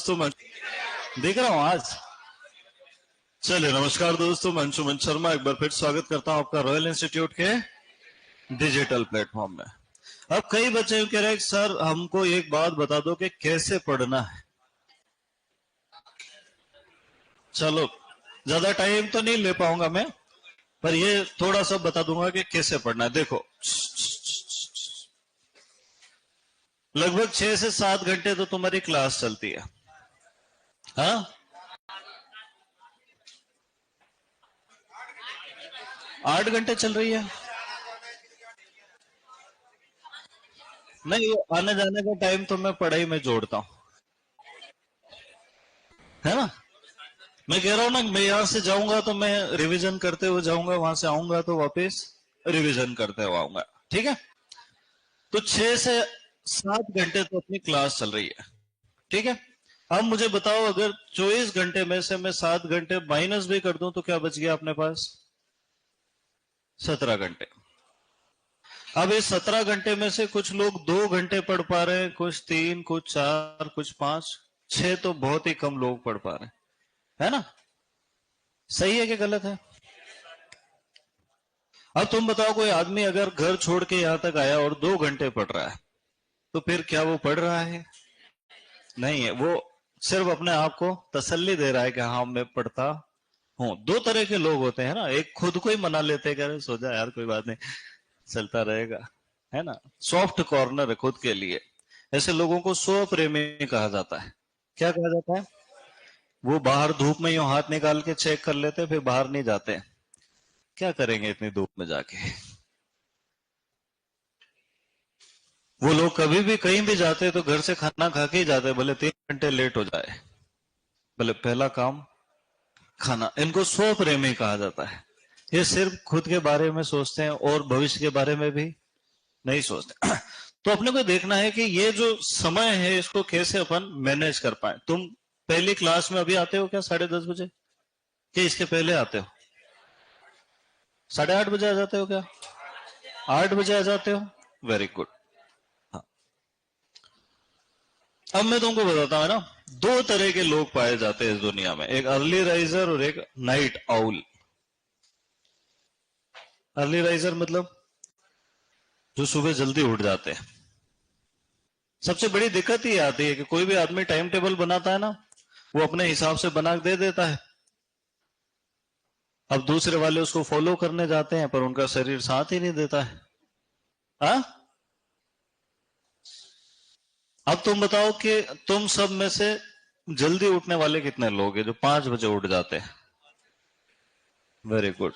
दोस्तों मैं देख रहा हूँ आज। चलिए नमस्कार दोस्तों, मैं अंशुमन शर्मा एक बार फिर स्वागत करता हूँ आपका रॉयल इंस्टीट्यूट के डिजिटल प्लेटफॉर्म में। अब कई बच्चे यूं कह रहे हैं सर हमको एक बात बता दो कि कैसे पढ़ना है। चलो ज्यादा टाइम तो नहीं ले पाऊंगा मैं, पर ये थोड़ा सा बता दूंगा कि कैसे पढ़ना है। देखो लगभग 6 से 7 घंटे तो तुम्हारी क्लास चलती है, हाँ 8 घंटे चल रही है। नहीं, आने जाने का टाइम तो मैं पढ़ाई में जोड़ता हूं, है ना। मैं कह रहा हूं ना, मैं यहां से जाऊंगा तो मैं रिवीजन करते हुए जाऊंगा, वहां से आऊंगा तो वापस रिवीजन करते हुए आऊंगा, ठीक है। तो 6 से 7 घंटे तो अपनी क्लास चल रही है, ठीक है। अब मुझे बताओ, अगर 24 घंटे में से मैं 7 घंटे माइनस भी कर दूं तो क्या बच गया अपने पास? 17 घंटे। अब इस 17 घंटे में से कुछ लोग 2 घंटे पढ़ पा रहे हैं, कुछ 3, कुछ 4, कुछ 5, 6 तो बहुत ही कम लोग पढ़ पा रहे हैं, है ना। सही है कि गलत है? अब तुम बताओ, कोई आदमी अगर घर छोड़ के यहां तक आया और 2 घंटे पढ़ रहा है तो फिर क्या वो पढ़ रहा है? नहीं है, वो सिर्फ अपने आप को तसल्ली दे रहा है कि हाँ मैं पढ़ता हूं। 2 तरह के लोग होते हैं ना, एक खुद को ही मना लेते हैं, कह रहे सो जा यार कोई बात नहीं चलता रहेगा, है ना। सॉफ्ट कॉर्नर है खुद के लिए। ऐसे लोगों को स्व प्रेमी कहा जाता है। क्या कहा जाता है? वो बाहर धूप में यूं हाथ निकाल के चेक कर लेते, फिर बाहर नहीं जाते। क्या करेंगे इतनी धूप में जाके। वो लोग कभी भी कहीं भी जाते तो घर से खाना खा के ही जाते, भले 3 घंटे लेट हो जाए, भले पहला काम खाना। इनको स्व प्रेमी कहा जाता है। ये सिर्फ खुद के बारे में सोचते हैं और भविष्य के बारे में भी नहीं सोचते। तो अपने को देखना है कि ये जो समय है इसको कैसे अपन मैनेज कर पाए। तुम पहली क्लास में अभी आते हो क्या 10:30 बजे, कि इसके पहले आते हो? 8:30 बजे आ जाते हो क्या? 8 बजे आ जाते हो, वेरी गुड। हाँ, अब मैं तुमको बताता हूं ना, 2 तरह के लोग पाए जाते हैं इस दुनिया में, एक अर्ली राइजर और एक नाइट आउल। अर्ली राइजर मतलब जो सुबह जल्दी उठ जाते हैं। सबसे बड़ी दिक्कत ये आती है कि कोई भी आदमी टाइम टेबल बनाता है ना, वो अपने हिसाब से बना दे देता है। अब दूसरे वाले उसको फॉलो करने जाते हैं पर उनका शरीर साथ ही नहीं देता है। हाँ, अब तुम बताओ कि तुम सब में से जल्दी उठने वाले कितने लोग हैं जो 5 बजे उठ जाते हैं? Very good.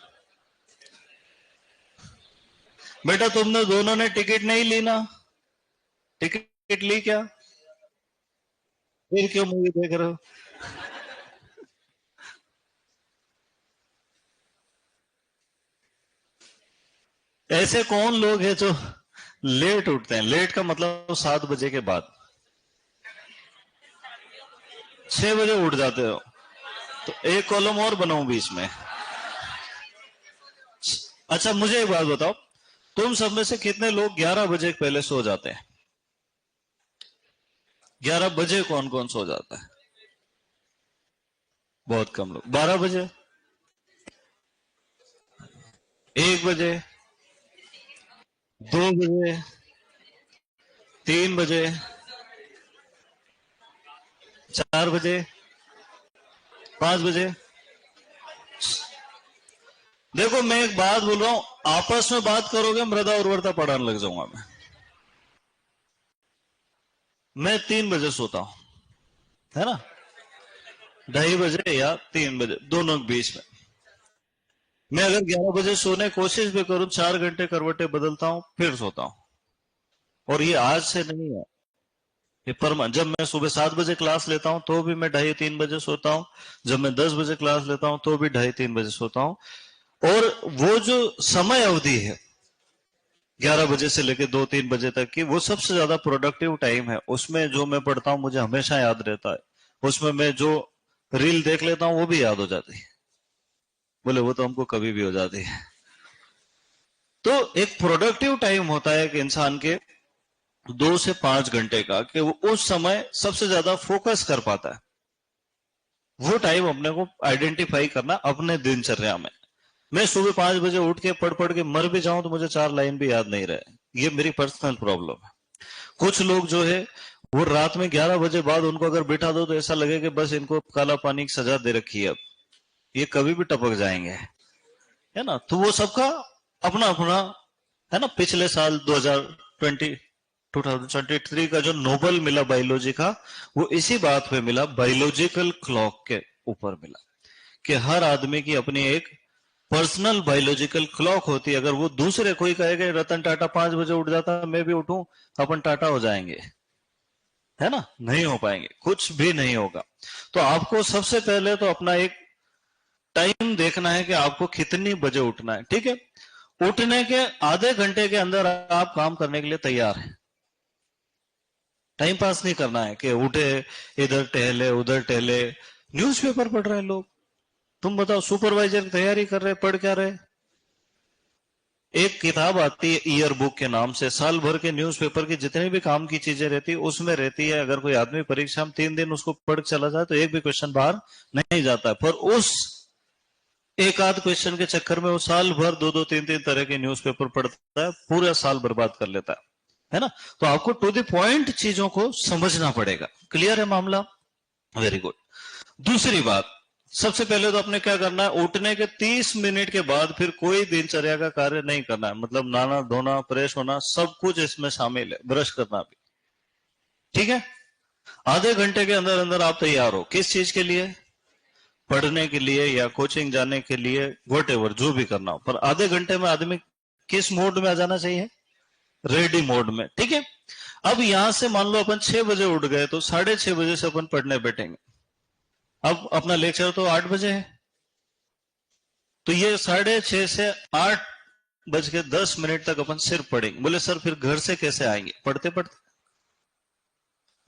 बेटा तुमने दोनों ने टिकट नहीं ली ना? टिकट ली क्या? फिर क्यों मूवी देख रहे हो? ऐसे कौन लोग हैं जो लेट उठते हैं? लेट का मतलब 7 बजे के बाद। 6 बजे उठ जाते हो तो एक कॉलम और बनाऊं बीच में? अच्छा मुझे एक बात बताओ, तुम सब में से कितने लोग 11 बजे पहले सो जाते हैं? 11 बजे कौन कौन सो जाता है? बहुत कम लोग। 12 बजे, 1 बजे, 2 बजे, 3 बजे, 4 बजे, 5 बजे। देखो मैं एक बात बोल रहा हूं, आपस में बात करोगे मृदा उर्वरता पढ़ाने लग जाऊंगा मैं 3 बजे सोता हूं, है ना। 2:30 बजे या 3 बजे, दोनों के बीच में। मैं अगर 11 बजे सोने की कोशिश भी करूं, 4 घंटे करवटें बदलता हूं फिर सोता हूं। और ये आज से नहीं है, ये परमानेंट। जब मैं सुबह 7 बजे क्लास लेता हूं तो भी मैं 2:30-3 बजे सोता हूं। जब मैं 10 बजे क्लास लेता हूं तो भी 2:30-3 बजे सोता हूं। और वो जो समय अवधि है 11 बजे से लेकर 2-3 बजे तक की, वो सबसे ज्यादा प्रोडक्टिव टाइम है। उसमें जो मैं पढ़ता हूं मुझे हमेशा याद रहता है। उसमें मैं जो रील देख लेता हूं वो भी याद हो जाती है। बोले वो तो हमको कभी भी हो जाती है। तो एक प्रोडक्टिव टाइम होता है कि इंसान के 2 से 5 घंटे का, कि वो उस समय सबसे ज्यादा फोकस कर पाता है। वो टाइम अपने को आइडेंटिफाई करना अपने दिनचर्या में। मैं सुबह 5 बजे उठ के पढ़ पढ़ के मर भी जाऊं तो मुझे 4 लाइन भी याद नहीं रहे, ये मेरी पर्सनल प्रॉब्लम है। कुछ लोग जो है वो रात में 11 बजे बाद उनको अगर बिठा दो तो ऐसा लगे कि बस इनको काला पानी की सजा दे रखी है, अब ये कभी भी टपक जाएंगे, है ना। तो वो सबका अपना अपना है ना। पिछले साल 2023 का जो नोबेल मिला बायोलॉजी का, वो इसी बात पे मिला, बायोलॉजिकल क्लॉक के ऊपर मिला, कि हर आदमी की अपनी एक पर्सनल बायोलॉजिकल क्लॉक होती है। अगर वो दूसरे कोई कहेगा रतन टाटा 5 बजे उठ जाता है, मैं भी उठूं, अपन टाटा हो जाएंगे, है ना। नहीं हो पाएंगे, कुछ भी नहीं होगा। तो आपको सबसे पहले तो अपना एक टाइम देखना है कि आपको कितनी बजे उठना है, ठीक है। उठने के आधे घंटे के अंदर आप काम करने के लिए तैयार हैं। टाइम पास नहीं करना है कि उठे इधर टहले उधर टहले। न्यूज़पेपर पढ़ रहे हैं लोग, तुम बताओ, सुपरवाइजर की तैयारी कर रहे, पढ़ क्या रहे। एक किताब आती है ईयर बुक के नाम से, साल भर के न्यूज़पेपर की जितनी भी काम की चीजें रहती है उसमें रहती है। अगर कोई आदमी परीक्षा में 3 दिन उसको पढ़ चला जाए तो एक भी क्वेश्चन बाहर नहीं जाता है, पर उस एक आध क्वेश्चन के चक्कर में वो साल भर 2-2 3-3 तरह के न्यूज़पेपर पढ़ता है, पूरा साल बर्बाद कर लेता है ना। तो आपको टू द पॉइंट चीजों को समझना पड़ेगा। क्लियर है मामला? Very good. दूसरी बात, सबसे पहले तो आपने क्या करना है, उठने के 30 मिनट के बाद फिर कोई दिनचर्या का कार्य नहीं करना है। मतलब नहाना धोना फ्रेश होना सब कुछ इसमें शामिल है, ब्रश करना भी, ठीक है। आधे घंटे के अंदर अंदर आप तैयार हो, किस चीज के लिए, पढ़ने के लिए या कोचिंग जाने के लिए, वॉटेवर जो भी करना हो। पर आधे घंटे में आदमी किस मोड में आ जाना चाहिए, रेडी मोड में, ठीक है। अब यहां से मान लो अपन 6 बजे उठ गए तो 6:30 बजे से अपन पढ़ने बैठेंगे। अब अपना लेक्चर तो 8 बजे है, तो ये 6:30 से 8:10 तक अपन सिर्फ पढ़ेंगे। बोले सर फिर घर से कैसे आएंगे, पढ़ते पढ़ते।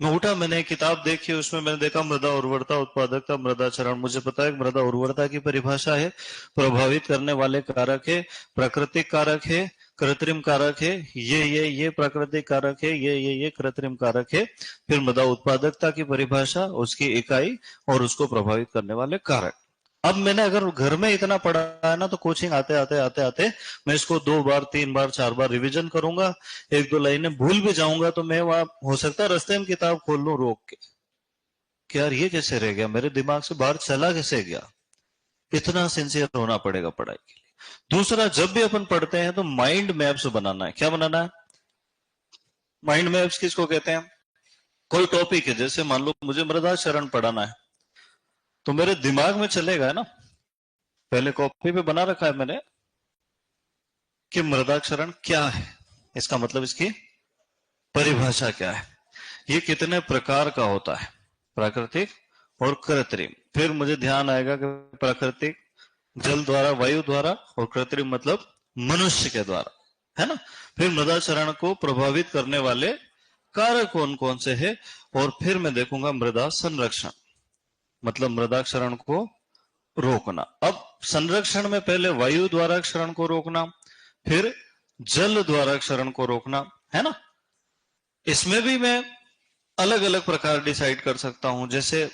मैं उठा, मैंने एक किताब देखी, उसमें मैंने देखा मृदा उर्वरता उत्पादकता मृदा चरण। मुझे पता है मृदा उर्वरता की परिभाषा है, प्रभावित करने वाले कारक है, प्राकृतिक कारक है, कृत्रिम कारक है, ये प्राकृतिक कारक है, ये कृत्रिम कारक है। फिर मृदा उत्पादकता की परिभाषा, उसकी इकाई और उसको प्रभावित करने वाले कारक। अब मैंने अगर घर में इतना पढ़ा है ना, तो कोचिंग आते आते आते आते मैं इसको 2 बार 3 बार 4 बार रिवीजन करूंगा। 1-2 लाइनें भूल भी जाऊंगा तो मैं वहां हो सकता है रास्ते में किताब खोल लूं रोक के, कि यार ये कैसे रह गया, मेरे दिमाग से बाहर चला कैसे गया। इतना सिंसियर होना पड़ेगा पढ़ाई के लिए। दूसरा, जब भी अपन पढ़ते हैं तो माइंड मैप्स बनाना है। क्या बनाना है? माइंड मैप्स किसको कहते हैं? कोई टॉपिक है, जैसे मान लो मुझे मृदाक्षरण पढ़ाना है, तो मेरे दिमाग में चलेगा है ना, पहले कॉपी पे बना रखा है मैंने कि मृदाक्षरण क्या है, इसका मतलब इसकी परिभाषा क्या है, ये कितने प्रकार का होता है, प्राकृतिक और कृत्रिम। फिर मुझे ध्यान आएगा कि प्राकृतिक जल द्वारा, वायु द्वारा, और कृत्रिम मतलब मनुष्य के द्वारा, है ना। फिर मृदाक्षरण को प्रभावित करने वाले कारक कौन कौन से है, और फिर मैं देखूंगा मृदा संरक्षण, मतलब मृदाक्षरण को रोकना। अब संरक्षण में पहले वायु द्वारा क्षरण को रोकना, फिर जल द्वारा क्षरण को रोकना, है ना। इसमें भी मैं अलग अलग प्रकार डिसाइड कर सकता हूं, जैसे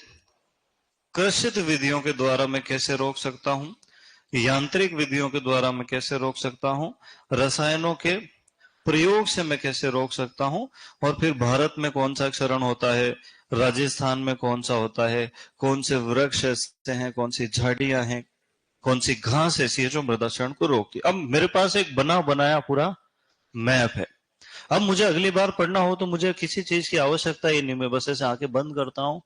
कृषित विधियों के द्वारा मैं कैसे रोक सकता हूं, यांत्रिक विधियों के द्वारा मैं कैसे रोक सकता हूं, रसायनों के प्रयोग से मैं कैसे रोक सकता हूं, और फिर भारत में कौन सा क्षरण होता है, राजस्थान में कौन सा होता है, कौन से वृक्ष ऐसे हैं, कौन सी झाड़ियां हैं, कौन सी घास ऐसी है जो मृदा क्षरण को रोकती है। अब मेरे पास एक बना बनाया पूरा मैप है। अब मुझे अगली बार पढ़ना हो तो मुझे किसी चीज की आवश्यकता ही नहीं, मैं बस ऐसे आंखें बंद करता हूं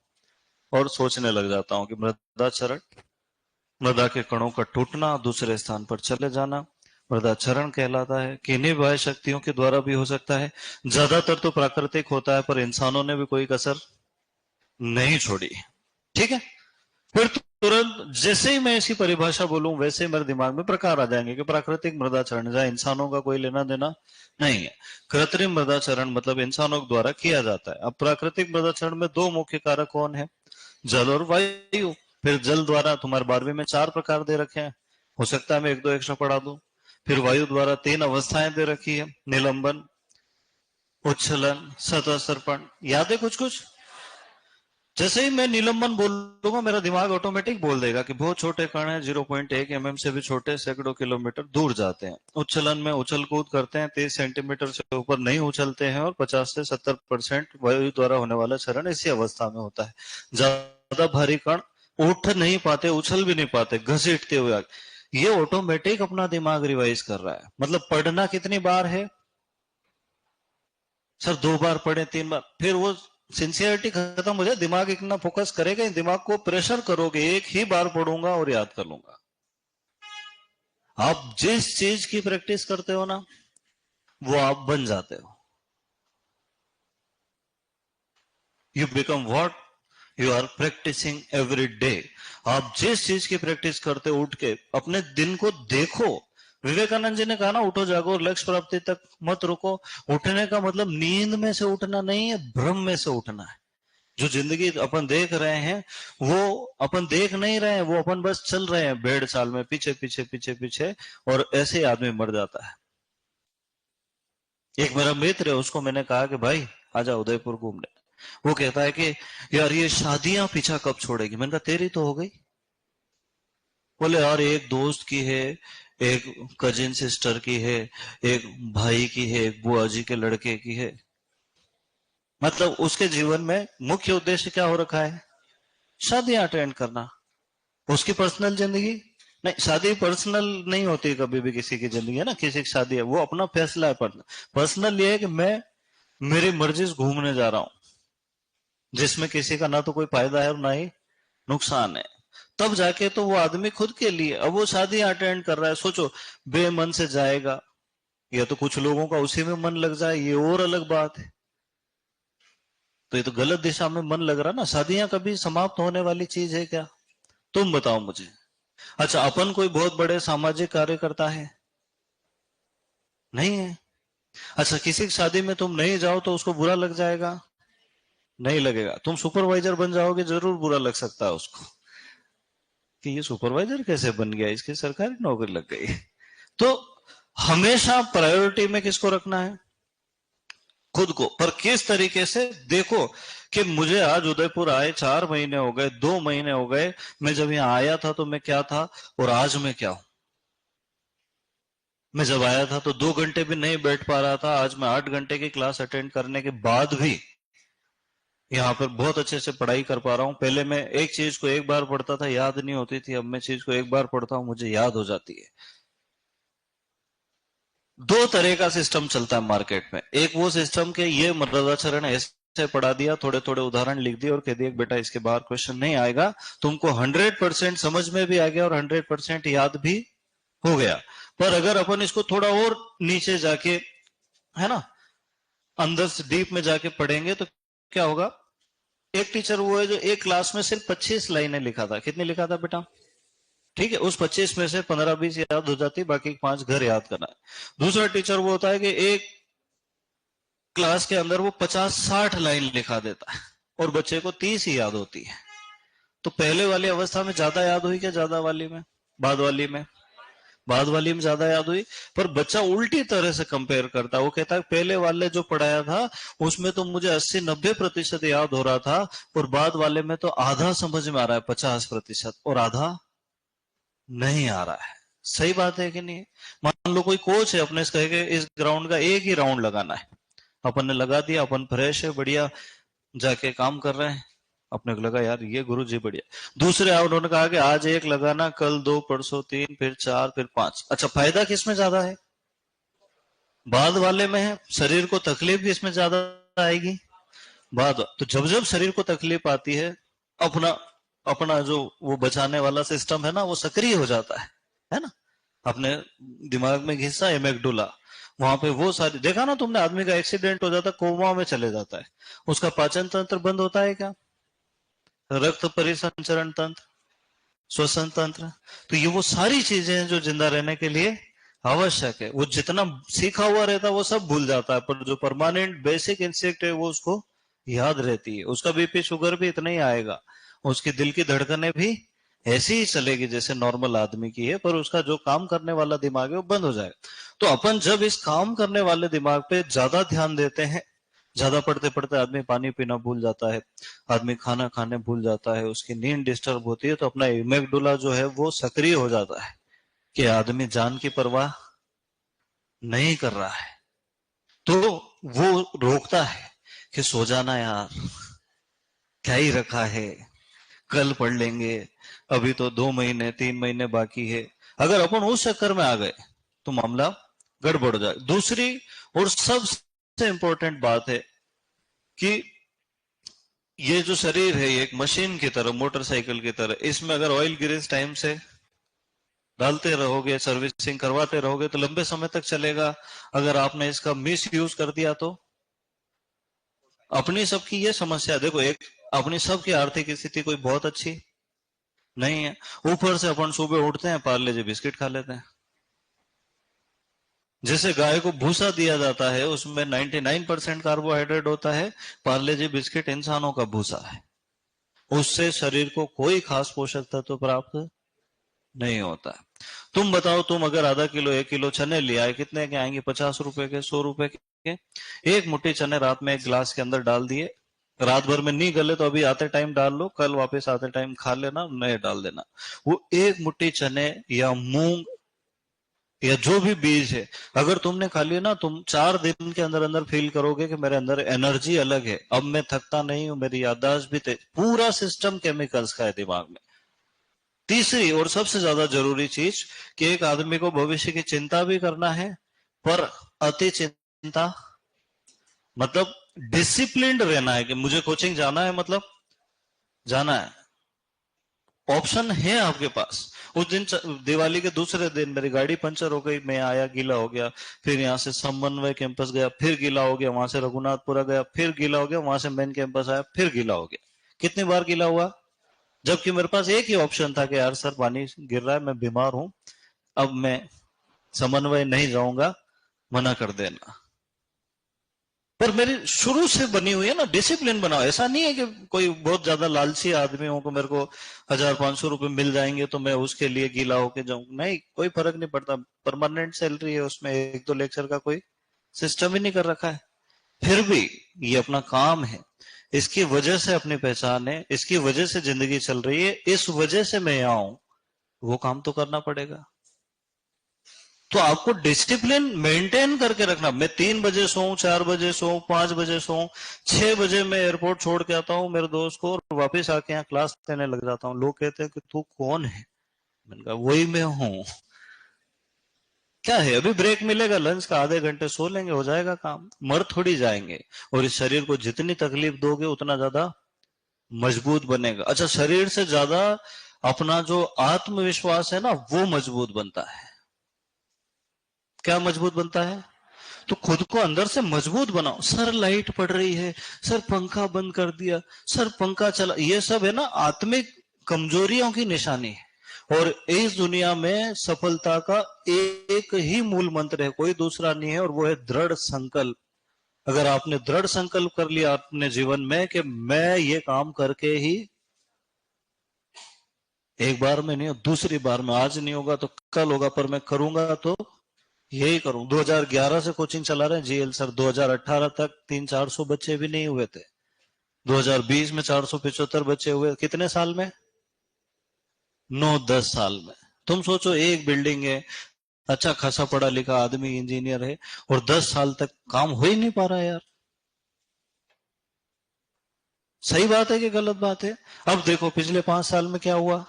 और सोचने लग जाता हूं कि मृदा क्षरण, मृदा के कणों का टूटना, दूसरे स्थान पर चले जाना, मृदा क्षरण कहलाता है। किन्हीं बाह्य शक्तियों के द्वारा भी हो सकता है, ज्यादातर तो प्राकृतिक होता है, पर इंसानों ने भी कोई कसर नहीं छोड़ी, ठीक है। फिर तुरंत जैसे ही मैं इसकी परिभाषा बोलूं वैसे ही मेरे दिमाग में प्रकार आ जाएंगे कि प्राकृतिक मृदाचरण जहां इंसानों का कोई लेना देना नहीं है, कृत्रिम मृदाचरण मतलब इंसानों द्वारा किया जाता है। अब प्राकृतिक मृदाचरण में 2 मुख्य कारक कौन है, जल और वायु। फिर जल द्वारा तुम्हारे 12वीं में 4 प्रकार दे रखे हैं, हो सकता है मैं 1-2 एक्स्ट्रा पढ़ा दूं। फिर वायु द्वारा 3 अवस्थाएं दे रखी है, निलंबन, उच्छलन, सतह सर्पण, याद है कुछ कुछ? जैसे ही मैं निलंबन बोलूंगा मेरा दिमाग ऑटोमेटिक बोल देगा कि बहुत छोटे कण है, 0.1 mm से भी छोटे, सैकड़ों किलोमीटर दूर जाते हैं। उच्छलन में उछल कूद करते हैं, 30 सेंटीमीटर से ऊपर नहीं उछलते हैं और 50 से 70% वायु द्वारा होने वाला क्षरण इसी अवस्था में होता है। ज्यादा भारी कण उठ नहीं पाते, उछल भी नहीं पाते, घसीटते हुए ये ऑटोमेटिक अपना दिमाग रिवाइज कर रहा है। मतलब पढ़ना कितनी बार है सर? 2 बार पढ़े, 3 बार, फिर वो सिंसियरिटी खत्म हो जाए, दिमाग इतना फोकस करेगा, दिमाग को प्रेशर करोगे, एक ही बार पढ़ूंगा और याद कर लूंगा। आप जिस चीज की प्रैक्टिस करते हो ना वो आप बन जाते हो। You become what you are practicing every day. आप जिस चीज की प्रैक्टिस करते हो, उठ के अपने दिन को देखो। विवेकानंद जी ने कहा ना, उठो जागो और लक्ष्य प्राप्ति तक मत रुको। उठने का मतलब नींद में से उठना नहीं है, भ्रम में से उठना है। जो जिंदगी अपन देख रहे हैं वो अपन देख नहीं रहे हैं, वो अपन बस चल रहे हैं भेड़ चाल में, पीछे पीछे पीछे पीछे, और ऐसे ही आदमी मर जाता है। एक मेरा मित्र है, उसको मैंने कहा कि भाई आजा उदयपुर घूमने। वो कहता है कि यार ये शादियां पीछा कब छोड़ेगी? मैंने कहा तेरी तो हो गई। बोले यार एक दोस्त की है, एक कजिन सिस्टर की है, एक भाई की है, एक बुआ जी के लड़के की है। मतलब उसके जीवन में मुख्य उद्देश्य क्या हो रखा है? शादियां अटेंड करना। उसकी पर्सनल जिंदगी नहीं, शादी पर्सनल नहीं होती कभी भी किसी की जिंदगी, है ना? किसी की शादी है वो अपना फैसला है। पर्सनल ये है कि मैं मेरी मर्जी से घूमने जा रहा हूं, जिसमें किसी का ना तो कोई फायदा है और ना ही नुकसान है। तब जाके तो वो आदमी खुद के लिए, अब वो शादी अटेंड कर रहा है, सोचो बेमन से जाएगा, या तो कुछ लोगों का उसी में मन लग जाए, ये और अलग बात है। तो ये तो गलत दिशा में मन लग रहा ना। शादियां कभी समाप्त होने वाली चीज है क्या? तुम बताओ मुझे। अच्छा, अपन कोई बहुत बड़े सामाजिक कार्य करता है? नहीं है। अच्छा, किसी की शादी में तुम नहीं जाओ तो उसको बुरा लग जाएगा? नहीं लगेगा। तुम सुपरवाइजर बन जाओगे, जरूर बुरा लग सकता है उसको कि ये सुपरवाइजर कैसे बन गया, इसकी सरकारी नौकरी लग गई। तो हमेशा प्रायोरिटी में किसको रखना है? खुद को। पर किस तरीके से? देखो कि मुझे आज उदयपुर आए 4 महीने हो गए, 2 महीने हो गए, मैं जब यहाँ आया था तो मैं क्या था और आज मैं क्या हूं। मैं जब आया था तो 2 घंटे भी नहीं बैठ पा रहा था, आज मैं 8 घंटे की क्लास अटेंड करने के बाद भी यहाँ पर बहुत अच्छे से पढ़ाई कर पा रहा हूँ। पहले मैं एक चीज को एक बार पढ़ता था, याद नहीं होती थी, अब मैं चीज को एक बार पढ़ता हूँ मुझे याद हो जाती है। 2 तरह का सिस्टम चलता है मार्केट में। एक वो सिस्टम के ये मर्दाचरण ऐसे पढ़ा दिया, थोड़े थोड़े उदाहरण लिख दिए और कह दिया बेटा इसके बाहर क्वेश्चन नहीं आएगा, तुमको 100% समझ में भी आ गया और 100% याद भी हो गया। पर अगर अपन इसको थोड़ा और नीचे जाके, है ना, अंदर से डीप में जाके पढ़ेंगे तो क्या होगा? एक टीचर वो है जो एक क्लास में सिर्फ 25 लाइनें लिखा था। कितनी लिखा था बेटा? ठीक है, उस 25 में से 15-20 याद हो जाती, बाकी 5 घर याद करना है। दूसरा टीचर वो होता है कि एक क्लास के अंदर वो 50-60 लाइन लिखा देता है और बच्चे को 30 ही याद होती है। तो पहले वाली अवस्था में ज्यादा याद हुई क्या ज्यादा वाली में? बाद वाली में? बाद वाली में ज्यादा याद हुई। पर बच्चा उल्टी तरह से कंपेयर करता है, वो कहता है पहले वाले जो पढ़ाया था उसमें तो मुझे 80-90% याद हो रहा था और बाद वाले में तो आधा समझ में आ रहा है, 50% और आधा नहीं आ रहा है। सही बात है कि नहीं? मान लो कोई कोच है, अपने कहे इस ग्राउंड का एक ही राउंड लगाना है, अपन ने लगा दिया, अपन फ्रेश है, बढ़िया जाके काम कर रहे हैं, अपने को लगा यार ये गुरु जी बढ़िया। दूसरे आओ, उन्होंने कहा कि आज एक लगाना, कल 2, परसों 3, फिर 4, फिर 5। अच्छा, फायदा किसमें ज्यादा है? बाद वाले में है। शरीर को तकलीफ भी इसमें ज्यादा आएगी। बाद तो जब जब शरीर को तकलीफ आती है, अपना अपना जो वो बचाने वाला सिस्टम है ना वो सक्रिय हो जाता है ना? अपने दिमाग में घिसा एमेगडुला, वहां पे वो सारी, देखा ना तुमने, आदमी का एक्सीडेंट हो जाता है, कोमा में चले जाता है, उसका पाचन तंत्र बंद होता है क्या? रक्त परिसंचरण तंत्र, श्वसन तंत्र, तो ये वो सारी चीजें हैं जो जिंदा रहने के लिए आवश्यक है। वो जितना सीखा हुआ रहता है वो सब भूल जाता है, पर जो परमानेंट बेसिक इंस्टिंक्ट है वो उसको याद रहती है। उसका बीपी शुगर भी इतना ही आएगा, उसकी दिल की धड़कनें भी ऐसी ही चलेगी जैसे नॉर्मल आदमी की है, पर उसका जो काम करने वाला दिमाग है वो बंद हो जाएगा। तो अपन जब इस काम करने वाले दिमाग पे ज्यादा ध्यान देते हैं ज्यादा पढ़ते पढ़ते आदमी पानी पीना भूल जाता है, आदमी खाना खाने भूल जाता है, उसकी नींद डिस्टर्ब होती है, तो अपना एमेगडुला जो है वो सक्रिय हो जाता है कि आदमी जान की परवाह नहीं कर रहा है। तो वो रोकता है कि सो जाना यार, क्या ही रखा है, कल पढ़ लेंगे, अभी तो 2 महीने 3 महीने बाकी है। अगर अपन उस चक्कर में आ गए तो मामला गड़बड़ जाए। दूसरी और सबसे इंपॉर्टेंट बात है कि ये जो शरीर है ये एक मशीन की तरह, मोटरसाइकिल की तरह, इसमें अगर ऑयल ग्रीस टाइम से डालते रहोगे, सर्विसिंग करवाते रहोगे तो लंबे समय तक चलेगा। अगर आपने इसका मिस यूज कर दिया तो अपनी सबकी ये समस्या देखो, एक अपनी सबकी आर्थिक स्थिति कोई बहुत अच्छी नहीं है, ऊपर से अपन सुबह उठते हैं पार्ले जी बिस्किट खा लेते हैं। जैसे गाय को भूसा दिया जाता है उसमें 99% कार्बोहाइड्रेट होता है, पार्ले जी बिस्किट इंसानों का भूसा है, उससे शरीर को कोई खास पोषक तत्व प्राप्त नहीं होता है। तुम बताओ, तुम अगर आधा किलो 1 किलो चने ले आए, कितने के आएंगे? 50 रुपए के, 100 रुपए के। एक मुट्ठी चने रात में एक गिलास के अंदर डाल दिए, रात भर में नहीं गले तो अभी आते टाइम डाल लो, कल वापस आते टाइम खा लेना, नए डाल देना। वो एक मुट्ठी चने या मूंग या जो भी बीज है अगर तुमने खा लिया ना, तुम 4 दिन के अंदर अंदर फील करोगे कि मेरे अंदर एनर्जी अलग है, अब मैं थकता नहीं हूं, मेरी याददाश्त भी तेज, पूरा सिस्टम केमिकल्स का है दिमाग में। तीसरी और सबसे ज्यादा जरूरी चीज कि एक आदमी को भविष्य की चिंता भी करना है, पर अति चिंता मतलब डिसिप्लिन्ड रहना है कि मुझे कोचिंग जाना है, मतलब जाना है, ऑप्शन है आपके पास। उस दिन दिवाली के दूसरे दिन मेरी गाड़ी पंचर हो गई, मैं आया गीला हो गया, फिर यहाँ से समन्वय कैंपस गया, फिर गीला हो गया, वहां से रघुनाथपुरा गया, फिर गीला हो गया, वहां से मेन कैंपस आया, फिर गीला हो गया। कितनी बार गीला हुआ? जबकि मेरे पास एक ही ऑप्शन था कि यार सर पानी गिर रहा है, मैं बीमार हूं, अब मैं समन्वय नहीं जाऊंगा, मना कर देना। पर मेरी शुरू से बनी हुई है ना डिसिप्लिन बनाओ। ऐसा नहीं है कि कोई बहुत ज्यादा लालची आदमी हो को मेरे को 1,000-500 रुपए मिल जाएंगे तो मैं उसके लिए गीला होके जाऊं, नहीं, कोई फर्क नहीं पड़ता, परमानेंट सैलरी है, उसमें 1-2 लेक्चर का कोई सिस्टम ही नहीं कर रखा है। फिर भी ये अपना काम है, इसकी वजह से अपनी पहचान है, इसकी वजह से जिंदगी चल रही है, इस वजह से मैं यहां हूं, वो काम तो करना पड़ेगा। तो आपको डिसिप्लिन मेंटेन करके रखना। मैं 3 बजे सोऊं, 4 बजे सोऊं, 5 बजे सोऊं, 6 बजे मैं एयरपोर्ट छोड़ के आता हूं मेरे दोस्त को और वापस आके यहाँ क्लास देने लग जाता हूं। लोग कहते हैं कि तू कौन है? मैंने कहा वही मैं हूं। क्या है, अभी ब्रेक मिलेगा लंच का, आधे घंटे सो लेंगे, हो जाएगा काम, मर थोड़ी जाएंगे। और इस शरीर को जितनी तकलीफ दोगे उतना ज्यादा मजबूत बनेगा। अच्छा, शरीर से ज्यादा अपना जो आत्मविश्वास है ना वो मजबूत बनता है। क्या मजबूत बनता है? तो खुद को अंदर से मजबूत बनाओ। सर लाइट पड़ रही है, सर पंखा बंद कर दिया, सर पंखा चला, ये सब है ना आत्मिक कमजोरियों की निशानी है। और इस दुनिया में सफलता का एक ही मूल मंत्र है, कोई दूसरा नहीं है, और वो है दृढ़ संकल्प। अगर आपने दृढ़ संकल्प कर लिया अपने जीवन में कि मैं ये काम करके ही, एक बार में नहीं, दूसरी बार में, आज नहीं होगा तो कल होगा, पर मैं करूंगा तो यही करूं। 2011 से कोचिंग चला रहे हैं जीएल सर, 2018 तक 300-400 बच्चे भी नहीं हुए थे, 2020 में 475 बच्चे हुए। कितने साल में? 9-10 साल में। तुम सोचो, एक बिल्डिंग है, अच्छा खासा पढ़ा लिखा आदमी इंजीनियर है, और 10 साल तक काम हो ही नहीं पा रहा है यार। सही बात है कि गलत बात है? अब देखो पिछले 5 साल में क्या हुआ,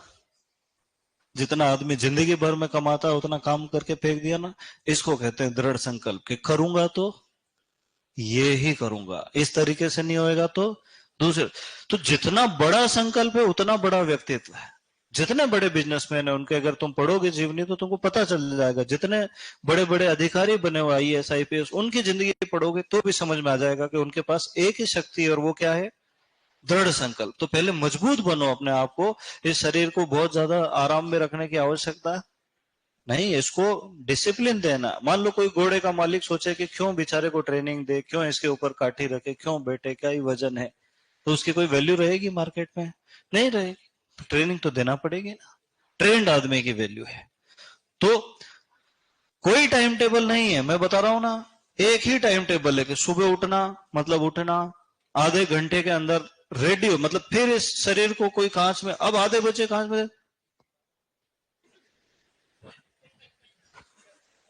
जितना आदमी जिंदगी भर में कमाता है उतना काम करके फेंक दिया ना। इसको कहते हैं दृढ़ संकल्प, कि करूंगा तो ये ही करूंगा, इस तरीके से नहीं होएगा तो दूसरे। तो जितना बड़ा संकल्प है उतना बड़ा व्यक्तित्व है। जितने बड़े बिजनेसमैन है उनके अगर तुम पढ़ोगे जीवनी तो तुमको पता चल जाएगा। जितने बड़े बड़े अधिकारी बने हुए आईएएस आईपीएस, उनकी जिंदगी पढ़ोगे तो भी समझ में आ जाएगा कि उनके पास एक ही शक्ति है, और वो क्या है? दृढ़ संकल्प। तो पहले मजबूत बनो अपने आप को। इस शरीर को बहुत ज्यादा आराम में रखने की आवश्यकता नहीं, इसको डिसिप्लिन देना। मान लो कोई घोड़े का मालिक सोचे कि क्यों बेचारे को ट्रेनिंग दे, क्यों इसके ऊपर काठी रखे, क्यों बैठे, क्या ही वजन है, तो उसकी कोई वैल्यू रहेगी मार्केट में? नहीं रहेगी। तो ट्रेनिंग तो देना पड़ेगी ना, ट्रेंड आदमी की वैल्यू है। तो कोई टाइम टेबल नहीं है, मैं बता रहा हूं ना, एक ही टाइम टेबल है कि सुबह उठना मतलब उठना, आधे घंटे के अंदर रेडी हो, मतलब फिर इस शरीर को कोई कांच में, अब आधे बजे कांच में,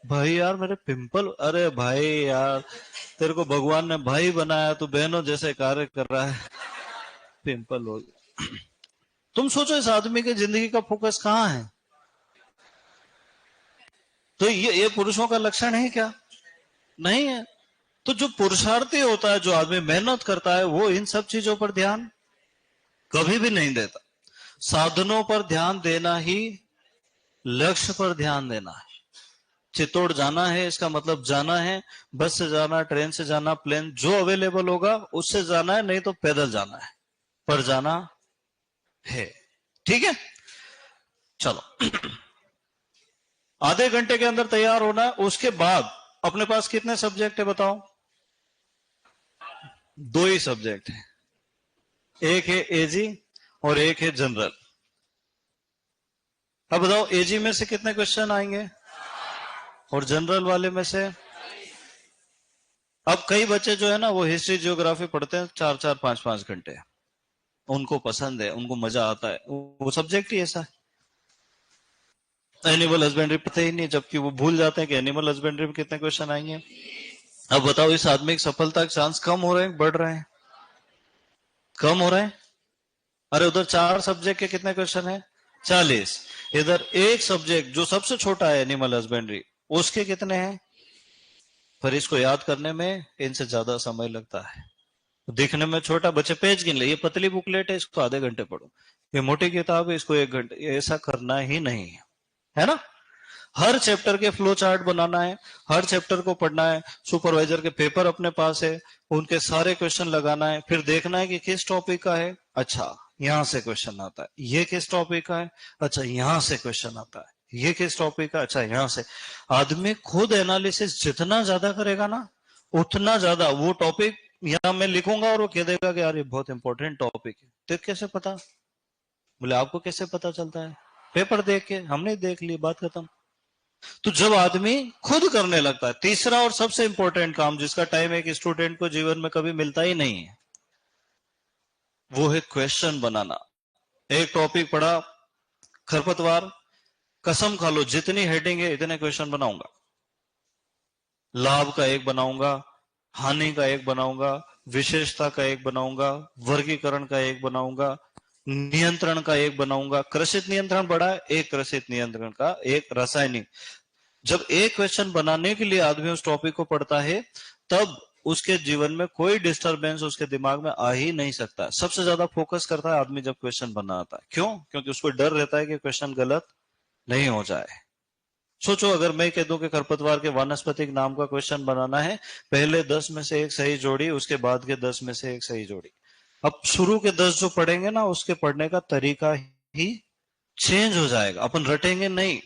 भाई यार मेरे पिंपल, अरे भाई यार तेरे को भगवान ने भाई बनाया, तू बहनों जैसे कार्य कर रहा है, पिंपल हो गया। तुम सोचो इस आदमी की जिंदगी का फोकस कहां है? तो ये पुरुषों का लक्षण है क्या? नहीं है। तो जो पुरुषार्थी होता है, जो आदमी मेहनत करता है, वो इन सब चीजों पर ध्यान कभी भी नहीं देता। साधनों पर ध्यान देना ही लक्ष्य पर ध्यान देना है। चित्तौड़ जाना है, इसका मतलब जाना है, बस से जाना, ट्रेन से जाना, प्लेन जो अवेलेबल होगा उससे जाना है, नहीं तो पैदल जाना है, पर जाना है। ठीक है, चलो। आधे घंटे के अंदर तैयार होना है। उसके बाद अपने पास कितने सब्जेक्ट है बताओ? दो ही सब्जेक्ट है, एक है एजी और एक है जनरल। अब बताओ एजी में से कितने क्वेश्चन आएंगे और जनरल वाले में से? अब कई बच्चे जो है ना वो हिस्ट्री जियोग्राफी पढ़ते हैं 4-4 5-5 घंटे, उनको पसंद है, उनको मजा आता है, वो सब्जेक्ट ही ऐसा है। एनिमल हस्बेंड्री पता ही नहीं, जबकि वो भूल जाते हैं कि एनिमल हस्बेंड्री में कितने क्वेश्चन आएंगे। अब बताओ इस आदमी की सफलता के चांस कम हो रहे हैं बढ़ रहे हैं? कम हो रहे हैं। अरे उधर 4 सब्जेक्ट के कितने क्वेश्चन है? 40। इधर एक सब्जेक्ट जो सबसे छोटा है एनिमल हस्बेंड्री, उसके कितने हैं? पर इसको याद करने में इनसे ज्यादा समय लगता है। दिखने में छोटा, बच्चे पेज गिन ले, ये पतली बुकलेट है इसको आधे घंटे पढ़ो, ये मोटी किताब है इसको 1 घंटे, ऐसा करना ही नहीं है, है ना? हर चैप्टर के फ्लो चार्ट बनाना है, हर चैप्टर को पढ़ना है, सुपरवाइजर के पेपर अपने पास है, उनके सारे क्वेश्चन लगाना है, फिर देखना है कि किस टॉपिक का है, अच्छा यहां से क्वेश्चन आता है, ये किस टॉपिक का है, अच्छा यहां से क्वेश्चन आता है, ये किस टॉपिक का, अच्छा यहां से। आदमी खुद एनालिसिस जितना ज्यादा करेगा ना, उतना ज्यादा वो टॉपिक, यहां मैं लिखूंगा और वो कह देगा कि यार ये बहुत इंपॉर्टेंट टॉपिक है, तो कैसे पता? बोले आपको कैसे पता चलता है? पेपर देख के, हमने देख ली, बात खत्म। तो जब आदमी खुद करने लगता है, तीसरा और सबसे इंपॉर्टेंट काम जिसका टाइम एक स्टूडेंट को जीवन में कभी मिलता ही नहीं है, वो है क्वेश्चन बनाना। एक टॉपिक पढ़ा, खरपतवार, कसम खा लो जितनी हेडिंग है इतने क्वेश्चन बनाऊंगा। लाभ का एक बनाऊंगा, हानि का एक बनाऊंगा, विशेषता का एक बनाऊंगा, वर्गीकरण का एक बनाऊंगा, नियंत्रण का एक बनाऊंगा। कृषित नियंत्रण बड़ा है, एक कृषित नियंत्रण का, एक रासायनिक। जब एक क्वेश्चन बनाने के लिए आदमी उस टॉपिक को पढ़ता है, तब उसके जीवन में कोई डिस्टरबेंस उसके दिमाग में आ ही नहीं सकता। सबसे ज्यादा फोकस करता है आदमी जब क्वेश्चन बनाता है। क्यों? क्योंकि उसको डर रहता है कि क्वेश्चन गलत नहीं हो जाए। सोचो अगर मैं कह दूं कि खरपतवार के वानस्पतिक नाम का क्वेश्चन बनाना है, पहले 10 में से एक सही जोड़ी, उसके बाद के 10 में से एक सही जोड़ी। अब शुरू के 10 जो पढ़ेंगे ना, उसके पढ़ने का तरीका ही चेंज हो जाएगा। अपन रटेंगे नहीं,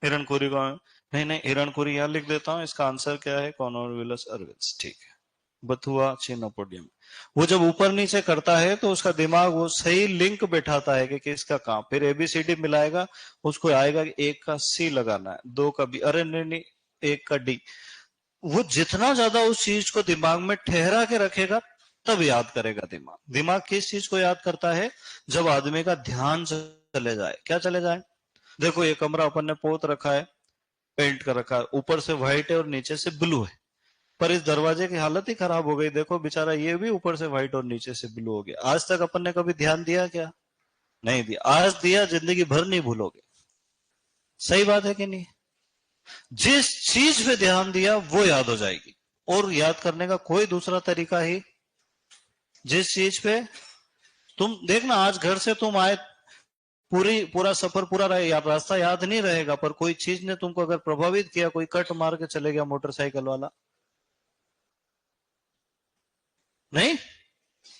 हिरणखोरी का, नहीं नहीं हिरणखोरी यहां लिख देता हूं, इसका आंसर क्या है, कॉर्नोविलस अरविस, ठीक है, बथुआ चिनोपोडियम। वो जब ऊपर नीचे करता है तो उसका दिमाग वो सही लिंक बैठाता है कि किसका काम, फिर एबीसीडी मिलाएगा, उसको आएगा कि एक का सी लगाना है, दो का बी, अरे नहीं नहीं एक का डी। वो जितना ज्यादा उस चीज को दिमाग में ठहरा के रखेगा, तब याद करेगा दिमाग। दिमाग किस चीज को याद करता है? जब आदमी का ध्यान चले जाए। क्या चले जाए? देखो ये कमरा अपन ने पोत रखा है, पेंट कर रखा है, ऊपर से व्हाइट है और नीचे से ब्लू है, पर इस दरवाजे की हालत ही खराब हो गई, देखो बेचारा ये भी ऊपर से व्हाइट और नीचे से ब्लू हो गया। आज तक अपन ने कभी ध्यान दिया क्या? नहीं दिया। आज दिया, जिंदगी भर नहीं भूलोगे। सही बात है कि नहीं? जिस चीज पे ध्यान दिया वो याद हो जाएगी, और याद करने का कोई दूसरा तरीका ही, जिस चीज पे तुम देखना, आज घर से तुम आए, पूरा सफर पूरा रहे, रास्ता याद नहीं रहेगा, पर कोई चीज ने तुमको अगर प्रभावित किया, कोई कट मार के चले गया मोटरसाइकिल वाला, नहीं,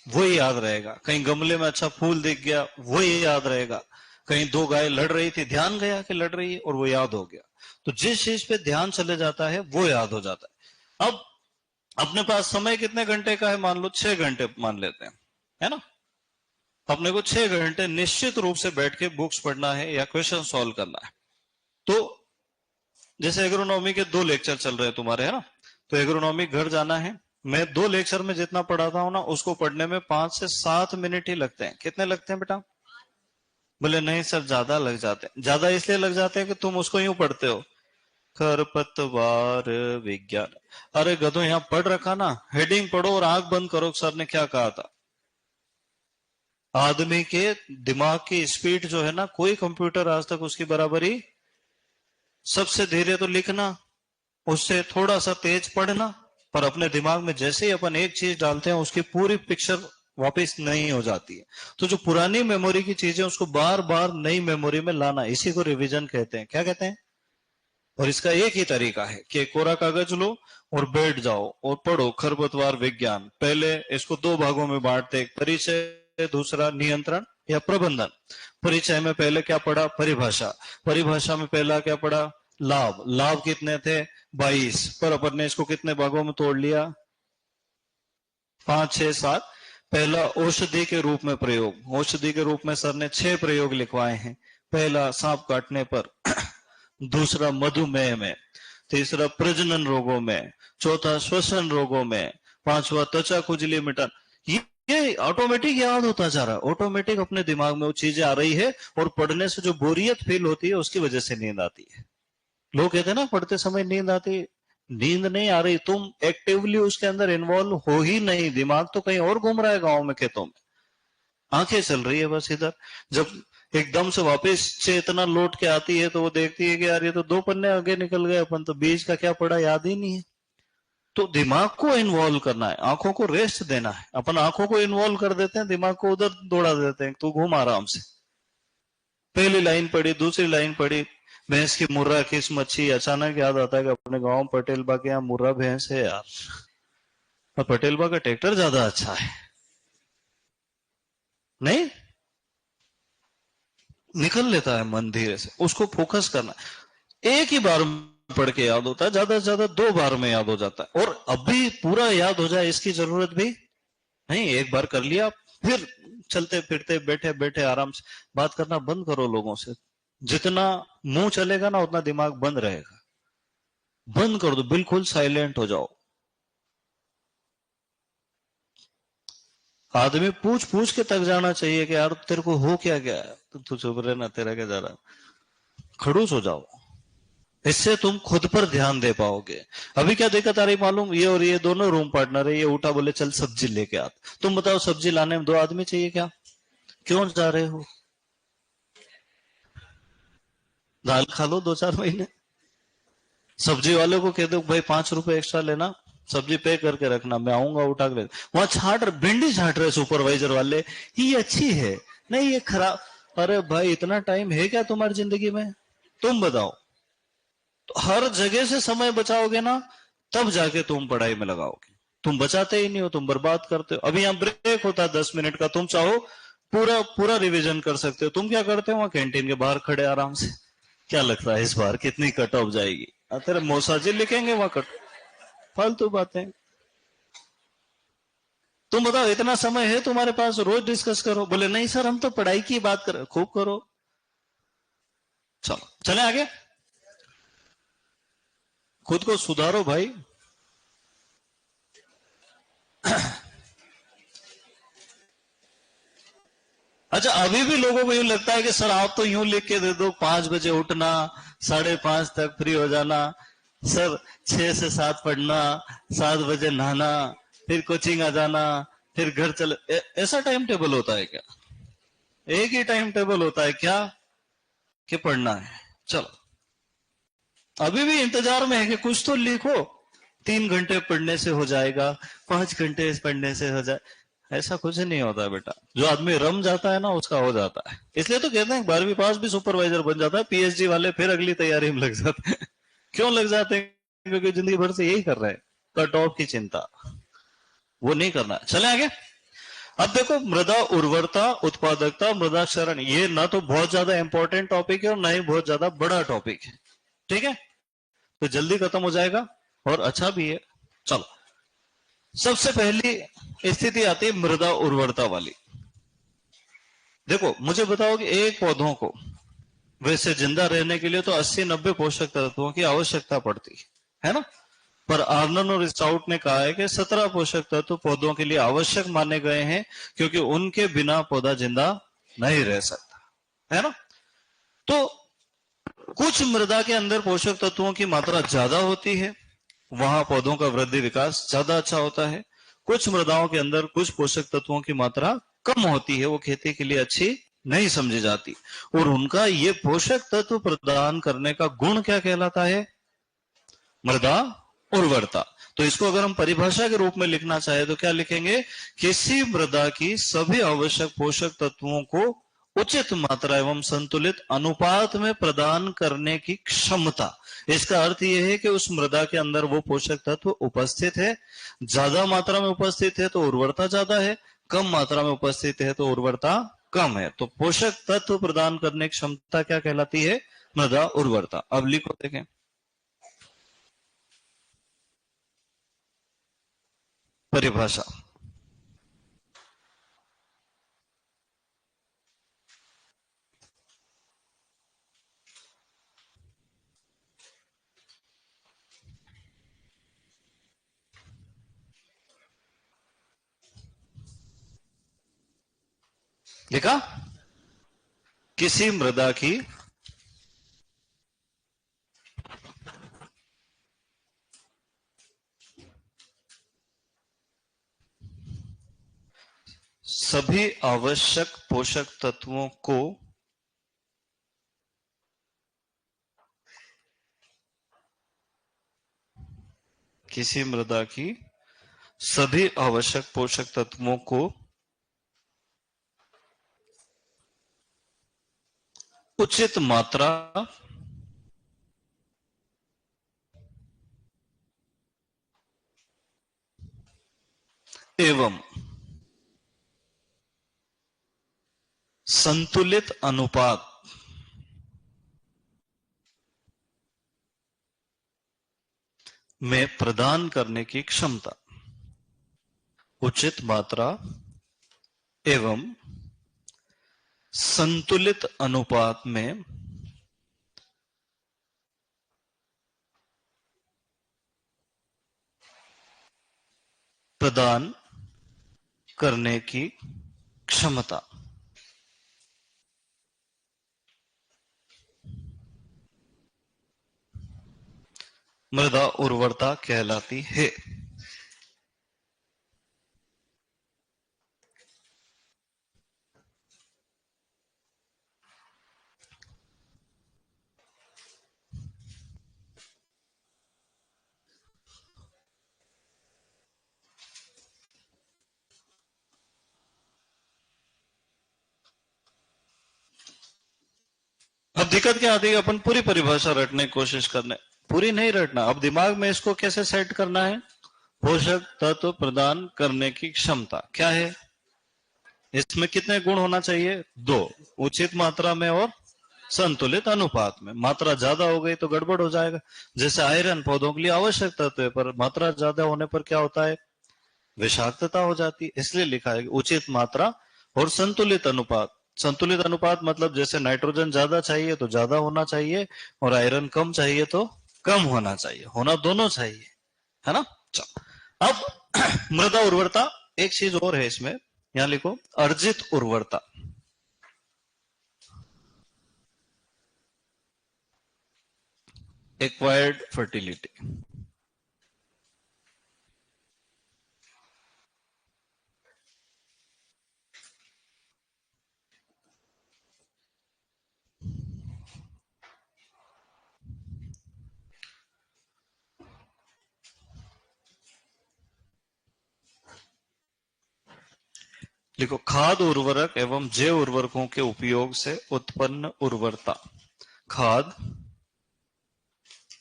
वही याद रहेगा। कहीं गमले में अच्छा फूल दिख गया, वही याद रहेगा। कहीं दो गाय लड़ रही थी, ध्यान गया कि लड़ रही है, और वो याद हो गया। तो जिस चीज पे ध्यान चले जाता है वो याद हो जाता है। अब अपने पास समय कितने घंटे का है? मान लो 6 घंटे मान लेते हैं, है ना? अपने को 6 घंटे निश्चित रूप से बैठ के बुक्स पढ़ना है या क्वेश्चन सॉल्व करना है। तो जैसे एग्रोनॉमी के 2 लेक्चर चल रहे हैं तुम्हारे, है ना? तो एग्रोनॉमिक घर जाना है। मैं 2 लेक्चर में जितना पढ़ाता हूं ना, उसको पढ़ने में 5 से 7 मिनट ही लगते हैं। कितने लगते हैं बेटा? बोले नहीं सर ज्यादा लग जाते हैं। ज्यादा इसलिए लग जाते हैं कि तुम उसको यूं पढ़ते हो, खरपतवार विज्ञान। अरे गधो, यहां पढ़ रखा ना, हेडिंग पढ़ो और आंख बंद करो। सर ने क्या कहा था? आदमी के दिमाग की स्पीड जो है ना, कोई कंप्यूटर आज तक उसकी बराबरी। सबसे धीरे तो लिखना, उससे थोड़ा सा तेज पढ़ना, पर अपने दिमाग में जैसे ही अपन एक चीज डालते हैं उसकी पूरी पिक्चर वापस नहीं हो जाती है। तो जो पुरानी मेमोरी की चीजें उसको बार बार नई मेमोरी में लाना, इसी को रिवीजन कहते हैं। क्या कहते हैं? और इसका एक ही तरीका है कि कोरा कागज लो और बैठ जाओ और पढ़ो खरपतवार विज्ञान। पहले इसको 2 भागों में बांटते, एक परिचय, दूसरा नियंत्रण या प्रबंधन। परिचय में पहले क्या पढ़ा? परिभाषा। परिभाषा में पहला क्या पढ़ा? लाभ। लाभ कितने थे? 22, पर अपन ने इसको कितने भागों में तोड़ लिया? 5, 6, 7। पहला औषधि के रूप में प्रयोग। औषधि के रूप में सर ने 6 प्रयोग लिखवाए हैं। पहला सांप काटने पर, दूसरा मधुमेह में, तीसरा प्रजनन रोगों में, चौथा श्वसन रोगों में, पांचवा त्वचा खुजली मिटान। ये ऑटोमेटिक याद होता जा रहा है। ऑटोमेटिक अपने दिमाग में वो चीजें आ रही है, और पढ़ने से जो बोरियत फील होती है उसकी वजह से नींद आती है। लोग कहते हैं ना पढ़ते समय नींद आती। नींद नहीं आ रही, तुम एक्टिवली उसके अंदर इन्वॉल्व हो ही नहीं। दिमाग तो कहीं और घूम रहा है, गांव में, खेतों में। आंखें चल रही है बस इधर। जब एकदम से वापस चेतना लौट के आती है तो वो देखती है कि यार ये तो 2 पन्ने आगे निकल गए, अपन तो बीच का क्या पढ़ा याद ही नहीं है। तो दिमाग को इन्वॉल्व करना है, आंखों को रेस्ट देना है। अपन आंखों को इन्वॉल्व कर देते हैं, दिमाग को उधर दौड़ा देते हैं, तू घूम आराम से। पहली लाइन पढ़ी, दूसरी लाइन पढ़ी, भैंस की मुर्रा किस मच्छी। अचानक याद आता है कि अपने गांव पटेल बा के यहाँ मुर्रा भैंस है यार, और पटेल बा का ट्रैक्टर ज्यादा अच्छा है। नहीं निकल लेता है मन धीरे से, उसको फोकस करना। एक ही बार पढ़ के याद होता है, ज्यादा से ज्यादा 2 बार में याद हो जाता है। और अभी पूरा याद हो जाए इसकी जरूरत भी नहीं। एक बार कर लिया, फिर चलते फिरते बैठे बैठे आराम से बात करना बंद करो लोगों से। जितना मुंह चलेगा ना उतना दिमाग बंद रहेगा। बंद कर दो, बिल्कुल साइलेंट हो जाओ। आदमी पूछ पूछ के तक जाना चाहिए कि यार तेरे को हो क्या गया है, तो तू चुप रहे ना, तेरा क्या जा रहा। खड़ूस हो जाओ, इससे तुम खुद पर ध्यान दे पाओगे। अभी क्या दिक्कत आ रही मालूम? ये और ये दोनों रूम पार्टनर है, ये उठा बोले चल सब्जी लेके आ। तुम बताओ सब्जी लाने में 2 आदमी चाहिए क्या? क्यों जा रहे हो? दाल खा लो 2-4 महीने। सब्जी वाले को कह दो भाई 5 रुपए एक्स्ट्रा लेना, सब्जी पे करके रखना, मैं आऊंगा उठा के। वहां छाट रहे, भिंडी छाट रहे सुपरवाइजर वाले, ये अच्छी है, नहीं ये खराब। अरे भाई इतना टाइम है क्या तुम्हारी जिंदगी में? तुम बताओ। तो हर जगह से समय बचाओगे ना, तब जाके तुम पढ़ाई में लगाओगे। तुम बचाते ही नहीं हो, तुम बर्बाद करते हो। अभी यहाँ ब्रेक होता है 10 मिनट का, तुम चाहो पूरा पूरा रिवीजन कर सकते हो। तुम क्या करते हो? वहां कैंटीन के बाहर खड़े आराम से। क्या लगता है इस बार कितनी कट ऑफ जाएगी? तेरे मौसाजी लिखेंगे वहां कट। फालतू बातें। तुम बताओ इतना समय है तुम्हारे पास, रोज डिस्कस करो। बोले नहीं सर हम तो पढ़ाई की बात कर। खूब करो। चलो चले आगे, खुद को सुधारो भाई। अच्छा अभी भी लोगों को यूं लगता है कि सर आप तो यूं लिख के दे दो, 5 बजे उठना, 5:30 तक फ्री हो जाना, सर 6 से 7 पढ़ना, 7 बजे नहाना, फिर कोचिंग आ जाना, फिर घर चले। ऐसा टाइम टेबल होता है क्या? एक ही टाइम टेबल होता है क्या कि पढ़ना है? चलो अभी भी इंतजार में है कि कुछ तो लिखो। 3 घंटे पढ़ने से हो जाएगा, 5 घंटे पढ़ने से हो जाए, ऐसा कुछ नहीं होता बेटा। जो आदमी रम जाता है ना उसका हो जाता है। इसलिए तो कहते हैं 12वीं पास भी सुपरवाइजर बन जाता है, पीएचडी वाले फिर अगली तैयारी में लग जाते हैं। क्यों लग जाते हैं? क्योंकि जिंदगी भर से यही कर रहे हैं, कट ऑफ की चिंता। वो नहीं करना। चले आगे। अब देखो मृदा उर्वरता, उत्पादकता, मृदा क्षरण, ये ना तो बहुत ज्यादा इंपॉर्टेंट टॉपिक है और ना ही बहुत ज्यादा बड़ा टॉपिक है। ठीक है, तो जल्दी खत्म हो जाएगा और अच्छा भी है। चलो सबसे पहली स्थिति आती है मृदा उर्वरता वाली। देखो मुझे बताओ कि एक पौधों को वैसे जिंदा रहने के लिए तो 80-90 पोषक तत्वों की आवश्यकता पड़ती है ना? पर आर्नन और स्टाउट ने कहा है कि 17 पोषक तत्व पौधों के लिए आवश्यक माने गए हैं, क्योंकि उनके बिना पौधा जिंदा नहीं रह सकता, है ना। तो कुछ मृदा के अंदर पोषक तत्वों की मात्रा ज्यादा होती है, वहां पौधों का वृद्धि विकास ज्यादा अच्छा होता है। कुछ मृदाओं के अंदर कुछ पोषक तत्वों की मात्रा कम होती है, वो खेती के लिए अच्छी नहीं समझी जाती, और उनका ये पोषक तत्व प्रदान करने का गुण क्या कहलाता है? मृदा उर्वरता। तो इसको अगर हम परिभाषा के रूप में लिखना चाहे तो क्या लिखेंगे? किसी मृदा की सभी आवश्यक पोषक तत्वों को उचित मात्रा एवं संतुलित अनुपात में प्रदान करने की क्षमता। इसका अर्थ यह है कि उस मृदा के अंदर वो पोषक तत्व उपस्थित है, ज्यादा मात्रा में उपस्थित है तो उर्वरता ज्यादा है, कम मात्रा में उपस्थित है तो उर्वरता कम है। तो पोषक तत्व प्रदान करने की क्षमता क्या कहलाती है? मृदा उर्वरता। अब लिखो, देखें। परिभाषा। लिखा? किसी मृदा की सभी आवश्यक पोषक तत्वों को किसी मृदा की सभी आवश्यक पोषक तत्वों को उचित मात्रा एवं संतुलित अनुपात में प्रदान करने की क्षमता। उचित मात्रा एवं संतुलित अनुपात में प्रदान करने की क्षमता। मृदा उर्वरता कहलाती है। अब दिक्कत क्या आती है? अपन पूरी परिभाषा रटने की कोशिश करने, पूरी नहीं रटना। अब दिमाग में इसको कैसे सेट करना है? पोषक तत्व प्रदान करने की क्षमता क्या है? इसमें कितने गुण होना चाहिए? 2। उचित मात्रा में और संतुलित अनुपात में। मात्रा ज्यादा हो गई तो गड़बड़ हो जाएगा। जैसे आयरन पौधों के लिए आवश्यक तत्व है, पर मात्रा ज्यादा होने पर क्या होता है? विषाक्तता हो जाती है। इसलिए लिखा है उचित मात्रा और संतुलित अनुपात। संतुलित अनुपात मतलब जैसे नाइट्रोजन ज्यादा चाहिए तो ज्यादा होना चाहिए, और आयरन कम चाहिए तो कम होना चाहिए। होना दोनों चाहिए, है ना। चलो, अब मृदा उर्वरता। एक चीज और है इसमें, यहां लिखो, अर्जित उर्वरता। Acquired fertility. लिखो, खाद उर्वरक एवं जैव उर्वरकों के उपयोग से उत्पन्न उर्वरता। खाद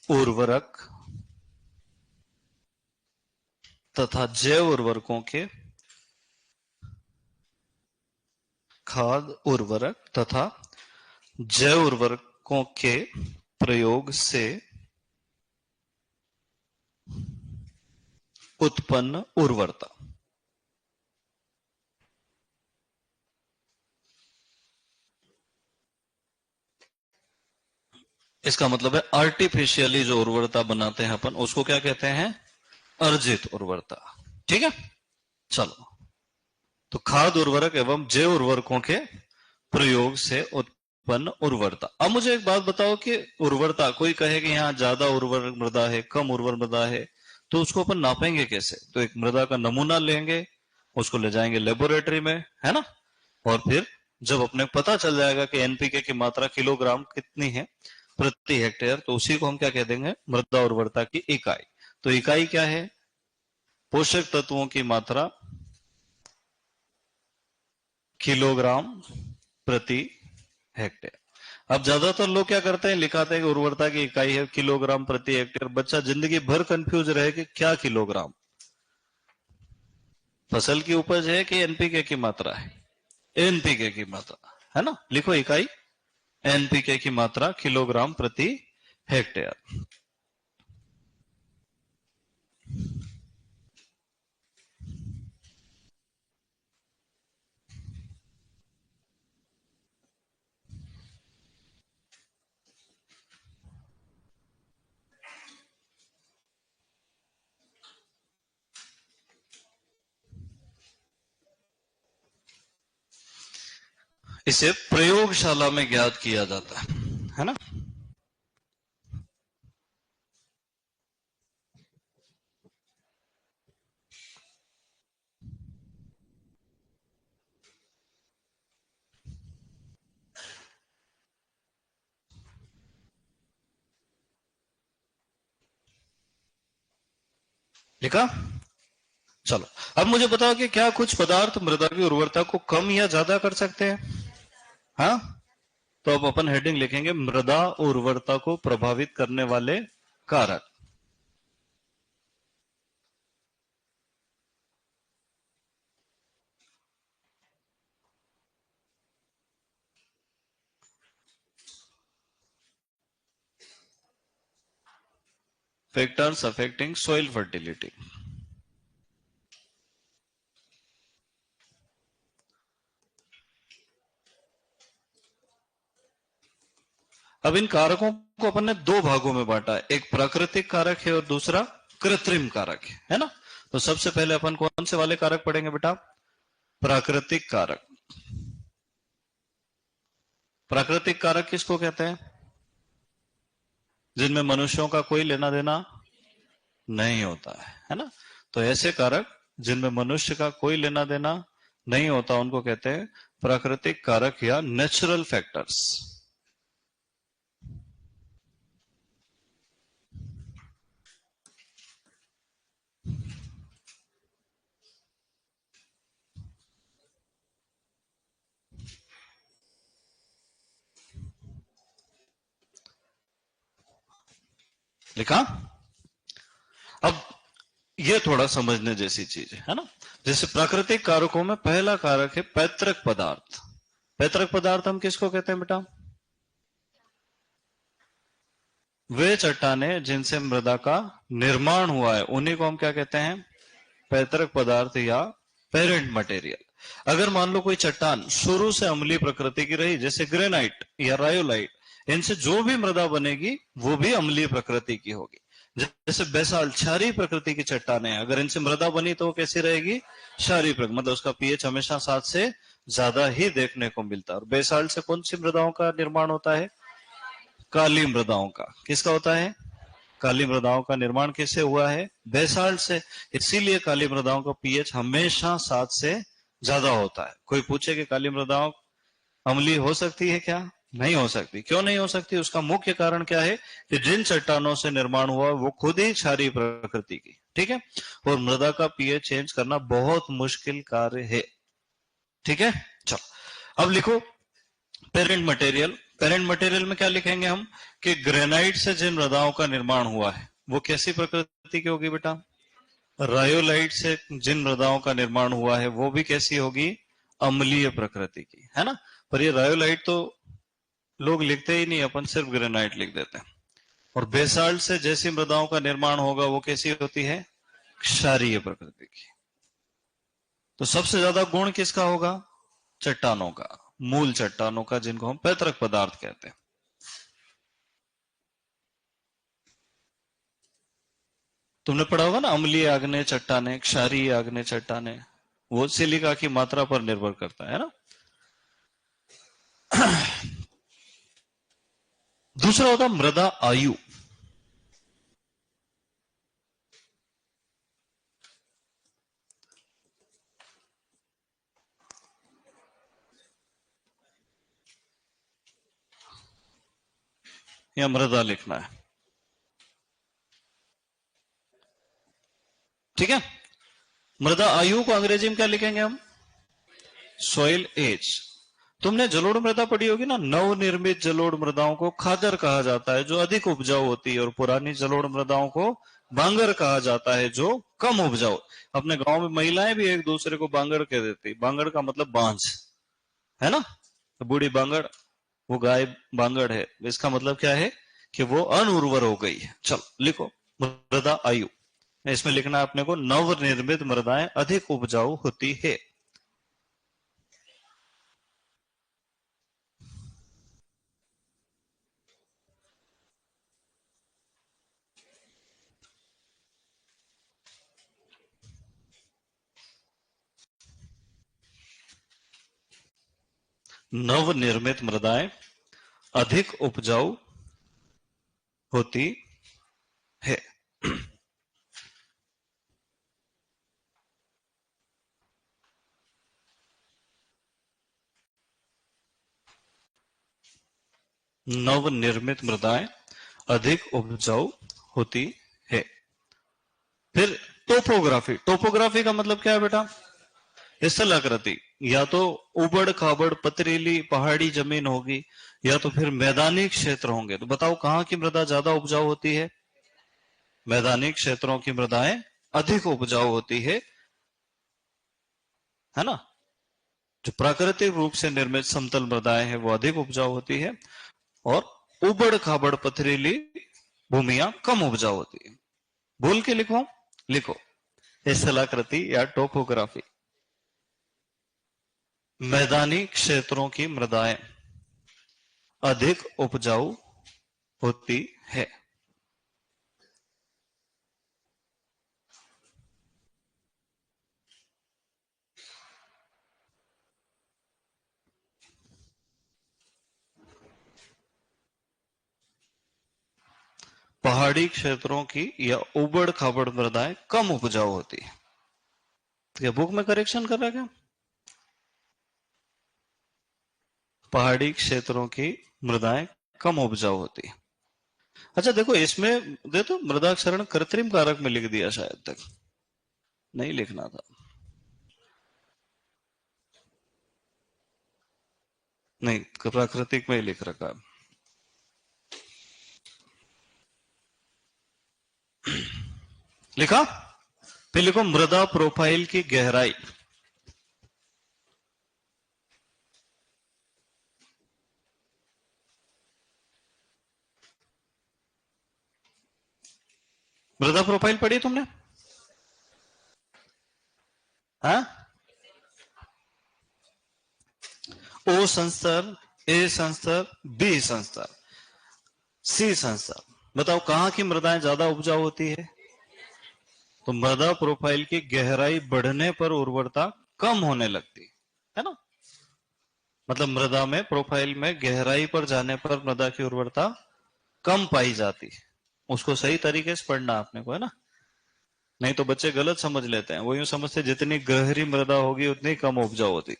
उर्वरक तथा जैव उर्वरकों के खाद उर्वरक तथा जैव उर्वरकों के प्रयोग से उत्पन्न उर्वरता। इसका मतलब है आर्टिफिशियली जो उर्वरता बनाते हैं अपन, उसको क्या कहते हैं? अर्जित उर्वरता। ठीक है, चलो। तो खाद उर्वरक एवं जैव उर्वरकों के प्रयोग से उत्पन्न उर्वरता। अब मुझे एक बात बताओ कि उर्वरता, कोई कहे कि यहाँ ज्यादा उर्वर मृदा है, कम उर्वर मृदा है, तो उसको अपन नापेंगे कैसे? तो एक मृदा का नमूना लेंगे, उसको ले जाएंगे लेबोरेटरी में, है ना, और फिर जब अपने पता चल जाएगा कि एनपीके की मात्रा किलोग्राम कितनी है प्रति हेक्टेयर, तो उसी को हम क्या कह देंगे? मृदा उर्वरता की इकाई। तो इकाई क्या है? पोषक तत्वों की मात्रा किलोग्राम प्रति हेक्टेयर। अब ज्यादातर लोग क्या करते हैं, लिखाते हैं कि उर्वरता की इकाई है किलोग्राम प्रति हेक्टेयर। बच्चा जिंदगी भर कंफ्यूज रहे कि क्या किलोग्राम, फसल की उपज है कि एनपीके की मात्रा है? एनपीके की मात्रा, है ना। लिखो इकाई एनपीके की मात्रा किलोग्राम प्रति हेक्टेयर। इसे प्रयोगशाला में ज्ञात किया जाता है ना। लिखा? चलो, अब मुझे बताओ कि क्या कुछ पदार्थ मृदा की उर्वरता को कम या ज्यादा कर सकते हैं? हाँ, तो अब अपन हेडिंग लिखेंगे मृदा उर्वरता को प्रभावित करने वाले कारक। Factors affecting soil fertility. अब इन कारकों को अपन ने दो भागों में बांटा है, एक प्राकृतिक कारक है और दूसरा कृत्रिम कारक है ना। तो सबसे पहले अपन कौन से वाले कारक पढ़ेंगे बेटा? प्राकृतिक कारक। प्राकृतिक कारक किसको कहते हैं? जिनमें मनुष्यों का कोई लेना देना नहीं होता है ना। तो ऐसे कारक जिनमें मनुष्य का कोई लेना देना नहीं होता, उनको कहते हैं प्राकृतिक कारक या नेचुरल फैक्टर्स। लिखा? अब ये थोड़ा समझने जैसी चीज है ना। जैसे प्राकृतिक कारकों में पहला कारक है पैतृक पदार्थ। पैतृक पदार्थ हम किसको कहते हैं बेटा? वे चट्टाने जिनसे मृदा का निर्माण हुआ है, उन्हीं को हम क्या कहते हैं? पैतृक पदार्थ या पेरेंट मटेरियल। अगर मान लो कोई चट्टान शुरू से अम्लीय प्रकृति की रही, जैसे ग्रेनाइट या रायोलाइट, इनसे जो भी मृदा बनेगी वो भी अम्लीय प्रकृति की होगी। जैसे बेसाल्ट क्षारीय प्रकृति की चट्टाने हैं, अगर इनसे मृदा बनी तो वो कैसी रहेगी? क्षारीय प्रकृति, मतलब उसका पीएच हमेशा 7 से ज्यादा ही देखने को मिलता है। और बेसाल्ट से कौन सी मृदाओं का निर्माण होता है? काली मृदाओं का। किसका होता है? काली मृदाओं का निर्माण किससे हुआ है? बेसाल्ट से। इसीलिए काली मृदाओं का पीएच हमेशा 7 से ज्यादा होता है। कोई पूछे कि काली मृदाओं अम्लीय हो सकती है क्या? नहीं हो सकती। क्यों नहीं हो सकती? उसका मुख्य कारण क्या है कि जिन चट्टानों से निर्माण हुआ वो खुद ही क्षारीय प्रकृति की, ठीक है, और मृदा का पीएच चेंज करना बहुत मुश्किल कार्य है। ठीक है, चलो अब लिखो पेरेंट मटेरियल। पेरेंट मटेरियल में क्या लिखेंगे हम कि ग्रेनाइट से जिन मृदाओं का निर्माण हुआ है वो कैसी प्रकृति की होगी बेटा? रायोलाइट से जिन मृदाओं का निर्माण हुआ है वो भी कैसी होगी? अम्लीय प्रकृति की, है ना। पर ये रायोलाइट तो लोग लिखते ही नहीं, अपन सिर्फ ग्रेनाइट लिख देते हैं। और बेसाल्ट से जैसी मृदाओं का निर्माण होगा वो कैसी होती है? क्षारीय प्रकृति की। तो सबसे ज्यादा गुण किसका होगा? चट्टानों का, मूल चट्टानों का, जिनको हम पैतृक पदार्थ कहते हैं। तुमने पढ़ा होगा ना, अम्लीय आग्नेय चट्टाने, क्षारीय आग्नेय चट्टाने, वो सिलिका की मात्रा पर निर्भर करता है ना। दूसरा होता मृदा आयु। या मृदा लिखना है, ठीक है। मृदा आयु को अंग्रेजी में क्या लिखेंगे हम? Soil as. तुमने जलोढ़ मृदा पढ़ी होगी ना, नवनिर्मित जलोढ़ मृदाओं को खादर कहा जाता है जो अधिक उपजाऊ होती है, और पुरानी जलोढ़ मृदाओं को बांगर कहा जाता है जो कम उपजाऊ। अपने गांव में महिलाएं भी एक दूसरे को बांगड़ कह देती। बांगड़ का मतलब बांझ है ना, तो बूढ़ी बांगड़, वो गाय बांगड़ है, इसका मतलब क्या है कि वो अनउर्वर हो गई है। चलो लिखो मृदा आयु। इसमें लिखना है अपने को, नवनिर्मित मृदाएं अधिक उपजाऊ होती है। नवनिर्मित मृदाएं अधिक उपजाऊ होती है। नवनिर्मित मृदाएं अधिक उपजाऊ होती है। फिर टोपोग्राफी। टोपोग्राफी का मतलब क्या है बेटा? स्थलाकृति। या तो उबड़ खाबड़ पथरीली पहाड़ी जमीन होगी, या तो फिर मैदानी क्षेत्र होंगे। तो बताओ कहां की मृदा ज्यादा उपजाऊ होती है? मैदानी क्षेत्रों की मृदाएं अधिक उपजाऊ होती है ना। जो प्राकृतिक रूप से निर्मित समतल मृदाएं हैं वो अधिक उपजाऊ होती है, और उबड़ खाबड़ पथरीली भूमियां कम उपजाऊ होती है। बोल के लिखो, लिखो स्थलाकृति या टोपोग्राफी। मैदानी क्षेत्रों की मृदाएं अधिक उपजाऊ होती है। पहाड़ी क्षेत्रों की या उबड़ खाबड़ मृदाएं कम उपजाऊ होती है। क्या बुक में करेक्शन कर रहा है क्या? पहाड़ी क्षेत्रों की मृदाएं कम उपजाऊ होती है। अच्छा देखो, इसमें देखो मृदाक्षरण कृत्रिम कारक में लिख दिया, शायद तक नहीं लिखना था। नहीं, प्राकृतिक में ही लिख रखा है। लिखा? फिर लिखो मृदा प्रोफाइल की गहराई। मृदा प्रोफाइल पढ़ी तुमने? हाँ? ओ संस्तर, ए संस्तर, बी संस्तर, सी संस्तर। बताओ कहां की मृदाएं ज्यादा उपजाऊ होती है? तो मृदा प्रोफाइल की गहराई बढ़ने पर उर्वरता कम होने लगती है ना। मतलब मृदा में प्रोफाइल में गहराई पर जाने पर मृदा की उर्वरता कम पाई जाती है। उसको सही तरीके से पढ़ना आपने को, है ना। नहीं तो बच्चे गलत समझ लेते हैं, वो यूं समझते जितनी गहरी मृदा होगी उतनी कम उपजाऊ होती।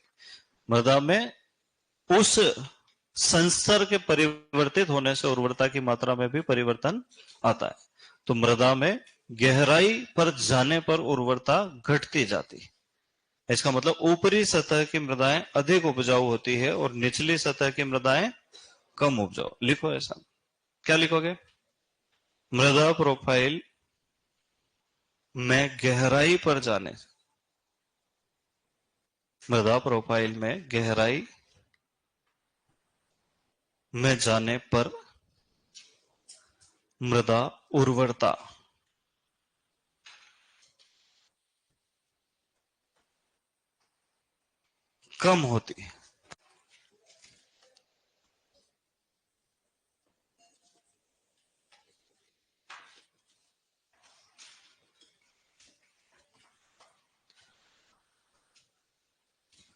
मृदा में उस संस्तर के परिवर्तित होने से उर्वरता की मात्रा में भी परिवर्तन आता है। तो मृदा में गहराई पर जाने पर उर्वरता घटती जाती है। इसका मतलब ऊपरी सतह की मृदाएं अधिक उपजाऊ होती है और निचली सतह की मृदाएं कम उपजाऊ। लिखो ऐसा। क्या लिखोगे? मृदा प्रोफाइल में गहराई पर जाने, मृदा प्रोफाइल में गहराई में जाने पर मृदा उर्वरता कम होती है।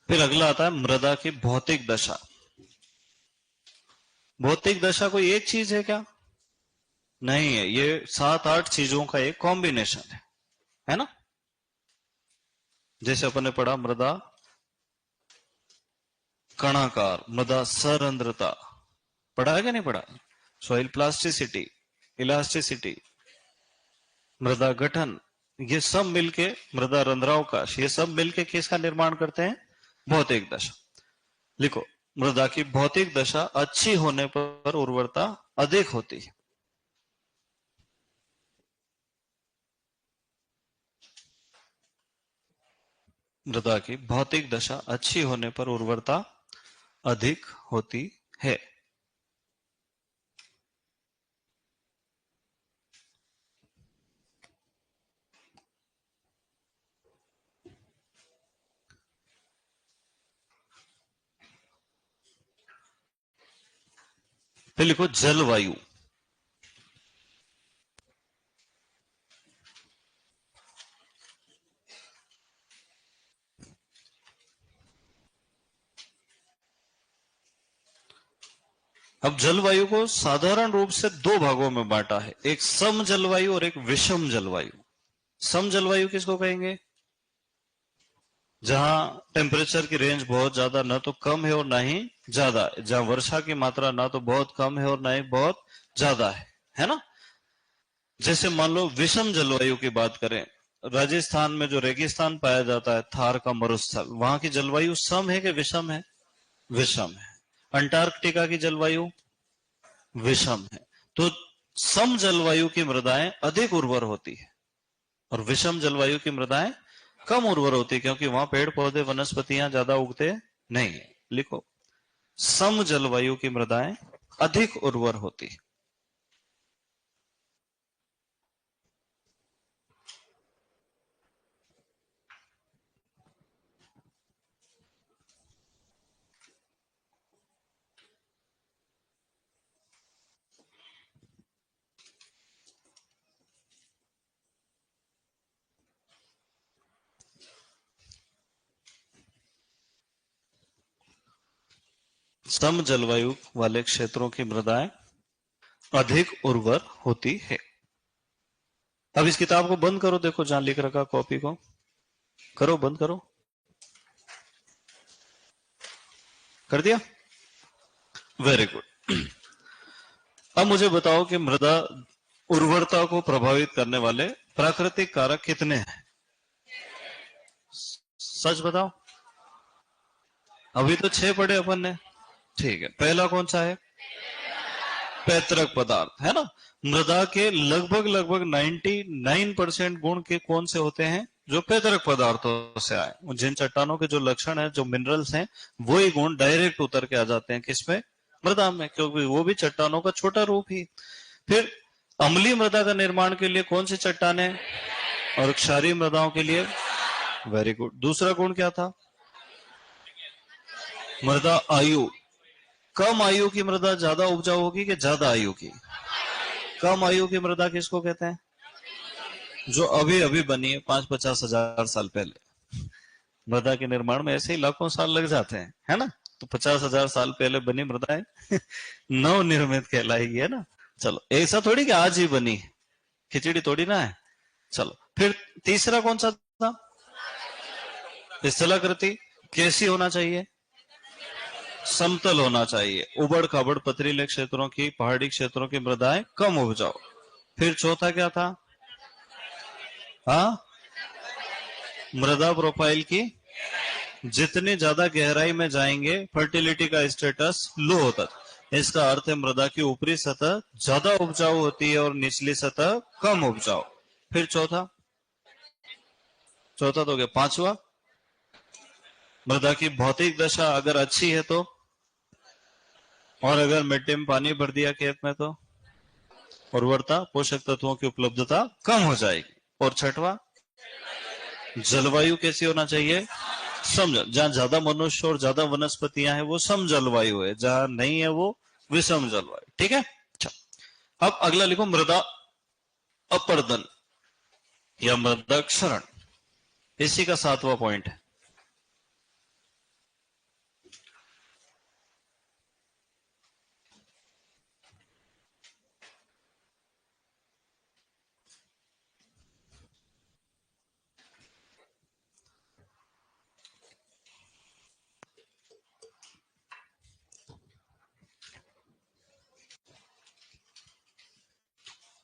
फिर अगला आता है मृदा की भौतिक दशा। भौतिक दशा कोई एक चीज है क्या? नहीं है, ये 7-8 चीजों का एक कॉम्बिनेशन है ना। जैसे अपन ने पढ़ा मृदा कणाकार, मृदा सरंध्रता, पढ़ा है क्या नहीं पढ़ा? सॉइल प्लास्टिसिटी, इलास्टिसिटी, मृदा गठन, ये सब मिलके, मृदा रंध्रावकाश, ये सब मिलके किसका निर्माण करते हैं? भौतिक दशा। लिखो, मृदा की भौतिक दशा अच्छी होने पर उर्वरता अधिक होती है। मृदा की भौतिक दशा अच्छी होने पर उर्वरता अधिक होती है। फिर लिखो जलवायु। अब जलवायु को साधारण रूप से दो भागों में बांटा है, एक सम जलवायु और एक विषम जलवायु। सम जलवायु किसको कहेंगे? जहां टेम्परेचर की रेंज बहुत ज्यादा ना तो कम है और ना ही ज्यादा है, जहां वर्षा की मात्रा ना तो बहुत कम है और ना ही बहुत ज्यादा है ना। जैसे मान लो विषम जलवायु की बात करें, राजस्थान में जो रेगिस्तान पाया जाता है, थार का मरुस्थल, वहां की जलवायु सम है कि विषम है? विषम है। अंटार्कटिका की जलवायु विषम है। तो सम जलवायु की मृदाएं अधिक उर्वर होती है और विषम जलवायु की मृदाएं कम उर्वर होती है, क्योंकि वहां पेड़ पौधे वनस्पतियां ज्यादा उगते नहीं है। लिखो, सम जलवायु की मृदाएं अधिक उर्वर होती है। सम जलवायु वाले क्षेत्रों की मृदाएं अधिक उर्वर होती है। अब इस किताब को बंद करो, देखो जहां लिख रखा, कॉपी को करो, बंद करो। कर दिया? Very good. अब मुझे बताओ कि मृदा उर्वरता को प्रभावित करने वाले प्राकृतिक कारक कितने हैं? सच बताओ। अभी तो 6 पढ़े अपन ने। ठीक है, पहला कौन सा है? पैतृक पदार्थ, है ना। मृदा के लगभग लगभग 99% गुण के कौन से होते हैं? जो पैतृक पदार्थों से आए। जिन चट्टानों के जो लक्षण है, जो मिनरल्स हैं, वही गुण डायरेक्ट उतर के आ जाते हैं किसमें? मृदा में, क्योंकि वो भी चट्टानों का छोटा रूप ही। फिर अम्लीय मृदा का निर्माण के लिए कौन सी चट्टानें, और क्षारीय मृदाओं के लिए? Very good. दूसरा गुण क्या था? मृदा आयु। कम आयु की मृदा ज्यादा उपजाऊ होगी कि ज्यादा आयु की? कम आयु की मृदा किसको कहते हैं? जो अभी अभी बनी है, 5-50 हजार साल पहले। मृदा के निर्माण में ऐसे ही लाखों साल लग जाते हैं, है ना। तो 50 हजार साल पहले बनी मृदाएं नव निर्मित कहलाएगी, है ना। चलो, ऐसा थोड़ी कि आज ही बनी, खिचड़ी थोड़ी ना है। चलो, फिर तीसरा कौन सा था? स्थलाकृति। कैसी होना चाहिए? समतल होना चाहिए। उबड़ खाबड़ पथरीले क्षेत्रों की, पहाड़ी क्षेत्रों की मृदाएं कम उपजाऊ। फिर चौथा क्या था? हाँ, मृदा प्रोफाइल की, जितनी ज्यादा गहराई में जाएंगे फर्टिलिटी का स्टेटस लो होता है। इसका अर्थ है मृदा की ऊपरी सतह ज्यादा उपजाऊ होती है और निचली सतह कम उपजाऊ। फिर चौथा चौथा तो हो गया। पांचवा, मृदा की भौतिक दशा अगर अच्छी है तो, और अगर मिट्टी में पानी भर दिया खेत में तो उर्वरता, पोषक तत्वों की उपलब्धता कम हो जाएगी। और छठवा, जलवायु कैसी होना चाहिए? सम। जहां ज्यादा मनुष्य और ज्यादा वनस्पतियां हैं वो सम जलवायु है, जहां नहीं है वो विषम जलवायु। ठीक है। अच्छा, अब अगला लिखो, मृदा अपर्दन या मृदा क्षरण। इसी का 7वां पॉइंट है।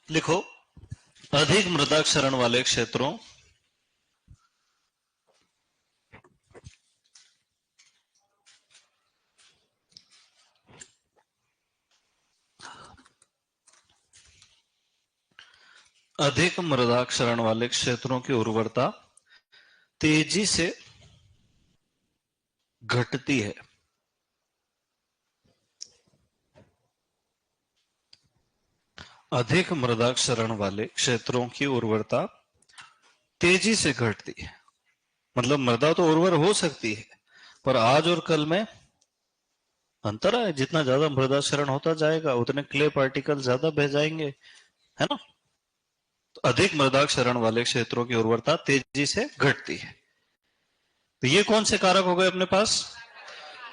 लिखो, अधिक मृदा क्षरण वाले क्षेत्रों अधिक मृदा क्षरण वाले क्षेत्रों की उर्वरता तेजी से घटती है। अधिक मृदा क्षरण वाले क्षेत्रों की उर्वरता तेजी से घटती है। मतलब मृदा तो उर्वर हो सकती है, पर आज और कल में अंतर है। जितना ज्यादा मृदा क्षरण होता जाएगा उतने क्ले पार्टिकल ज्यादा बह जाएंगे, है ना। तो अधिक मृदा क्षरण वाले क्षेत्रों की उर्वरता तेजी से घटती है। तो ये कौन से कारक हो गए अपने पास?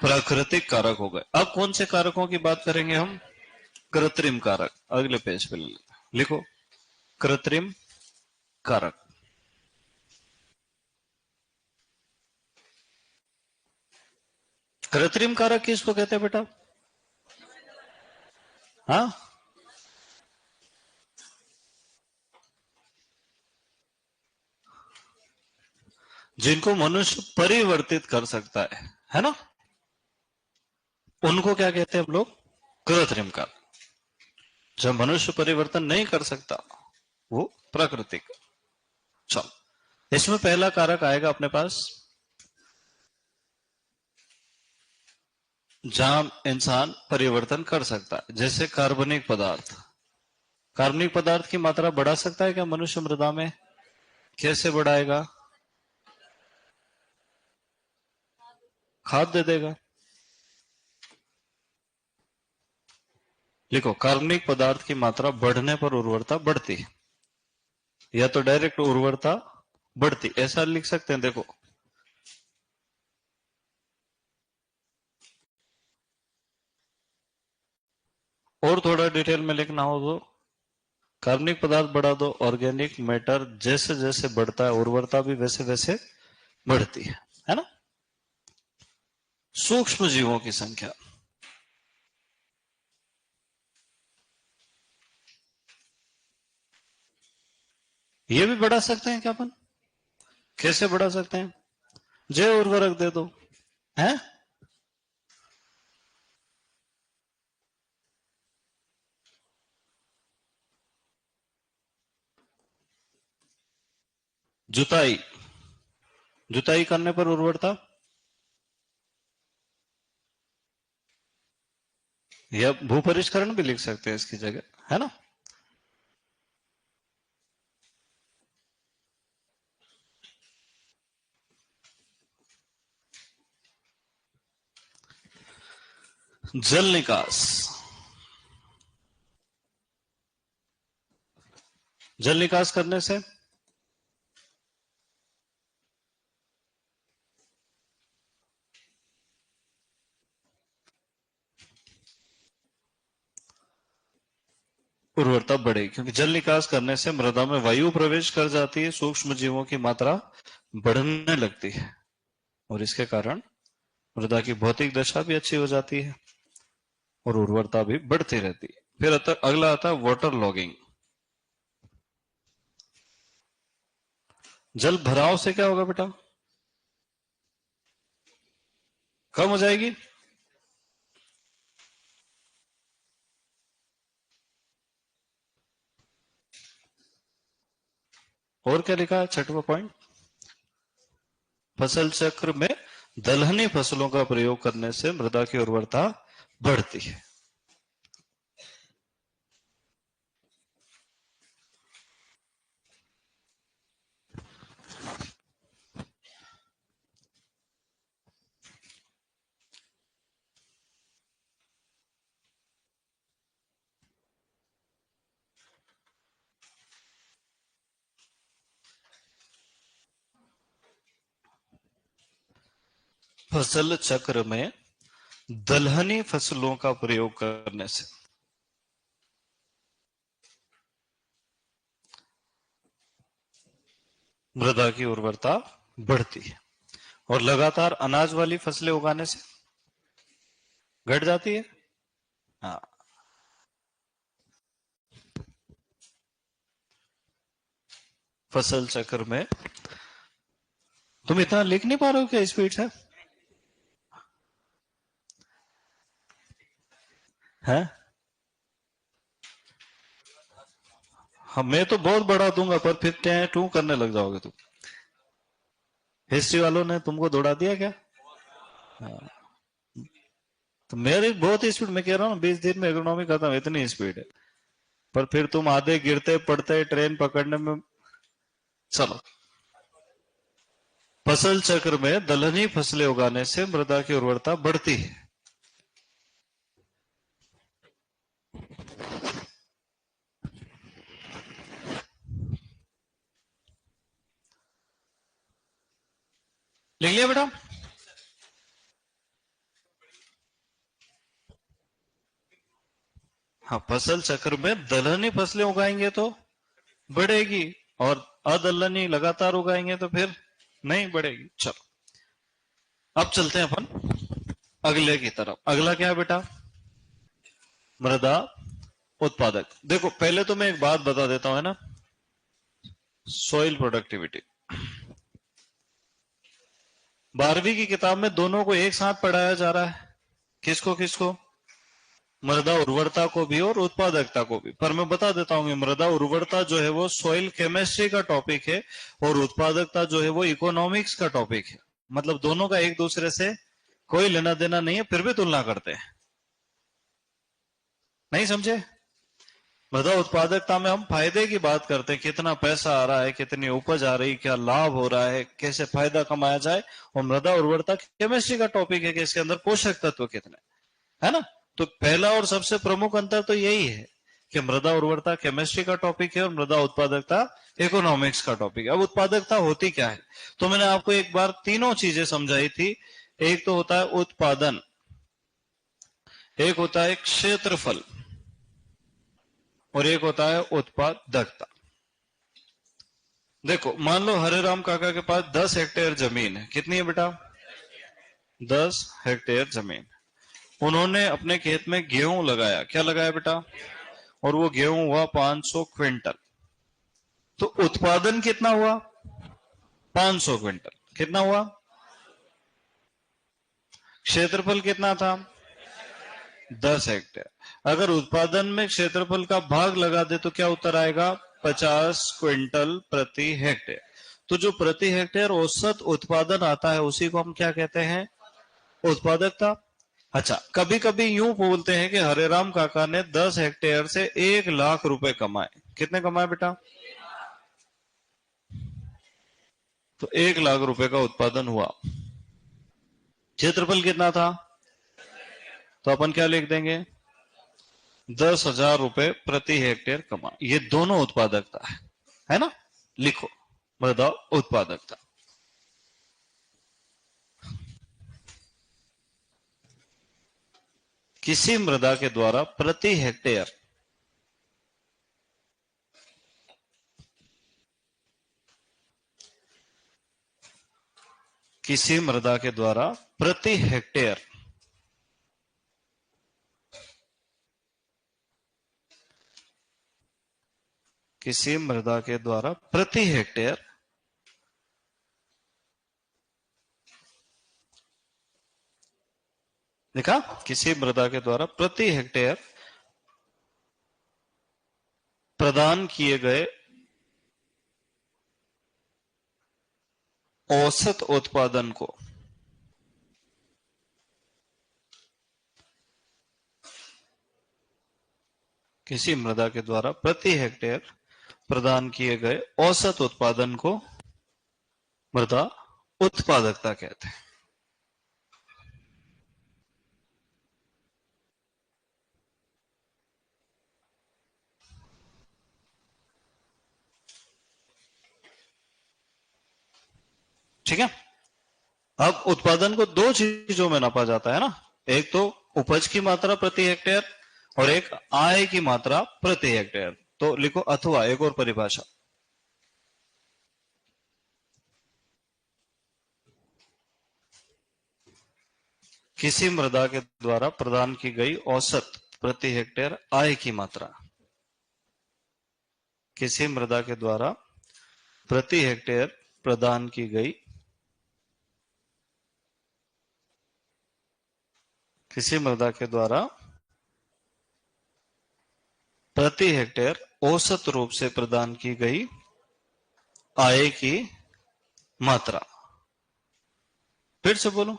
प्राकृतिक कारक हो गए। अब कौन से कारकों की बात करेंगे हम? कृत्रिम कारक। अगले पेज पे लिखो, कृत्रिम कारक। कृत्रिम कारक किसको कहते हैं बेटा? हाँ, जिनको मनुष्य परिवर्तित कर सकता है ना, उनको क्या कहते हैं हम लोग? कृत्रिम कारक। जब मनुष्य परिवर्तन नहीं कर सकता वो प्राकृतिक। चलो, इसमें पहला कारक आएगा अपने पास जहां इंसान परिवर्तन कर सकता है, जैसे कार्बनिक पदार्थ। कार्बनिक पदार्थ की मात्रा बढ़ा सकता है क्या मनुष्य मृदा में? कैसे बढ़ाएगा? खाद दे देगा। लिखो, कार्बनिक पदार्थ की मात्रा बढ़ने पर उर्वरता बढ़ती है, या तो डायरेक्ट उर्वरता बढ़ती, ऐसा लिख सकते हैं। देखो, और थोड़ा डिटेल में लिखना हो तो कार्बनिक पदार्थ बढ़ा दो, ऑर्गेनिक मैटर जैसे जैसे बढ़ता है उर्वरता भी वैसे वैसे बढ़ती है ना। सूक्ष्म जीवों की संख्या, ये भी बढ़ा सकते हैं क्या अपन? कैसे बढ़ा सकते हैं? जैव उर्वरक दे दो, है। जुताई, जुताई करने पर उर्वरता, या भूपरिष्करण भी लिख सकते हैं इसकी जगह, है ना। जल निकास, जल निकास करने से उर्वरता बढ़ेगी, क्योंकि जल निकास करने से मृदा में वायु प्रवेश कर जाती है, सूक्ष्म जीवों की मात्रा बढ़ने लगती है, और इसके कारण मृदा की भौतिक दशा भी अच्छी हो जाती है और उर्वरता भी बढ़ती रहती है। फिर अगला आता है वाटर लॉगिंग। जल भराव से क्या होगा बेटा? कम हो जाएगी। और क्या लिखा है छठवां पॉइंट? फसल चक्र में दलहनी फसलों का प्रयोग करने से मृदा की उर्वरता बढ़ती है। फसल चक्र में दलहनी फसलों का प्रयोग करने से मृदा की उर्वरता बढ़ती है, और लगातार अनाज वाली फसलें उगाने से घट जाती है। हाँ, फसल चक्र में तुम इतना लिख नहीं पा रहे हो क्या स्पीड से? है? हाँ, मैं तो बहुत बढ़ा दूंगा पर फिर टें टू करने लग जाओगे तुम। हिस्ट्री वालों ने तुमको दौड़ा दिया क्या? हाँ। तो मेरी बहुत स्पीड, मैं कह रहा हूँ 20 दिन में इकोनॉमी खत्म, इतनी स्पीड है। पर फिर तुम आधे गिरते पड़ते ट्रेन पकड़ने में। चलो, फसल चक्र में दलहनी फसलें उगाने से मृदा की उर्वरता बढ़ती है। लिख लिया बेटा? हाँ, फसल चक्र में दलहनी फसलें उगाएंगे तो बढ़ेगी, और अदलहनी लगातार उगाएंगे तो फिर नहीं बढ़ेगी। चलो, अब चलते हैं अपन अगले की तरफ। अगला क्या है बेटा? मृदा उत्पादक। देखो, पहले तो मैं एक बात बता देता हूं, है ना, सॉइल प्रोडक्टिविटी। 12वीं की किताब में दोनों को एक साथ पढ़ाया जा रहा है। किसको किसको? मृदा उर्वरता को भी और उत्पादकता को भी। पर मैं बता देता हूं कि मृदा उर्वरता जो है वो सॉइल केमिस्ट्री का टॉपिक है, और उत्पादकता जो है वो इकोनॉमिक्स का टॉपिक है। मतलब दोनों का एक दूसरे से कोई लेना देना नहीं है, फिर भी तुलना करते हैं। नहीं समझे? मृदा उत्पादकता में हम फायदे की बात करते हैं, कितना पैसा आ रहा है, कितनी उपज आ रही, क्या लाभ हो रहा है, कैसे फायदा कमाया जाए। और मृदा उर्वरता केमिस्ट्री का टॉपिक है कि इसके अंदर पोषक तत्व कितने, है ना। तो पहला और सबसे प्रमुख अंतर तो यही है कि मृदा उर्वरता केमिस्ट्री का टॉपिक है और मृदा उत्पादकता इकोनॉमिक्स का टॉपिक है। अब उत्पादकता होती क्या है? तो मैंने आपको एक बार तीनों चीजें समझाई थी। एक तो होता है उत्पादन, एक होता है क्षेत्रफल, और एक होता है उत्पादकता। देखो, मान लो हरे राम काका के पास 10 हेक्टेयर जमीन है। कितनी है बेटा? 10 हेक्टेयर जमीन। उन्होंने अपने खेत में गेहूं लगाया। क्या लगाया बेटा? और वो गेहूं हुआ 500 क्विंटल। तो उत्पादन कितना हुआ? 500 क्विंटल। कितना हुआ? क्षेत्रफल कितना था? 10 हेक्टेयर। अगर उत्पादन में क्षेत्रफल का भाग लगा दे तो क्या उत्तर आएगा? 50 क्विंटल प्रति हेक्टेयर। तो जो प्रति हेक्टेयर औसत उत्पादन आता है उसी को हम क्या कहते हैं? उत्पादकता। अच्छा, कभी कभी यूं बोलते हैं कि हरेराम काका ने 10 हेक्टेयर से 1 लाख रुपए कमाए। कितने कमाए बेटा? तो 1 लाख रुपए का उत्पादन हुआ। क्षेत्रफल कितना था? तो अपन क्या लिख देंगे? 10,000 रुपए प्रति हेक्टेयर कमा। ये दोनों उत्पादकता है ना। लिखो, मृदा उत्पादकता। किसी मृदा के द्वारा प्रति हेक्टेयर किसी मृदा के द्वारा प्रति हेक्टेयर किसी मृदा के द्वारा प्रति हेक्टेयर देखा, किसी मृदा के द्वारा प्रति हेक्टेयर प्रदान किए गए औसत उत्पादन को किसी मृदा के द्वारा प्रति हेक्टेयर प्रदान किए गए औसत उत्पादन को मृदा उत्पादकता कहते हैं। ठीक है। अब उत्पादन को दो चीजों में नापा जाता है ना। एक तो उपज की मात्रा प्रति हेक्टेयर, और एक आय की मात्रा प्रति हेक्टेयर। तो लिखो, अथवा एक और परिभाषा। किसी मृदा के द्वारा प्रदान की गई औसत प्रति हेक्टेयर आय की मात्रा। किसी मृदा के द्वारा प्रति हेक्टेयर प्रदान की गई किसी मृदा के द्वारा प्रति हेक्टेयर औसत रूप से प्रदान की गई आय की मात्रा। फिर से बोलो,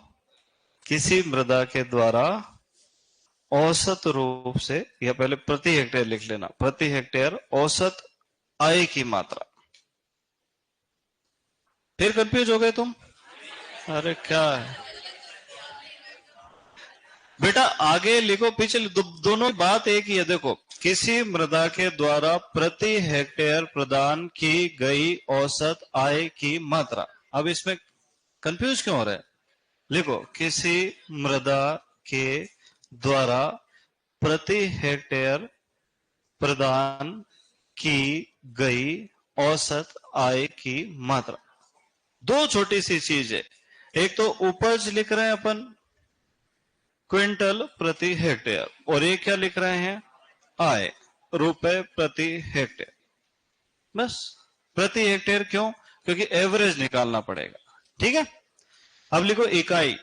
किसी मृदा के द्वारा औसत रूप से, या पहले प्रति हेक्टेयर लिख लेना, प्रति हेक्टेयर औसत आय की मात्रा। फिर कंफ्यूज हो गए तुम? अरे क्या है बेटा, आगे लिखो पीछे दोनों की बात एक ही है। देखो, किसी मृदा के द्वारा प्रति हेक्टेयर प्रदान की गई औसत आय की मात्रा। अब इसमें कंफ्यूज क्यों हो रहा है? लिखो, किसी मृदा के द्वारा प्रति हेक्टेयर प्रदान की गई औसत आय की मात्रा। दो छोटी सी चीज है, एक तो उपज लिख रहे हैं अपन क्विंटल प्रति हेक्टेयर, और एक क्या लिख रहे हैं, आय, रुपए प्रति हेक्टेयर। बस प्रति हेक्टेयर क्यों? क्योंकि एवरेज निकालना पड़ेगा। ठीक है, अब लिखो इकाई।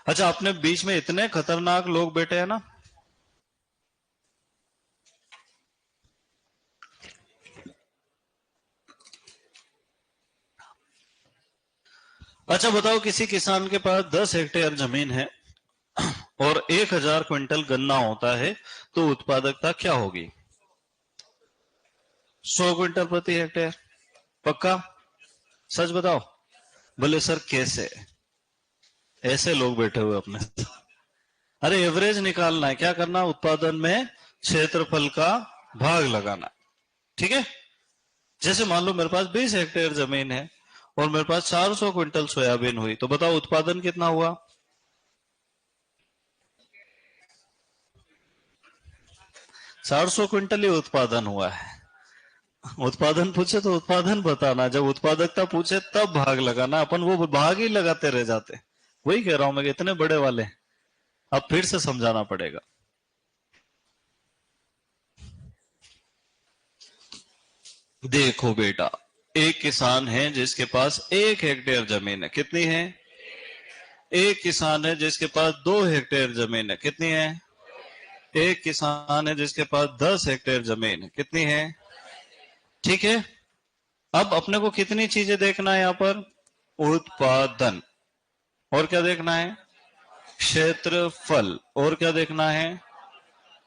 अच्छा, अपने बीच में इतने खतरनाक लोग बैठे हैं ना, अच्छा बताओ, किसी किसान के पास 10 हेक्टेयर जमीन है और 1000 क्विंटल गन्ना होता है, तो उत्पादकता क्या होगी? 100 क्विंटल प्रति हेक्टेयर। पक्का? सच बताओ। बोले सर कैसे? ऐसे लोग बैठे हुए अपने। अरे एवरेज निकालना है, क्या करना, उत्पादन में क्षेत्रफल का भाग लगाना। ठीक है, जैसे मान लो मेरे पास 20 हेक्टेयर जमीन है और मेरे पास 400 क्विंटल सोयाबीन हुई, तो बताओ उत्पादन कितना हुआ? 400 क्विंटल ही उत्पादन हुआ है। उत्पादन पूछे तो उत्पादन बताना, जब उत्पादकता पूछे तब भाग लगाना। अपन वो भाग ही लगाते रह जाते। वही कह रहा हूं मैं, इतने बड़े वाले। अब फिर से समझाना पड़ेगा। देखो बेटा, एक किसान है जिसके पास 1 हेक्टेयर जमीन है। कितनी है? एक किसान है जिसके पास 2 हेक्टेयर जमीन है। कितनी है? एक किसान है जिसके पास 10 हेक्टेयर जमीन है। कितनी है? ठीक है, अब अपने को कितनी चीजें देखना है यहां पर? उत्पादन, और क्या देखना है? क्षेत्रफल, और क्या देखना है?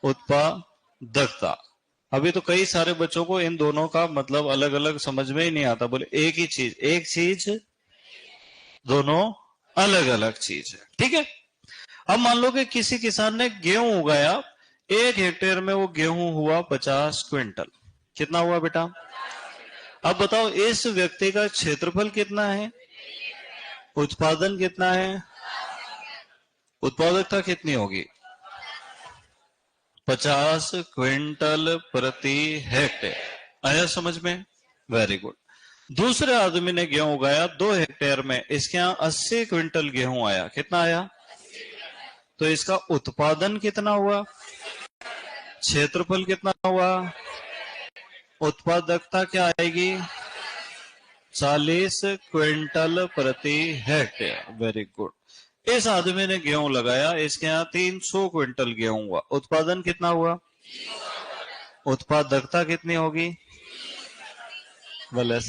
उत्पादकता। अभी तो कई सारे बच्चों को इन दोनों का मतलब अलग अलग समझ में ही नहीं आता। बोले एक ही चीज, एक चीज, दोनों अलग अलग चीज है। ठीक है, अब मान लो कि किसी किसान ने गेहूं उगाया, 1 हेक्टेयर में वो गेहूं हुआ 50 क्विंटल। कितना हुआ बेटा? अब बताओ, इस व्यक्ति का क्षेत्रफल कितना है, उत्पादन कितना है, उत्पादकता कितनी होगी? 50 क्विंटल प्रति हेक्टेयर। आया समझ में? Very good. दूसरे आदमी ने गेहूं उगाया 2 हेक्टेयर में, इसके यहां 80 क्विंटल गेहूं आया। कितना आया? तो इसका उत्पादन कितना हुआ, क्षेत्रफल कितना हुआ, उत्पादकता क्या आएगी? 40 क्विंटल प्रति हेक्टेयर। Very good. इस आदमी ने गेहूं लगाया, इसके यहाँ 300 क्विंटल गेहूं हुआ, उत्पादन कितना हुआ, उत्पादकता कितनी होगी? बोले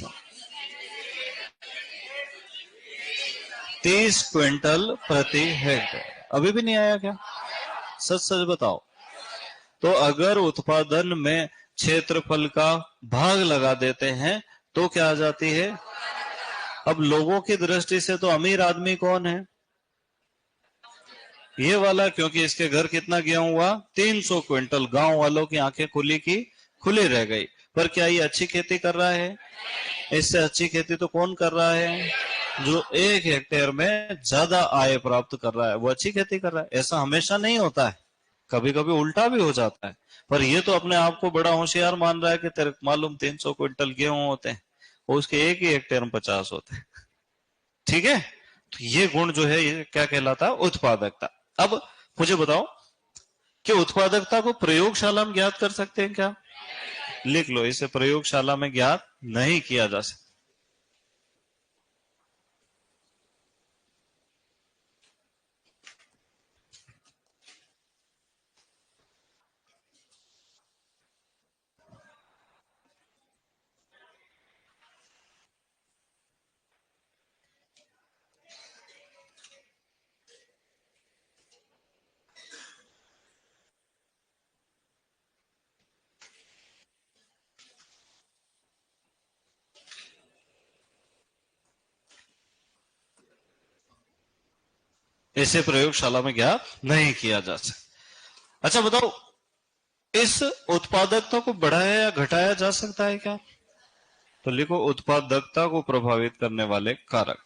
30 क्विंटल प्रति हेक्टेयर। अभी भी नहीं आया क्या? सच सच बताओ। तो अगर उत्पादन में क्षेत्रफल का भाग लगा देते हैं तो क्या आ जाती है? अब लोगों की दृष्टि से तो अमीर आदमी कौन है? ये वाला, क्योंकि इसके घर कितना गेहूं हुआ? 300 क्विंटल। गांव वालों की आंखें खुली की खुली रह गई। पर क्या ये अच्छी खेती कर रहा है? इससे अच्छी खेती तो कौन कर रहा है? जो 1 हेक्टेयर में ज्यादा आय प्राप्त कर रहा है, वो अच्छी खेती कर रहा है। ऐसा हमेशा नहीं होता है, कभी कभी उल्टा भी हो जाता है। पर ये तो अपने आप को बड़ा होशियार मान रहा है कि तेरे मालूम 300 क्विंटल गेहूं होते हैं, और उसके 1 ही हेक्टेयर में 50 होते हैं। ठीक है, तो ये गुण जो है ये क्या कहलाता है? उत्पादकता। अब मुझे बताओ कि उत्पादकता को प्रयोगशाला में ज्ञात कर सकते हैं क्या? लिख लो, इसे प्रयोगशाला में ज्ञात नहीं किया जा सकता। इसे प्रयोगशाला में ज्ञात नहीं किया जा सकता। अच्छा बताओ, इस उत्पादकता को बढ़ाया या घटाया जा सकता है क्या? तो लिखो, उत्पादकता को प्रभावित करने वाले कारक।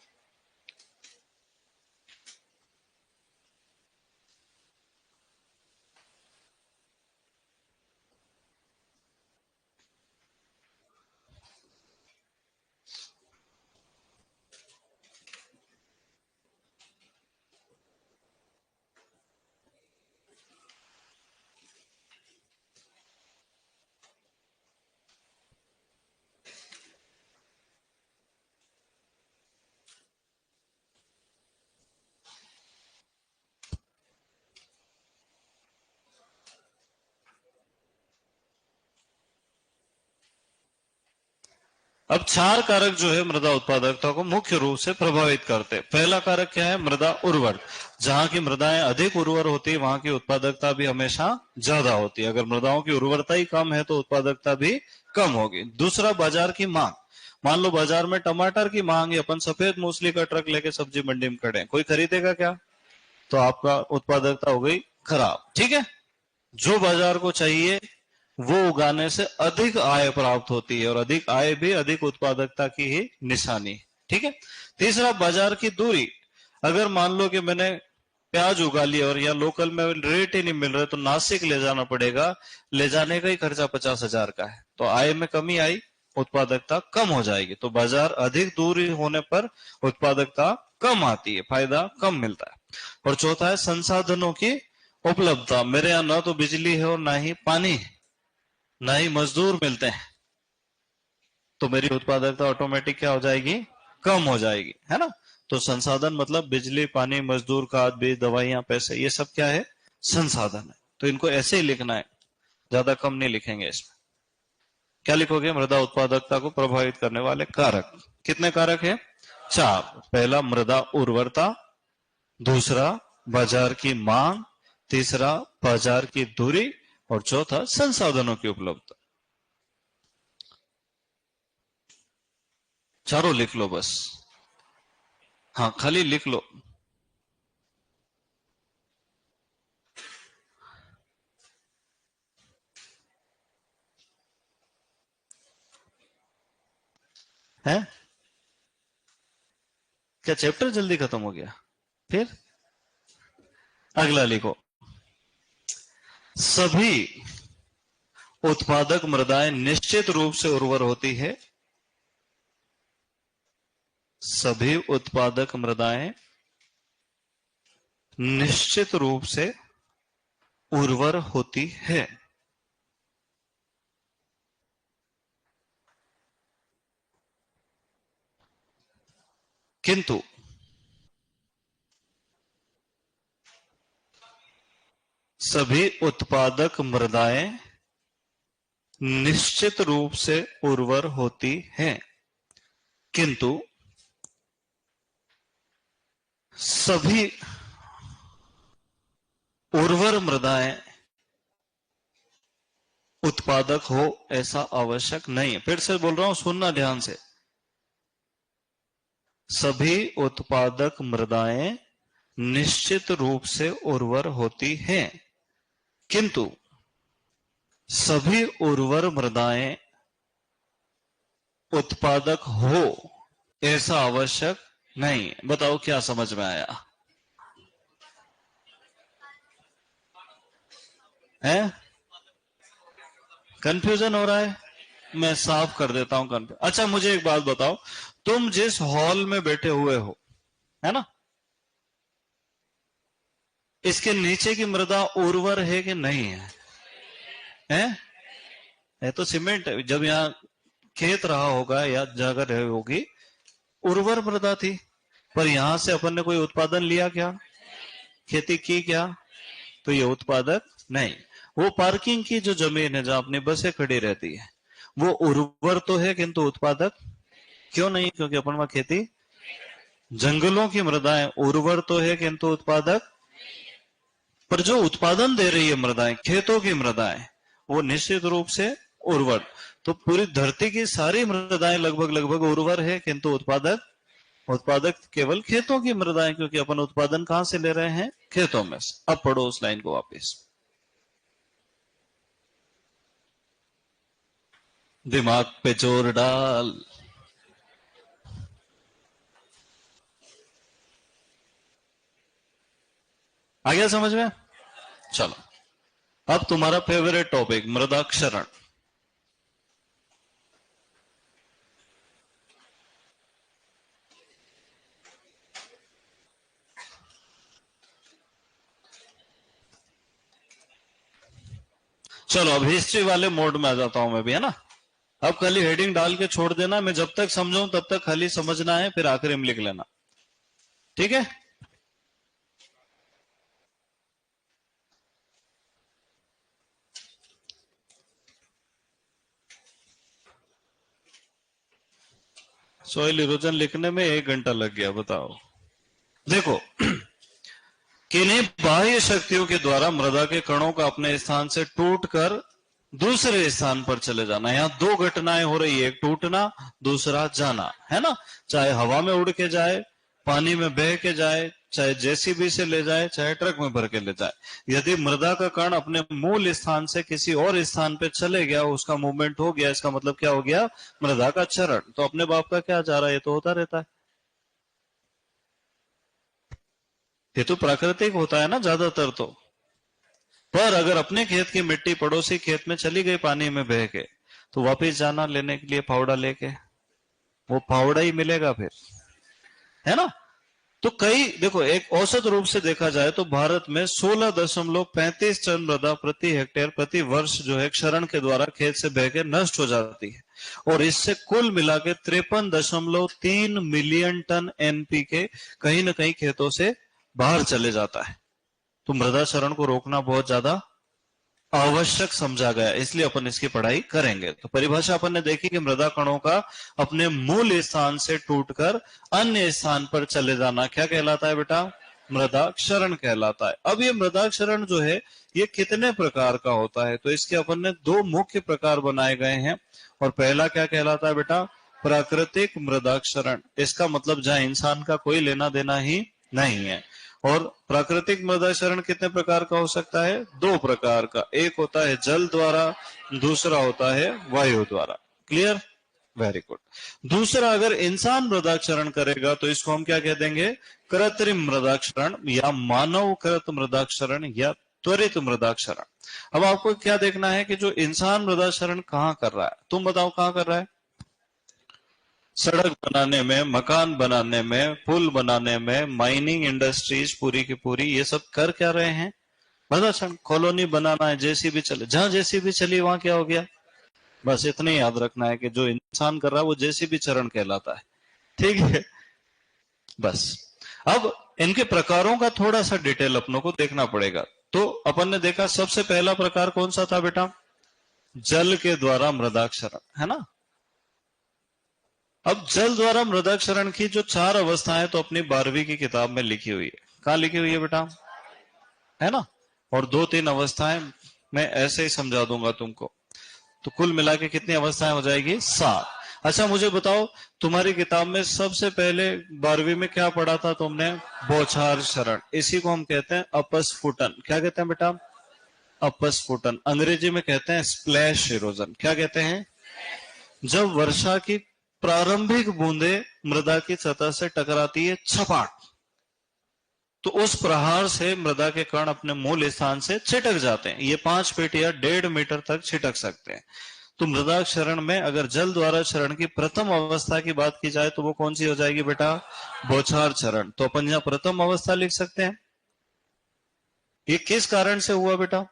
अब चार कारक जो है मृदा उत्पादकता को मुख्य रूप से प्रभावित करते हैं। पहला कारक क्या है? मृदा उर्वर। जहां की मृदाएं अधिक उर्वर होती है वहां की उत्पादकता भी हमेशा ज्यादा होती है। अगर मृदाओं की उर्वरता ही कम है तो उत्पादकता भी कम होगी। दूसरा, बाजार की मांग। मान लो बाजार में टमाटर की मांग है, अपन सफेद मूसली का ट्रक लेके सब्जी मंडी में खड़े हैं, कोई खरीदेगा क्या? तो आपका उत्पादकता हो गई खराब। ठीक है, जो बाजार को चाहिए वो उगाने से अधिक आय प्राप्त होती है, और अधिक आय भी अधिक उत्पादकता की ही निशानी। ठीक है। तीसरा, बाजार की दूरी। अगर मान लो कि मैंने प्याज उगा लिया और यहाँ लोकल में रेट ही नहीं मिल रहा तो नासिक ले जाना पड़ेगा, ले जाने का ही खर्चा 50,000 का है, तो आय में कमी आई, उत्पादकता कम हो जाएगी। तो बाजार अधिक दूरी होने पर उत्पादकता कम आती है, फायदा कम मिलता है। और चौथा है संसाधनों की उपलब्धता। मेरे यहाँ ना तो बिजली है और ना ही पानी, ना ही मजदूर मिलते हैं, तो मेरी उत्पादकता ऑटोमेटिक क्या हो जाएगी? कम हो जाएगी, है ना। तो संसाधन मतलब बिजली, पानी, मजदूर, खाद, बीज, दवाइयां, पैसे, ये सब क्या है? संसाधन है। तो इनको ऐसे ही लिखना है, ज्यादा कम नहीं लिखेंगे इसमें। क्या लिखोगे? मृदा उत्पादकता को प्रभावित करने वाले कारक। कितने कारक है? चार। पहला, मृदा उर्वरता। दूसरा, बाजार की मांग। तीसरा, बाजार की दूरी। और चौथा, संसाधनों की उपलब्धता। चारों लिख लो बस। हाँ, खाली लिख लो। है क्या चैप्टर जल्दी खत्म हो गया? फिर अगला लिखो। सभी उत्पादक मृदाएं निश्चित रूप से उर्वर होती है। सभी उत्पादक मृदाएं निश्चित रूप से उर्वर होती है, किंतु सभी उत्पादक मृदाएं निश्चित रूप से उर्वर होती हैं, किंतु सभी उर्वर मृदाएं उत्पादक हो ऐसा आवश्यक नहीं है। फिर से बोल रहा हूं, सुनना ध्यान से। सभी उत्पादक मृदाएं निश्चित रूप से उर्वर होती हैं, किंतु सभी उर्वर मृदाएं उत्पादक हो ऐसा आवश्यक नहीं। बताओ क्या समझ में आया? है कंफ्यूजन हो रहा है? मैं साफ कर देता हूं कंफ्यूजन। अच्छा मुझे एक बात बताओ, तुम जिस हॉल में बैठे हुए हो है ना। इसके नीचे की मृदा उर्वर है कि नहीं है? है तो सीमेंट। जब यहाँ खेत रहा होगा या जगह रही होगी, उर्वर मृदा थी, पर यहां से अपन ने कोई उत्पादन लिया क्या, खेती की क्या, तो ये उत्पादक नहीं। वो पार्किंग की जो जमीन है जहां अपनी बसें खड़ी रहती है, वो उर्वर तो है किंतु उत्पादक क्यों नहीं? क्योंकि अपन वहां खेती, जंगलों की मृदाएं उर्वर तो है किंतु उत्पादक, पर जो उत्पादन दे रही है मृदाएं, खेतों की मृदाएं, वो निश्चित रूप से उर्वर। तो पूरी धरती की सारी मृदाएं लगभग लगभग उर्वर है किंतु उत्पादक, उत्पादक केवल खेतों की मृदाएं, क्योंकि अपन उत्पादन कहां से ले रहे हैं? खेतों में से। अब पढ़ो उस लाइन को वापस, दिमाग पे जोर डाल। आ गया समझ में? चलो, अब तुम्हारा फेवरेट टॉपिक मृदाक्षरण। चलो अब हिस्ट्री वाले मोड में आ जाता हूं मैं भी, है ना। अब खाली हेडिंग डाल के छोड़ देना, मैं जब तक समझाऊं तब तक खाली समझना है, फिर आखिरी में लिख लेना, ठीक है। सॉइल इरोजन लिखने में 1 घंटा लग गया, बताओ। देखो, किन्हीं बाह्य शक्तियों के द्वारा मृदा के कणों का अपने स्थान से टूटकर दूसरे स्थान पर चले जाना। यहाँ दो घटनाएं हो रही है, एक टूटना, दूसरा जाना, है ना। चाहे हवा में उड़ के जाए, पानी में बह के जाए, चाहे जेसीबी से ले जाए, चाहे ट्रक में भर के ले जाए। यदि मृदा का कण अपने मूल स्थान से किसी और स्थान पे चले गया, उसका मूवमेंट हो गया, इसका मतलब क्या हो गया? मृदा का क्षरण। तो अपने बाप का क्या जा रहा है, ये तो होता रहता है। ये तो प्राकृतिक होता है ना ज्यादातर तो। पर अगर अपने खेत की मिट्टी पड़ोसी खेत में चली गई पानी में बह के, तो वापस जाना लेने के लिए फावड़ा लेके, वो फावड़ा ही मिलेगा फिर, है ना। तो कई देखो, एक औसत रूप से देखा जाए तो भारत में 16.35 टन मृदा प्रति हेक्टेयर प्रति वर्ष जो है क्षरण के द्वारा खेत से बह के नष्ट हो जाती है, और इससे कुल मिला के 53.3 मिलियन टन एनपीके कहीं ना कहीं खेतों से बाहर चले जाता है। तो मृदा क्षरण को रोकना बहुत ज्यादा आवश्यक समझा गया, इसलिए अपन इसकी पढ़ाई करेंगे। तो परिभाषा अपन ने देखी कि मृदा कणों का अपने मूल स्थान से टूटकर अन्य स्थान पर चले जाना क्या कहलाता है बेटा? मृदा क्षरण कहलाता है। अब ये मृदा क्षरण जो है ये कितने प्रकार का होता है? तो इसके अपन ने दो मुख्य प्रकार बनाए गए हैं, और पहला क्या कहलाता है बेटा? प्राकृतिक मृदा क्षरण। इसका मतलब जहां इंसान का कोई लेना देना ही नहीं है। और प्राकृतिक मृदा क्षरण कितने प्रकार का हो सकता है? 2 प्रकार का। एक होता है जल द्वारा, दूसरा होता है वायु द्वारा। क्लियर? Very good. दूसरा, अगर इंसान मृदा क्षरण करेगा तो इसको हम क्या कह देंगे? कृत्रिम मृदा क्षरण, या मानव कृत मृदा क्षरण, या त्वरित मृदा क्षरण। अब आपको क्या देखना है कि जो इंसान मृदा क्षरण कहां कर रहा है, तुम बताओ कहां कर रहा है? सड़क बनाने में, मकान बनाने में, पुल बनाने में, माइनिंग इंडस्ट्रीज पूरी की पूरी, ये सब कर क्या रहे हैं? मृदा कॉलोनी बनाना है, जेसीबी चले, जहां जेसीबी चली वहां क्या हो गया? बस इतना ही याद रखना है कि जो इंसान कर रहा है वो जेसीबी चरण कहलाता है, ठीक है। बस अब इनके प्रकारों का थोड़ा सा डिटेल अपनों को देखना पड़ेगा। तो अपन ने देखा सबसे पहला प्रकार कौन सा था बेटा? जल के द्वारा मृदा क्षरण, है ना। अब जल द्वारा मृदा क्षरण की जो 4 अवस्थाएं तो अपनी 12वीं की किताब में लिखी हुई है। कहां लिखी हुई है बेटा? है ना। और 2-3 अवस्थाएं मैं ऐसे ही समझा दूंगा तुमको, तो कुल मिला के कितनी अवस्थाएं हो जाएगी? 7। अच्छा मुझे बताओ, तुम्हारी किताब में सबसे पहले 12वीं में क्या पढ़ा था तुमने? बौछार क्षरण। इसी को हम कहते हैं अपस्फुटन। क्या कहते हैं बेटा? अपस्फुटन। अंग्रेजी में कहते हैं स्प्लैश इरोजन। क्या कहते हैं? जब वर्षा की प्रारंभिक बूंदे मृदा की सतह से टकराती है, छपाक, तो उस प्रहार से मृदा के कण अपने मूल स्थान से छिटक जाते हैं। ये 5 फीट या 1.5 मीटर तक छिटक सकते हैं। तो मृदाक्षरण में अगर जल द्वारा क्षरण की प्रथम अवस्था की बात की जाए तो वो कौन सी हो जाएगी बेटा? बौछार क्षरण। तो अपन यहां प्रथम अवस्था लिख सकते हैं। ये किस कारण से हुआ बेटा?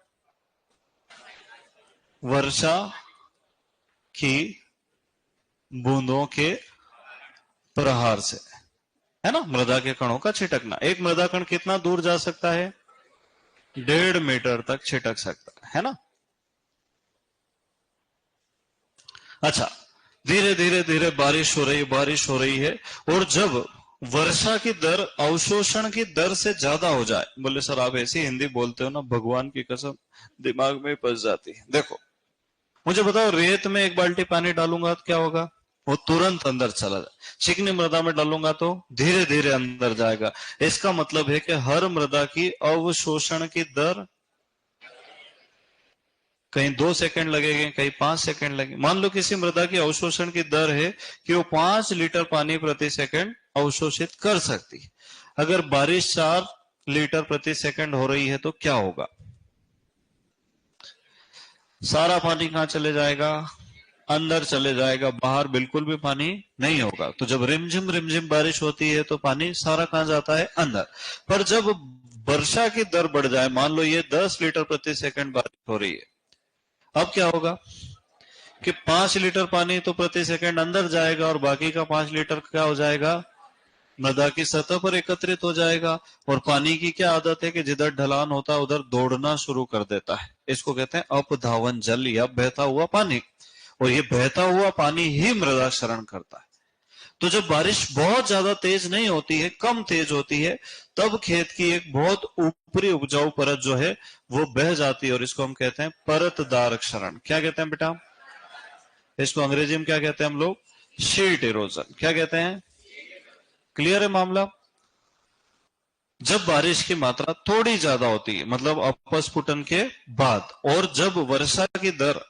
वर्षा की बूंदों के प्रहार से, है ना, मृदा के कणों का छिटकना। एक मृदा कण कितना दूर जा सकता है? 1.5 मीटर तक छिटक सकता है ना। अच्छा, धीरे धीरे धीरे बारिश हो रही है, और जब वर्षा की दर अवशोषण की दर से ज्यादा हो जाए, बोले सर आप ऐसी हिंदी बोलते हो ना, भगवान की कसम दिमाग में फंस जाती है। देखो मुझे बताओ, रेत में 1 बाल्टी पानी डालूंगा तो क्या होगा? वो तुरंत अंदर चला जाए। चिकनी मृदा में डालूंगा तो धीरे धीरे अंदर जाएगा। इसका मतलब है कि हर मृदा की अवशोषण की दर कहीं 2 सेकंड लगेंगे, कहीं 5 सेकंड लगेंगे। मान लो किसी मृदा की अवशोषण की दर है कि वो 5 लीटर पानी प्रति सेकंड अवशोषित कर सकती है। अगर बारिश 4 लीटर प्रति सेकंड हो रही है तो क्या होगा? सारा पानी कहां चले जाएगा? अंदर चले जाएगा, बाहर बिल्कुल भी पानी नहीं होगा। तो जब रिमझिम बारिश होती है तो पानी सारा कहां जाता है? अंदर। पर जब वर्षा की दर बढ़ जाए, मान लो ये 10 लीटर प्रति सेकंड बारिश हो रही है, अब क्या होगा कि 5 लीटर पानी तो प्रति सेकंड अंदर जाएगा और बाकी का 5 लीटर क्या हो जाएगा? मृदा की सतह पर एकत्रित हो जाएगा। और पानी की क्या आदत है कि जिधर ढलान होता है उधर दौड़ना शुरू कर देता है। इसको कहते हैं अपधावन जल या बहता हुआ पानी। और ये बहता हुआ पानी ही मृदा क्षरण करता है। तो जब बारिश बहुत ज्यादा तेज नहीं होती है, कम तेज होती है, तब खेत की एक बहुत ऊपरी उपजाऊ परत जो है वो बह जाती है, और इसको हम कहते हैं परतदार क्षरण। क्या कहते हैं बेटा? इसको अंग्रेजी में क्या कहते हैं हम लोग? Sheet erosion. क्या कहते हैं? क्लियर है मामला? जब बारिश की मात्रा थोड़ी ज्यादा होती है, मतलब अपस्फुटन के बाद, और जब वर्षा की दर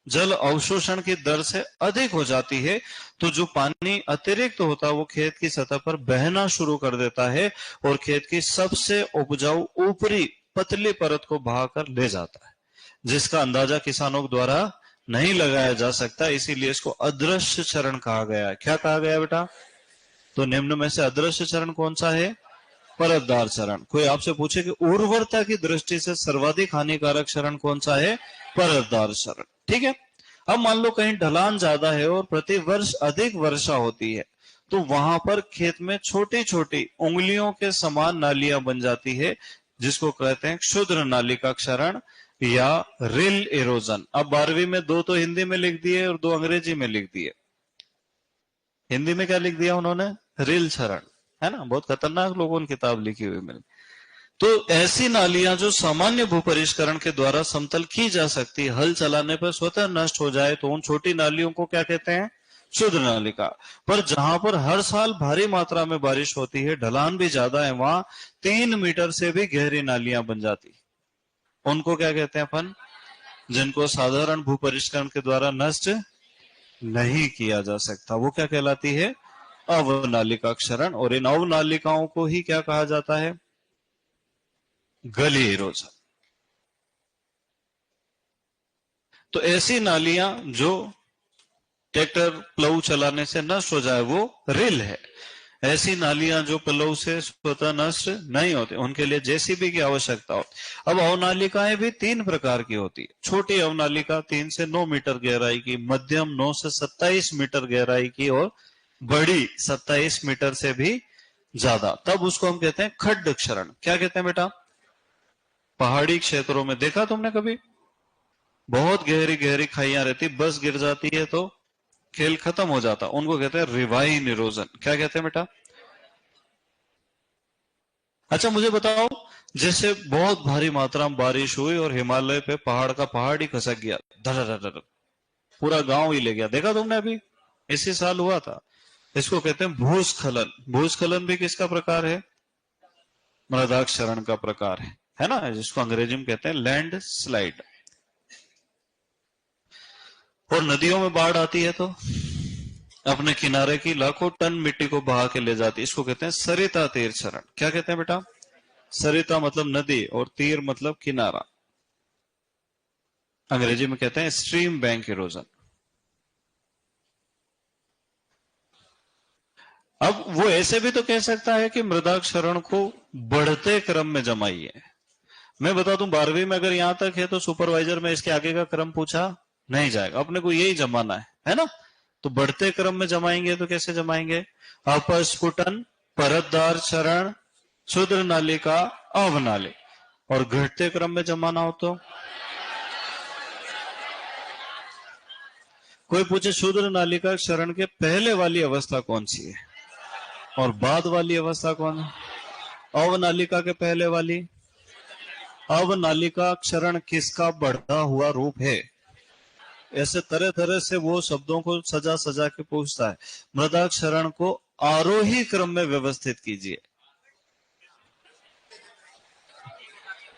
जल अवशोषण की दर से अधिक हो जाती है, तो जो पानी अतिरिक्त होता है वो खेत की सतह पर बहना शुरू कर देता है और खेत की सबसे उपजाऊ ऊपरी पतली परत को बहाकर ले जाता है, जिसका अंदाजा किसानों द्वारा नहीं लगाया जा सकता। इसीलिए इसको अदृश्य चरण कहा गया है। क्या कहा गया बेटा? तो निम्न में से अदृश्य चरण कौन सा है? परतदार चरण। कोई आपसे पूछे कि उर्वरता की दृष्टि से सर्वाधिक हानिकारक चरण कौन सा है? परतदार चरण। ठीक है। अब मान लो कहीं ढलान ज्यादा है और प्रति वर्ष अधिक वर्षा होती है, तो वहां पर खेत में छोटी छोटी उंगलियों के समान नालियां बन जाती है, जिसको कहते हैं क्षुद्र नालिका क्षरण या रिल इरोजन। अब 12वीं में 2 तो हिंदी में लिख दिए और 2 अंग्रेजी में लिख दिए। हिंदी में क्या लिख दिया उन्होंने? रिल क्षरण, है ना। बहुत खतरनाक लोगों ने किताब लिखी हुई मैंने। तो ऐसी नालियां जो सामान्य भूपरिष्करण के द्वारा समतल की जा सकती है, हल चलाने पर स्वतः नष्ट हो जाए, तो उन छोटी नालियों को क्या कहते हैं? क्षुद्र नालिका। पर जहां पर हर साल भारी मात्रा में बारिश होती है, ढलान भी ज्यादा है, वहां 3 मीटर से भी गहरी नालियां बन जाती, उनको क्या कहते हैं अपन? जिनको साधारण भूपरिष्करण के द्वारा नष्ट नहीं किया जा सकता, वो क्या कहलाती है? अवनालिका क्षरण। और इन अवनालिकाओं को ही क्या कहा जाता है? गली इरोजन। तो ऐसी नालियां जो ट्रैक्टर प्लव चलाने से नष्ट हो जाए वो रिल है। ऐसी नालियां जो प्लव से स्वतः नष्ट नहीं होती, उनके लिए जेसीबी की आवश्यकता होती। अब अवनालिकाएं भी 3 प्रकार की होती है। छोटी अवनालिका 3 से 9 मीटर गहराई की, मध्यम 9 से 27 मीटर गहराई की, और बड़ी 27 मीटर से भी ज्यादा। तब उसको हम कहते हैं खड्ड क्षरण। क्या कहते हैं बेटा? पहाड़ी क्षेत्रों में देखा तुमने कभी? बहुत गहरी गहरी खाइयां रहती, बस गिर जाती है तो खेल खत्म हो जाता, उनको कहते हैं रिवाइन इरोजन। क्या कहते हैं बेटा? अच्छा मुझे बताओ, जैसे बहुत भारी मात्रा में बारिश हुई और हिमालय पे पहाड़ का पहाड़ ही खसक गया, धड़ पूरा गांव ही ले गया, देखा तुमने? अभी इसी साल हुआ था। इसको कहते हैं भूस्खलन। भूस्खलन भी किसका प्रकार है? मृदाक्षरण का प्रकार है ना, जिसको अंग्रेजी में कहते हैं लैंड स्लाइड। और नदियों में बाढ़ आती है तो अपने किनारे की लाखों टन मिट्टी को बहा के ले जाती है, इसको कहते हैं सरिता तीर क्षरण। क्या कहते हैं बेटा? सरिता मतलब नदी और तीर मतलब किनारा। अंग्रेजी में कहते हैं स्ट्रीम बैंक इरोजन। अब वो ऐसे भी तो कह सकता है कि मृदा क्षरण को बढ़ते क्रम में जमाइए। मैं बता दूं 12वीं में अगर यहां तक है तो सुपरवाइजर में इसके आगे का क्रम पूछा नहीं जाएगा, अपने को यही जमाना है ना। तो बढ़ते क्रम में जमाएंगे तो कैसे जमाएंगे? अपस्फुटन, परतदार क्षरण, क्षुद्र नालिका, अवनाली। और घटते क्रम में जमाना हो तो कोई पूछे क्षुद्र नालिका क्षरण के पहले वाली अवस्था कौन सी है और बाद वाली अवस्था कौन है? अवनालिका के पहले वाली। अवनालिका क्षरण किसका बढ़ा हुआ रूप है? ऐसे तरह तरह से वो शब्दों को सजा सजा के पूछता है। मृदा क्षरण को आरोही क्रम में व्यवस्थित कीजिए।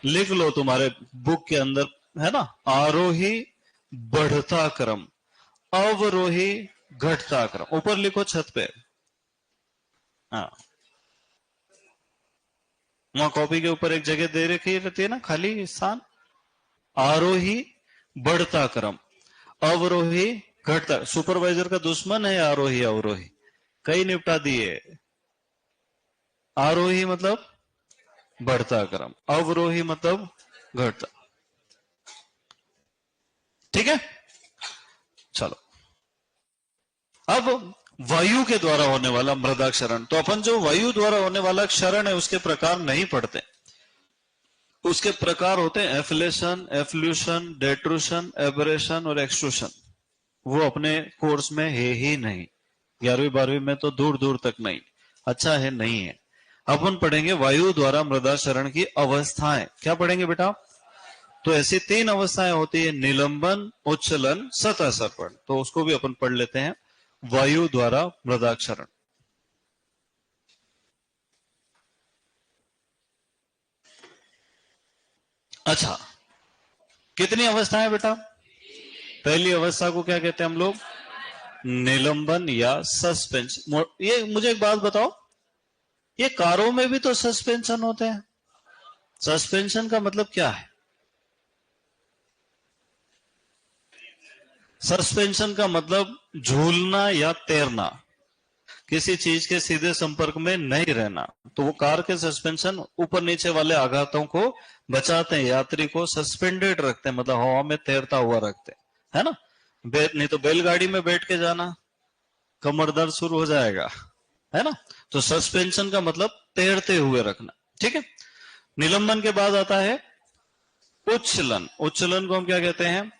लिख लो तुम्हारे बुक के अंदर, है ना, आरोही बढ़ता क्रम, अवरोही घटता क्रम। ऊपर लिखो छत पे। हाँ, वहां कॉपी के ऊपर एक जगह दे रखी रहती है ना खाली स्थान। आरोही बढ़ता क्रम, अवरोही घटता। सुपरवाइजर का दुश्मन है आरोही अवरोही, कई निपटा दिए। आरोही मतलब बढ़ता क्रम, अवरोही मतलब घटता। ठीक है, चलो। अब वायु के द्वारा होने वाला मृदा क्षरण, तो अपन जो वायु द्वारा होने वाला क्षरण है उसके प्रकार नहीं पढ़ते। उसके प्रकार होते हैं एफ्लेशन, एफ्ल्यूशन, डेट्रूशन, एबरेशन और एक्सट्रूशन। वो अपने कोर्स में है ही नहीं, 11वीं 12वीं में तो दूर दूर तक नहीं। अच्छा है नहीं है। अपन पढ़ेंगे वायु द्वारा मृदा क्षरण की अवस्थाएं। क्या पढ़ेंगे बेटा? तो ऐसी 3 अवस्थाएं होती है, निलंबन, उच्चलन, सतह सर्पण। तो उसको भी अपन पढ़ लेते हैं, वायु द्वारा मृदा क्षरण। अच्छा, कितनी अवस्थाएं बेटा? पहली अवस्था को क्या कहते हैं हम लोग? निलंबन या सस्पेंशन। ये मुझे एक बात बताओ, ये कारों में भी तो सस्पेंशन होते हैं। सस्पेंशन का मतलब क्या है? सस्पेंशन का मतलब झूलना या तैरना, किसी चीज के सीधे संपर्क में नहीं रहना। तो वो कार के सस्पेंशन ऊपर नीचे वाले आघातों को बचाते हैं, यात्री को सस्पेंडेड रखते हैं, मतलब हवा में तैरता हुआ रखते हैं, है ना। नहीं तो बैलगाड़ी में बैठ के जाना, कमर दर्द शुरू हो जाएगा, है ना। तो सस्पेंशन का मतलब तैरते हुए रखना। ठीक है। निलंबन के बाद आता है उच्चलन। उच्चलन को हम क्या कहते हैं?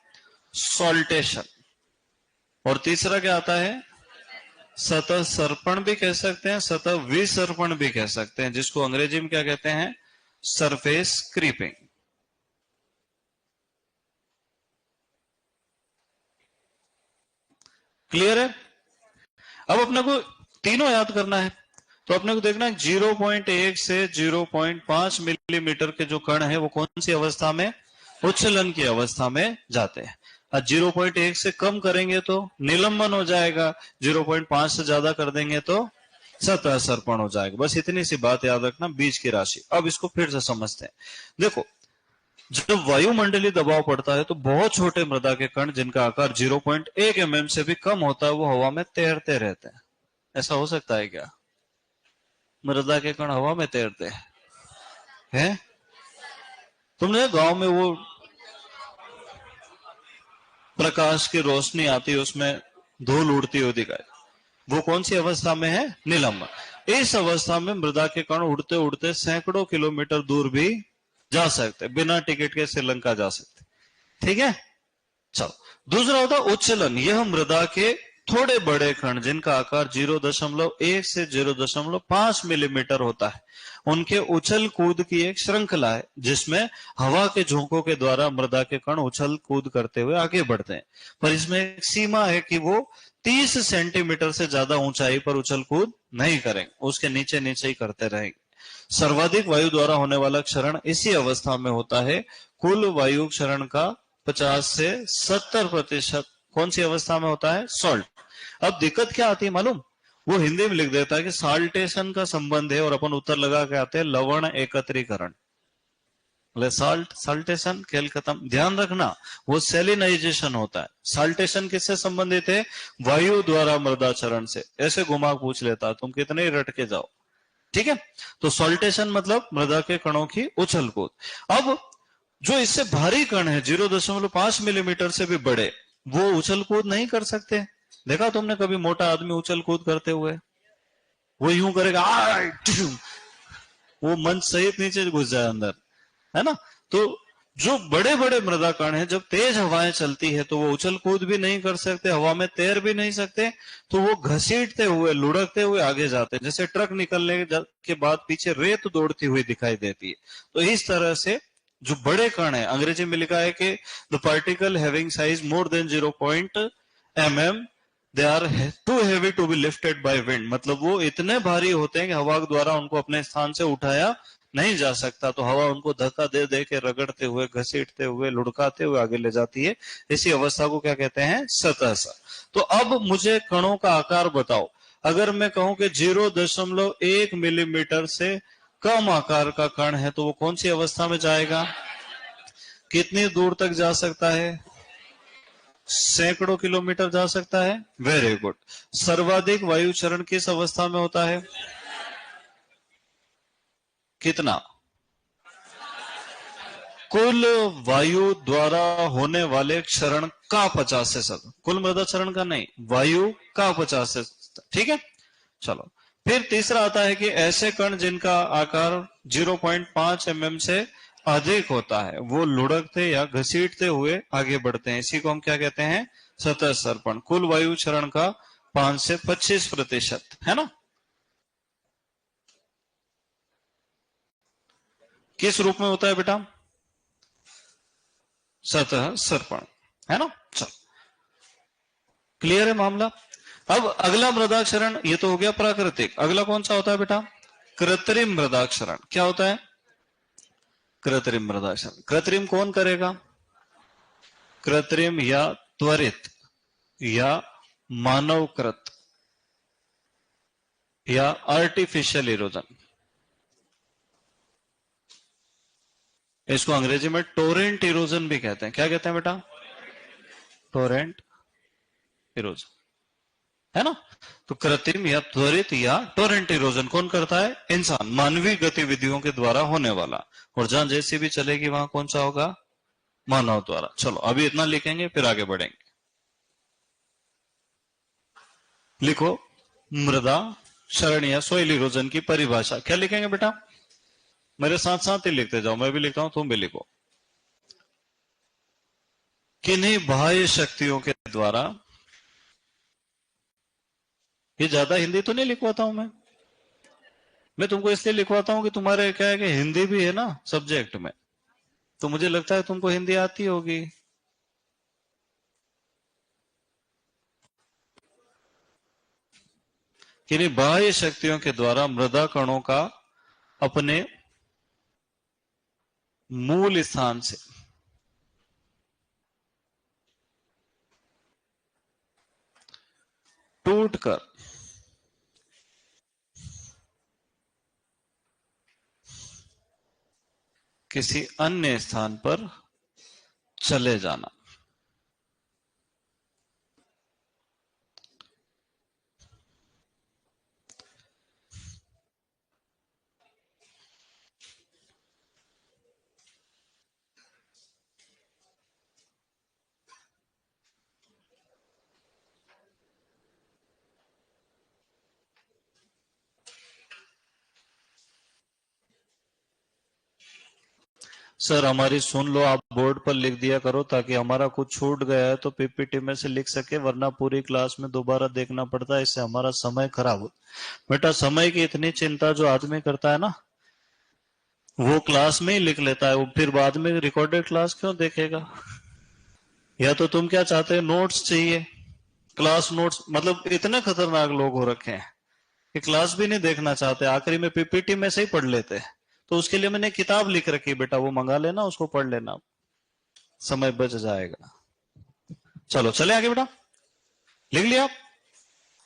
सॉल्टेशन। और तीसरा क्या आता है? सतह सर्पण भी कह सकते हैं, सतह विसर्पण भी कह सकते हैं, जिसको अंग्रेजी में क्या कहते हैं? Surface creeping. क्लियर है? अब अपने को तीनों याद करना है। तो अपने को देखना है 0.1 से 0.5 मिलीमीटर के जो कण है वो कौन सी अवस्था में? उच्चलन की अवस्था में जाते हैं। 0.1 से कम करेंगे तो निलंबन हो जाएगा, 0.5 से ज्यादा कर देंगे तो सतह सर्पण हो जाएगा। बस इतनी सी बात याद रखना, बीज की राशि। अब इसको फिर से समझते हैं। देखो, जब वायुमंडलीय दबाव पड़ता है तो बहुत छोटे मृदा के कण जिनका आकार 0.1 mm से भी कम होता है वो हवा में तैरते रहते हैं। ऐसा हो सकता है क्या? मृदा के कण हवा में तैरते हैं? तुमने गांव में वो प्रकाश की रोशनी आती है उसमें धूल उड़ती हुई दिखाई, वो कौन सी अवस्था में है? निलंबन। इस अवस्था में मृदा के कण उड़ते उड़ते सैकड़ों किलोमीटर दूर भी जा सकते, बिना टिकट के श्रीलंका जा सकते। ठीक है, चलो। दूसरा होता है उच्चलन। यह मृदा के थोड़े बड़े कण जिनका आकार 0.1 से 0.5 मिलीमीटर होता है, उनके उछल कूद की एक श्रृंखला है जिसमें हवा के झोंकों के द्वारा मृदा के कण उछल कूद करते हुए आगे बढ़ते हैं। पर इसमें एक सीमा है कि वो 30 सेंटीमीटर से ज्यादा ऊंचाई पर उछल कूद नहीं करेंगे, उसके नीचे नीचे ही करते रहेंगे। सर्वाधिक वायु द्वारा होने वाला क्षरण इसी अवस्था में होता है। कुल वायु क्षरण का 50 से 70% कौन सी अवस्था में होता है? सॉल्ट। अब दिक्कत क्या आती है मालूम? वो हिंदी में लिख देता है कि साल्टेशन का संबंध है और अपन उत्तर लगा के आते हैं लवण एकत्रीकरण। साल्ट, साल्टेशन, खेल खत्म। ध्यान रखना वो सेलिनाइजेशन होता है। साल्टेशन किससे संबंधित है? वायु द्वारा मृदाचरण से। ऐसे घुमा पूछ लेता, तुम कितने ही रट के जाओ, ठीक है। तो सॉल्टेशन मतलब मृदा के कणों की उछल कूद। अब जो इससे भारी कण है 0.5 मिलीमीटर से भी बड़े, वो उछल कूद नहीं कर सकते। देखा तुमने कभी मोटा आदमी उछल कूद करते हुए? वो यूं करेगा, वो मंच सहित नीचे घुस जाए अंदर, है ना। तो जो बड़े बड़े मृदा कण है, जब तेज हवाएं चलती है तो वो उछल कूद भी नहीं कर सकते, हवा में तैर भी नहीं सकते, तो वो घसीटते हुए, लुढ़कते हुए आगे जाते हैं। जैसे ट्रक निकलने के बाद पीछे रेत दौड़ती हुई दिखाई देती है। तो इस तरह से जो बड़े कण है, अंग्रेजी में लिखा है कि the particle having size more than 0.mm they are too heavy to be lifted by wind. मतलब वो इतने भारी होते हैं कि हवा द्वारा उनको अपने स्थान से उठाया नहीं जा सकता, तो हवा उनको धक्का दे दे के, रगड़ते हुए, घसीटते हुए, लुढ़काते हुए आगे ले जाती है। इसी अवस्था को क्या कहते हैं? सतह सर। तो अब मुझे कणों का आकार बताओ। अगर मैं कहूं कि 0.1 मिलीमीटर से कम आकार का कण है, तो वो कौन सी अवस्था में जाएगा? कितनी दूर तक जा सकता है? सैकड़ों किलोमीटर जा सकता है। Very good. सर्वाधिक वायु चरण किस अवस्था में होता है? कितना? कुल वायु द्वारा होने वाले क्षरण का 50%। कुल मृदा क्षरण का नहीं, वायु का 50%। ठीक है, चलो। फिर तीसरा आता है कि ऐसे कण जिनका आकार 0.5 mm से अधिक होता है, वो लुढ़कते या घसीटते हुए आगे बढ़ते हैं। इसी को हम क्या कहते हैं? सतह सर्पण। कुल वायु क्षरण का 5 से 25%, है ना। किस रूप में होता है बेटा? सतह सर्पण, है ना। चलो, क्लियर है मामला। अब अगला मृदाक्षरण, ये तो हो गया प्राकृतिक। अगला कौन सा होता है बेटा? कृत्रिम मृदाक्षरण। क्या होता है? कृत्रिम मृदाक्षरण। कृत्रिम कौन करेगा? कृत्रिम या त्वरित या मानवकृत या आर्टिफिशियल इरोजन। इसको अंग्रेजी में टोरेंट इरोजन भी कहते हैं। क्या कहते हैं बेटा? टोरेंट इरोजन, है ना। तो कृत्रिम या त्वरित या टोरेंट इरोजन कौन करता है? इंसान, मानवीय गतिविधियों के द्वारा होने वाला। और जहां जैसी भी चलेगी वहां कौन सा होगा? मानव द्वारा। चलो अभी इतना लिखेंगे, फिर आगे बढ़ेंगे। लिखो मृदा क्षरण या सोइल इरोजन की परिभाषा। क्या लिखेंगे बेटा? मेरे साथ साथ ही लिखते जाओ, मैं भी लिखता हूं, तुम भी लिखो। किन्हीं बाह्य शक्तियों के द्वारा, ये ज्यादा हिंदी तो नहीं लिखवाता हूं मैं तुमको इसलिए लिखवाता हूं कि तुम्हारे क्या है कि हिंदी भी है ना सब्जेक्ट में, तो मुझे लगता है तुमको हिंदी आती होगी। किन्हीं बाह्य शक्तियों के द्वारा मृदा कणों का अपने मूल स्थान से टूटकर किसी अन्य स्थान पर चले जाना। सर हमारी सुन लो, आप बोर्ड पर लिख दिया करो ताकि हमारा कुछ छूट गया है तो पीपीटी में से लिख सके, वरना पूरी क्लास में दोबारा देखना पड़ता है, इससे हमारा समय खराब हो। बेटा समय की इतनी चिंता जो आदमी करता है ना, वो क्लास में ही लिख लेता है, वो फिर बाद में रिकॉर्डेड क्लास क्यों देखेगा? या तो तुम क्या चाहते हैं? नोट्स चाहिए, क्लास नोट्स। मतलब इतने खतरनाक लोग हो रखे हैं कि क्लास भी नहीं देखना चाहते, आखिरी में पीपीटी में से ही पढ़ लेते हैं। तो उसके लिए मैंने किताब लिख रखी है बेटा, वो मंगा लेना, उसको पढ़ लेना, समय बच जाएगा। चलो चले आगे बेटा, लिख लिया।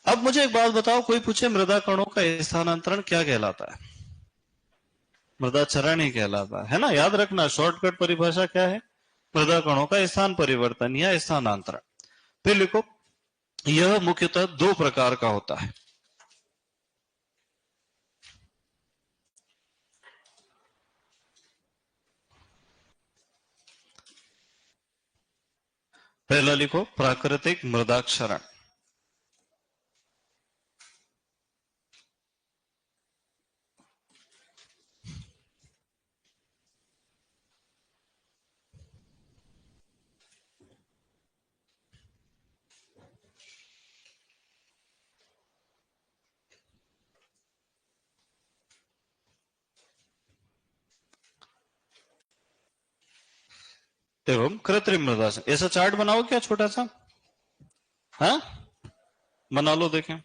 अब मुझे एक बात बताओ, कोई पूछे मृदा कणों का स्थानांतरण क्या कहलाता है? मृदाचरण ही कहलाता है ना। याद रखना, शॉर्टकट परिभाषा क्या है? मृदा कणों का स्थान परिवर्तन या स्थानांतरण। फिर लिखो, यह मुख्यतः दो प्रकार का होता है। पहला लिखो, प्राकृतिक मृदाक्षरण। एवं कृत्रिम मृदाक्षरण। ऐसा चार्ट बनाओ क्या छोटा सा? हाँ, बना लो, देखें।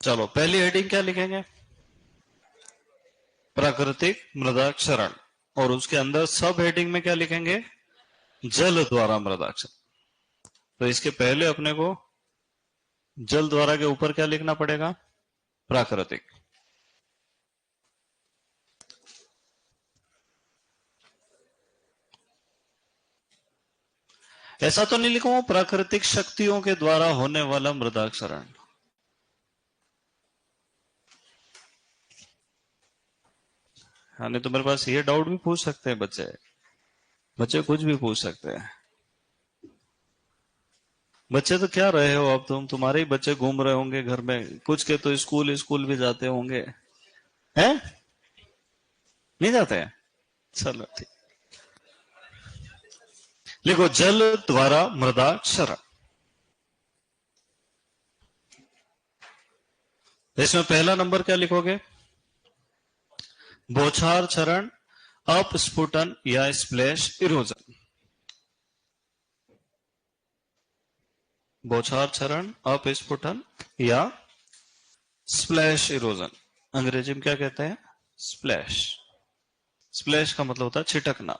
चलो, पहली हेडिंग क्या लिखेंगे? प्राकृतिक मृदाक्षरण। और उसके अंदर सब हेडिंग में क्या लिखेंगे? जल द्वारा मृदाक्षरण। तो इसके पहले अपने को जल द्वारा के ऊपर क्या लिखना पड़ेगा? प्राकृतिक। ऐसा तो नहीं लिखूंगा प्राकृतिक शक्तियों के द्वारा होने वाला मृदाक्षरण। हाँ, नहीं तो मेरे पास ये डाउट भी पूछ सकते हैं बच्चे। बच्चे कुछ भी पूछ सकते हैं। बच्चे तो क्या रहे हो अब तुम, तुम्हारे ही बच्चे घूम रहे होंगे घर में, कुछ के तो स्कूल स्कूल भी जाते होंगे। हैं? नहीं जाते हैं? चलो ठीक। लिखो, जल द्वारा मृदाक्षरण। इसमें पहला नंबर क्या लिखोगे? बौछार क्षरण, अपस्फुटन या स्प्लैश इरोजन। बौछार क्षरण, अपस्फुटन या स्प्लैश इरोजन। अंग्रेजी में क्या कहते हैं? स्प्लैश। स्प्लैश का मतलब होता है छिटकना।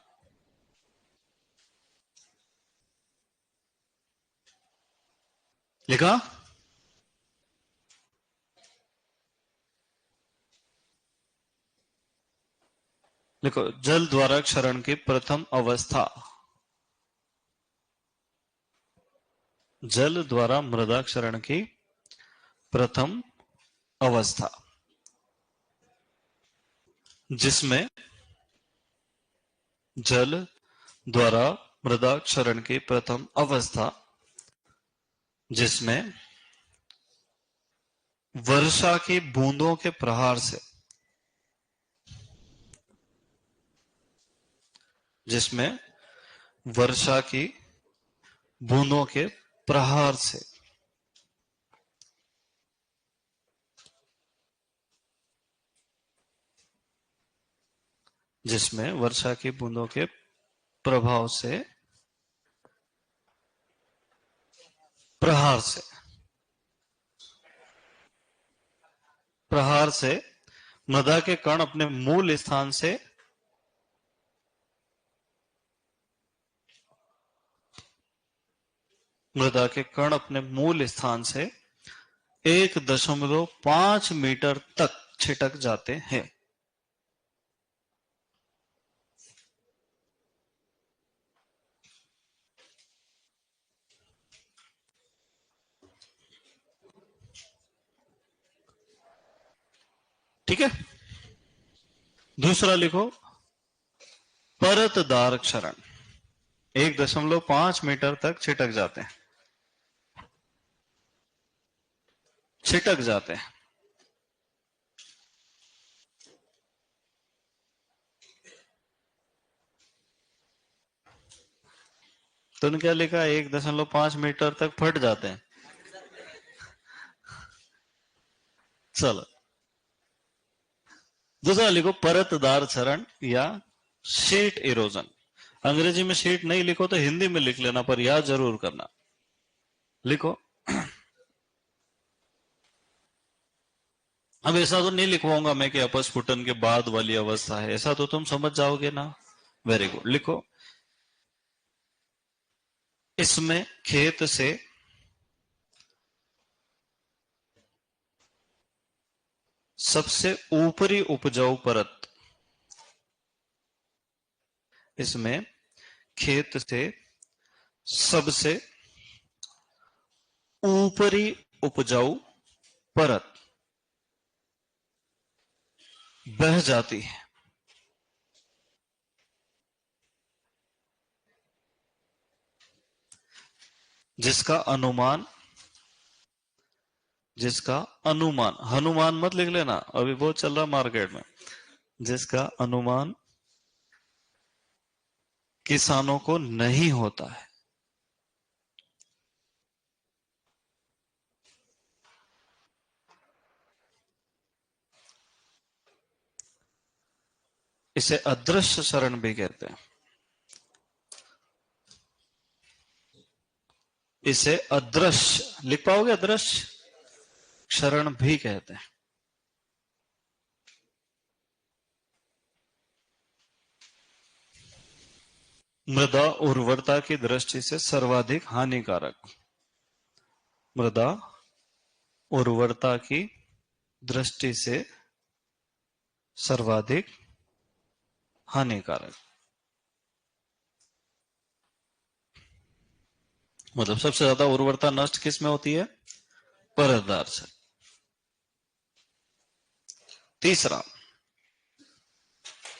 लिखा? देखो, जल द्वारा क्षरण की प्रथम अवस्था, जल द्वारा मृदा क्षरण की प्रथम अवस्था, जिसमें जल द्वारा मृदा क्षरण की प्रथम अवस्था जिसमें वर्षा की बूंदों के प्रहार से, जिसमें वर्षा की बूंदों के प्रहार से जिसमें वर्षा की बूंदों के प्रभाव से, प्रहार से, प्रहार से मृदा के कण अपने मूल स्थान से मृदा के कण अपने मूल स्थान से 1.5 मीटर तक छिटक जाते हैं। ठीक है। दूसरा लिखो, परतदार क्षरण। 1.5 मीटर तक छिटक जाते हैं, छिटक जाते हैं। तो क्या लिखा? 1.5 मीटर तक फट जाते हैं। चलो दूसरा लिखो परतदार क्षरण या शीट इरोजन। अंग्रेजी में शीट नहीं लिखो तो हिंदी में लिख लेना, पर याद जरूर करना। लिखो। अब ऐसा तो नहीं लिखवाऊंगा मैं कि अपस्फुटन के बाद वाली अवस्था है, ऐसा तो तुम समझ जाओगे ना। Very good. लिखो, इसमें खेत से सबसे ऊपरी उपजाऊ परत, इसमें खेत से सबसे ऊपरी उपजाऊ परत बह जाती है, जिसका अनुमान, जिसका अनुमान, हनुमान मत लिख लेना, अभी बहुत चल रहा मार्केट में। जिसका अनुमान किसानों को नहीं होता है, इसे अदृश्य शरण भी कहते हैं। इसे अदृश्य लिख पाओगे, अदृश्य शरण भी कहते हैं। मृदा उर्वरता की दृष्टि से सर्वाधिक हानिकारक, मृदा उर्वरता की दृष्टि से सर्वाधिक हानिकारक, मतलब सबसे ज्यादा उर्वरता नष्ट किस में होती है? परतदार से। तीसरा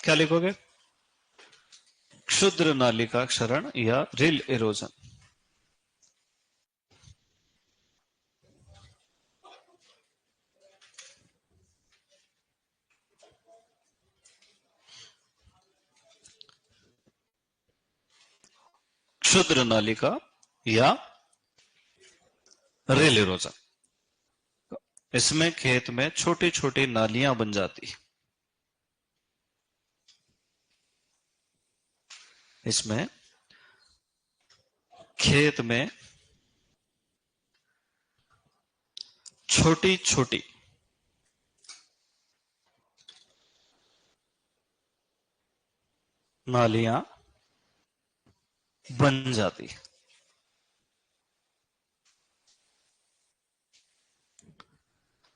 क्या लिखोगे? क्षुद्र नालिका क्षरण या रिल इरोजन। क्षुद्र नालिका या रिल इरोजन, इसमें खेत में छोटी छोटी नालियां बन जाती, इसमें खेत में छोटी छोटी नालियां बन जाती,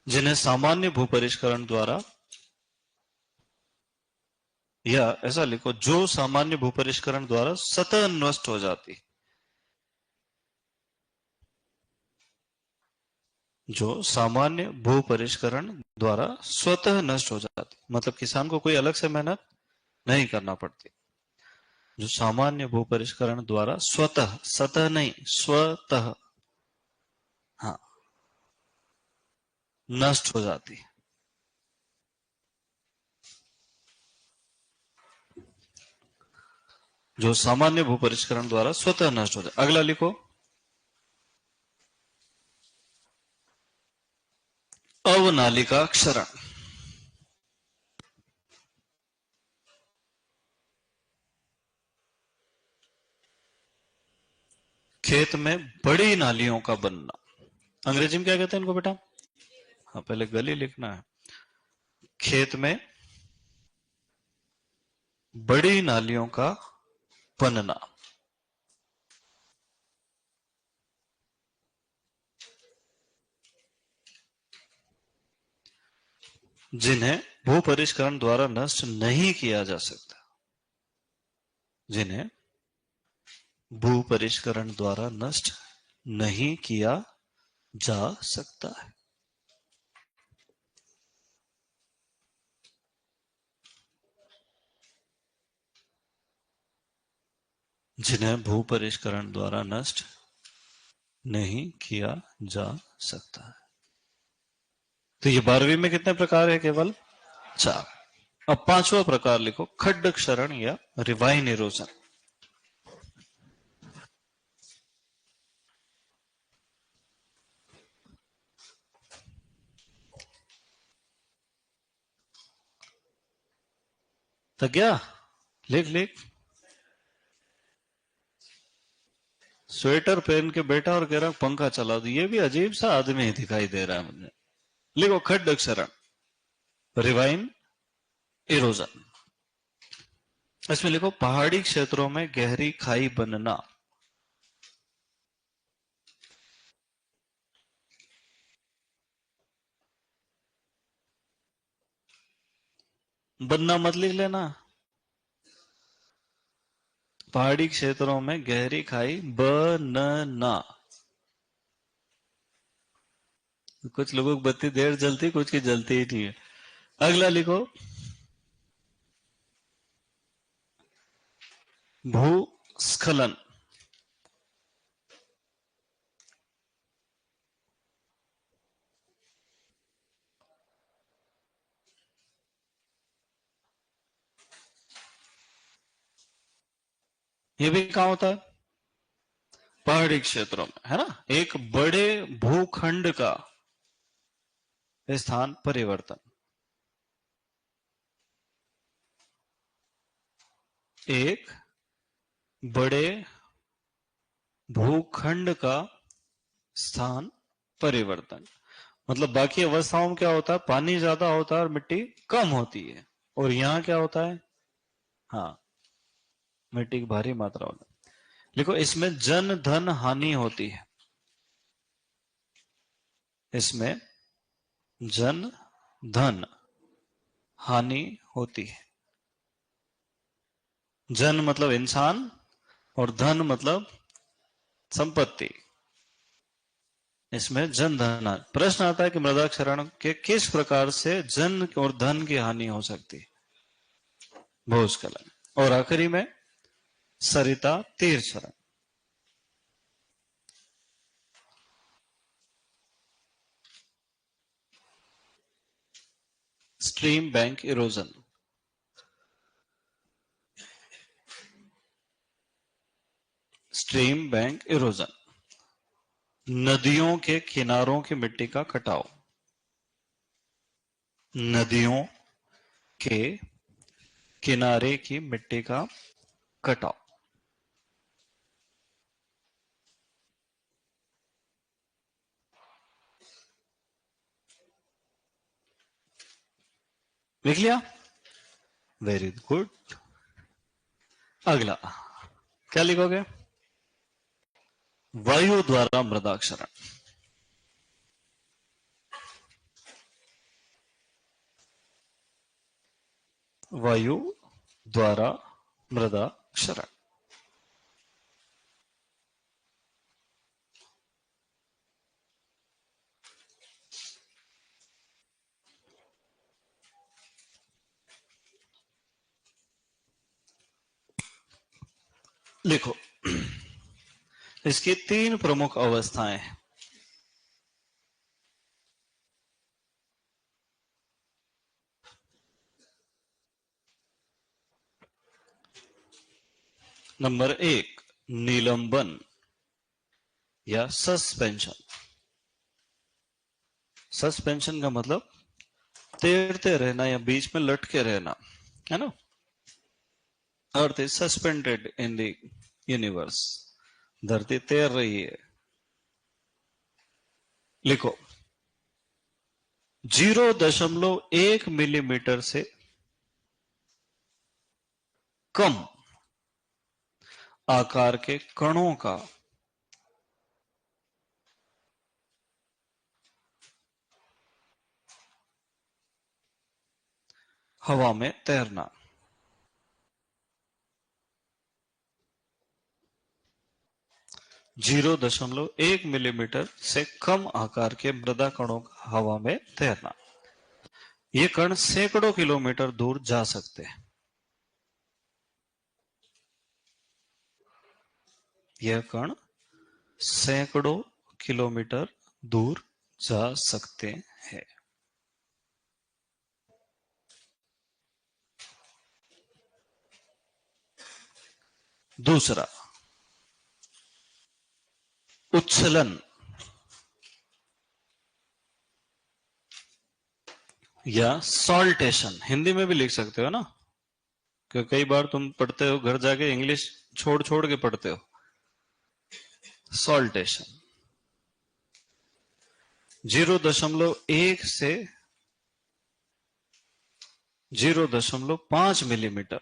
जिन्हें सामान्य भूपरिष्करण द्वारा, या ऐसा लिखो, जो सामान्य भूपरिष्करण द्वारा सतह नष्ट हो जाती, जो सामान्य भूपरिष्करण द्वारा स्वतः नष्ट हो जाती, मतलब किसान को कोई अलग से मेहनत नहीं करना पड़ती। जो सामान्य भूपरिष्करण द्वारा स्वतः, सतह नहीं, स्वतः, हाँ, नष्ट हो जाती, जो सामान्य भूपरिष्करण द्वारा स्वतः नष्ट हो जाती। अगला लिखो, अवनालिका क्षरण। खेत में बड़ी नालियों का बनना, अंग्रेजी में क्या कहते हैं इनको बेटा? हाँ, पहले गली लिखना है। खेत में बड़ी नालियों का बनना, जिन्हें भूपरिष्करण द्वारा नष्ट नहीं किया जा सकता, जिन्हें भूपरिष्करण द्वारा नष्ट नहीं किया जा सकता है, जिन्हें भूपरिष्करण द्वारा नष्ट नहीं किया जा सकता है। तो ये 12वीं में कितने प्रकार है? केवल 4। अब 5वां प्रकार लिखो, खड्ड क्षरण या रिवाइन इरोजन। तो क्या लिख लिख, स्वेटर पहन के बैठा और कह रहा पंखा चला दो, ये भी अजीब सा आदमी ही दिखाई दे रहा है मुझे। लिखो खड्ड अक्षरण, रिवाइन, इरोजन। इसमें लिखो पहाड़ी क्षेत्रों में गहरी खाई बनना। बनना मत लिख लेना, पहाड़ी क्षेत्रों में गहरी खाई बनना। कुछ लोगों की बत्ती देर जलती, कुछ की जलती ही नहीं है। अगला लिखो भूस्खलन। ये भी कहां होता है? पहाड़ी क्षेत्रों में, है ना। एक बड़े भूखंड का स्थान परिवर्तन, एक बड़े भूखंड का स्थान परिवर्तन। मतलब बाकी अवस्थाओं में क्या होता है, पानी ज्यादा होता है और मिट्टी कम होती है, और यहां क्या होता है, हाँ, मिट्टी की भारी मात्रा होती है। लिखो इसमें जन धन हानि होती है, इसमें जन धन हानि होती है। जन मतलब इंसान, और धन मतलब संपत्ति। इसमें जन धन। प्रश्न आता है कि मृदाक्षरण के किस प्रकार से जन और धन की हानि हो सकती है? भूस्खलन। और आखिरी में सरिता तीर क्षरण। Stream bank erosion. Stream bank erosion, नदियों के किनारों की मिट्टी का कटाव। नदियों के किनारे की मिट्टी का कटाव। लिख लिया? Very good. अगला क्या लिखोगे? वायु द्वारा मृदाक्षरण। वायु द्वारा मृदाक्षरण। लिखो इसकी तीन प्रमुख अवस्थाएं हैं। नंबर एक, निलंबन या सस्पेंशन। सस्पेंशन का मतलब तैरते रहना या बीच में लटके रहना, है ना। Earth is suspended in the universe, धरती तैर रही है। लिखो 0.1 मिलीमीटर से कम आकार के कणों का हवा में तैरना। 0.1 मिलीमीटर से कम आकार के मृदा कणों का हवा में तैरना। ये कण सैकड़ों किलोमीटर दूर जा सकते हैं। यह कण सैकड़ों किलोमीटर दूर जा सकते हैं। दूसरा, उच्छलन या सॉल्टेशन, हिंदी में भी लिख सकते हो ना। कि कई बार तुम पढ़ते हो घर जाके इंग्लिश छोड़ छोड़ के पढ़ते हो। सॉल्टेशन 0.1 से 0.5 मिलीमीटर।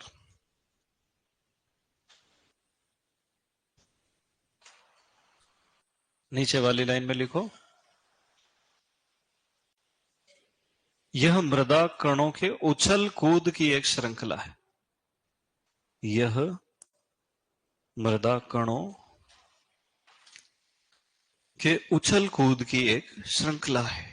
नीचे वाली लाइन में लिखो, यह मृदा कणों के उछल कूद की एक श्रृंखला है। यह मृदा कणों के उछल कूद की एक श्रृंखला है।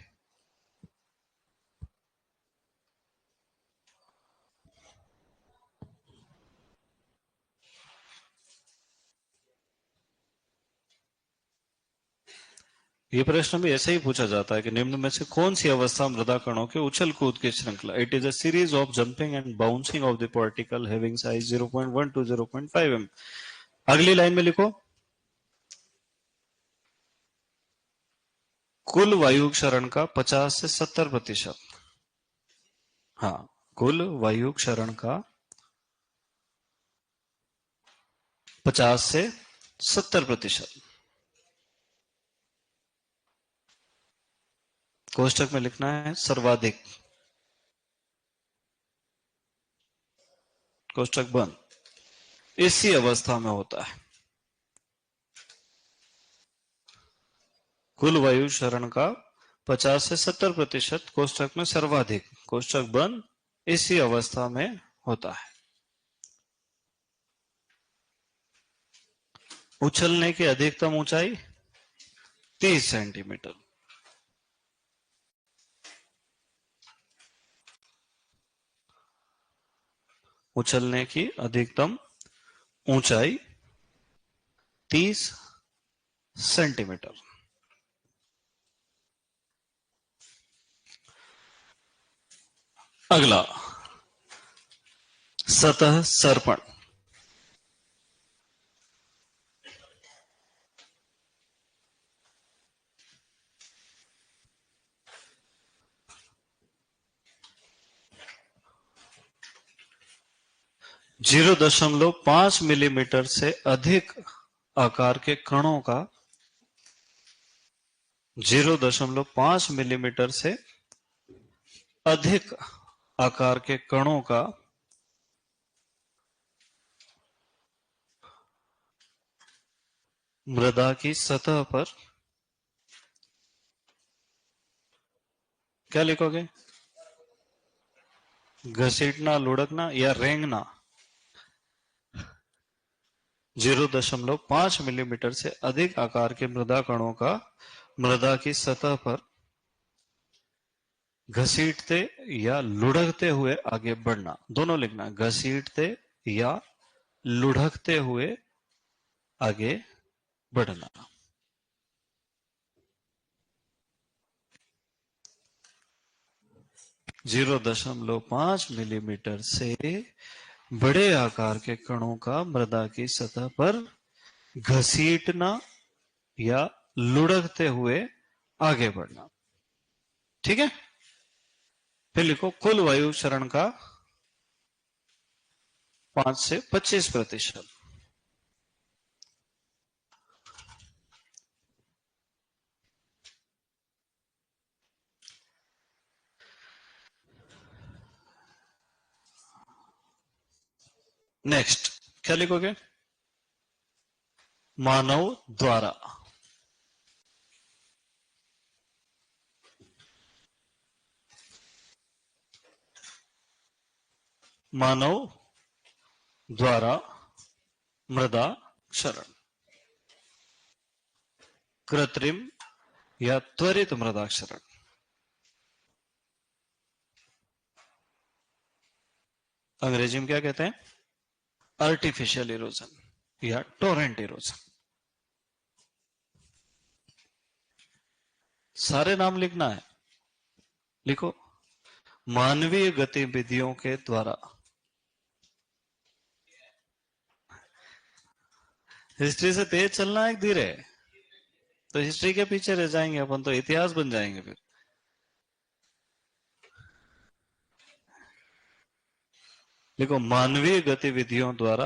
ये प्रश्न भी ऐसे ही पूछा जाता है कि निम्न में से कौन सी अवस्था मृदा कणों के उछल कूद की श्रृंखला। It is a series of jumping and bouncing off the particle having size 0.1 to 0.5 m। अगली लाइन में लिखो, कुल वायु क्षरण का 50 से 70%। हाँ, कुल वायु क्षरण का 50 से 70%। कोष्टक में लिखना है सर्वाधिक, कोष्टक बंद, इसी अवस्था में होता है। कुल वायु क्षरण का 50 से 70%, कोष्टक में सर्वाधिक, कोष्टक बंद, इसी अवस्था में होता है। उछलने की अधिकतम ऊंचाई 30 सेंटीमीटर। उछलने की अधिकतम ऊंचाई 30 सेंटीमीटर। अगला, सतह सर्पण। जीरो 0.5 मिलीमीटर से अधिक आकार के कणों का, 0.5 मिलीमीटर से अधिक आकार के कणों का मृदा की सतह पर, क्या लिखोगे, घसीटना, लुढ़कना या रेंगना। 0.5 मिलीमीटर से अधिक आकार के मृदा कणों का मृदा की सतह पर घसीटते या लुढ़कते हुए आगे बढ़ना। दोनों लिखना, घसीटते या लुढ़कते हुए आगे बढ़ना। जीरो 0.5 मिलीमीटर से बड़े आकार के कणों का मृदा की सतह पर घसीटना या लुढ़कते हुए आगे बढ़ना। ठीक है, फिर लिखो, कुल वायु क्षरण का 5 से 25%। नेक्स्ट क्या लिखोगे, मानव द्वारा। मानव द्वारा मृदा क्षरण, कृत्रिम या त्वरित मृदा क्षरण। अंग्रेजी में क्या कहते हैं, आर्टिफिशियल इरोजन या टोरेंट इरोजन। सारे नाम लिखना है। लिखो, मानवीय गतिविधियों के द्वारा। हिस्ट्री से तेज चलना है धीरे, तो हिस्ट्री के पीछे रह जाएंगे अपन, तो इतिहास बन जाएंगे फिर। देखो, मानवीय गतिविधियों द्वारा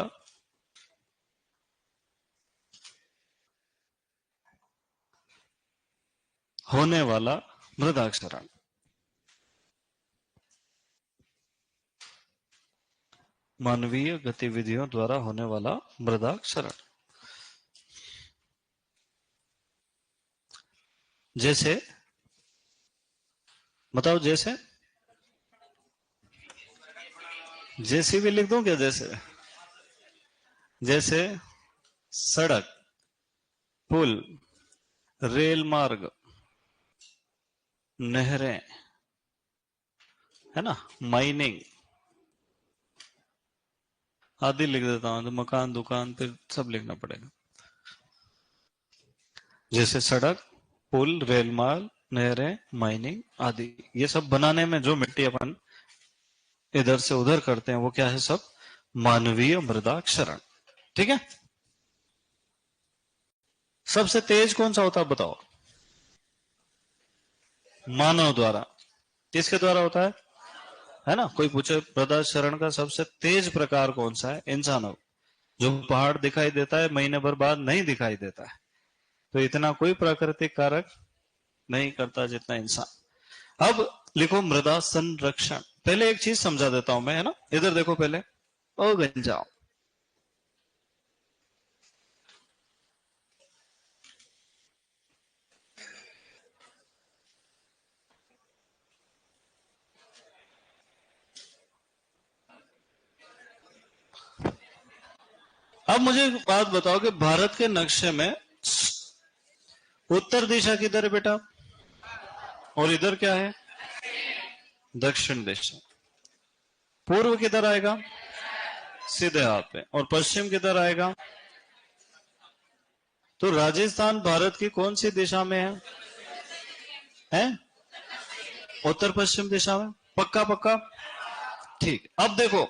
होने वाला मृदाक्षरण। मानवीय गतिविधियों द्वारा होने वाला मृदाक्षरण। जैसे बताओ, जैसे जैसी भी लिख दूं क्या? जैसे जैसे सड़क, पुल, रेल मार्ग, नहरें, है ना, माइनिंग आदि लिख देता हूं, तो मकान, दुकान, फिर सब लिखना पड़ेगा। जैसे सड़क, पुल, रेल मार्ग, नहरें, माइनिंग आदि, ये सब बनाने में जो मिट्टी अपन इधर से उधर करते हैं वो क्या है? सब मानवीय मृदाक्षरण। ठीक है। सबसे तेज कौन सा होता है बताओ? मानव द्वारा। किसके द्वारा होता है ना? कोई पूछे मृदाक्षरण का सबसे तेज प्रकार कौन सा है? इंसानों। जो पहाड़ दिखाई देता है महीने भर बाद नहीं दिखाई देता है, तो इतना कोई प्राकृतिक कारक नहीं करता जितना इंसान। अब लिखो मृदा संरक्षण। पहले एक चीज समझा देता हूं मैं, है ना, इधर देखो पहले। ओ गंजाओ, अब मुझे एक बात बताओ कि भारत के नक्शे में उत्तर दिशा किधर है बेटा? और इधर क्या है? दक्षिण दिशा। पूर्व किधर आएगा? सीधे हाथ पे। और पश्चिम किधर आएगा? तो राजस्थान भारत की कौन सी दिशा में है? हैं? उत्तर पश्चिम दिशा में। पक्का पक्का? ठीक। अब देखो,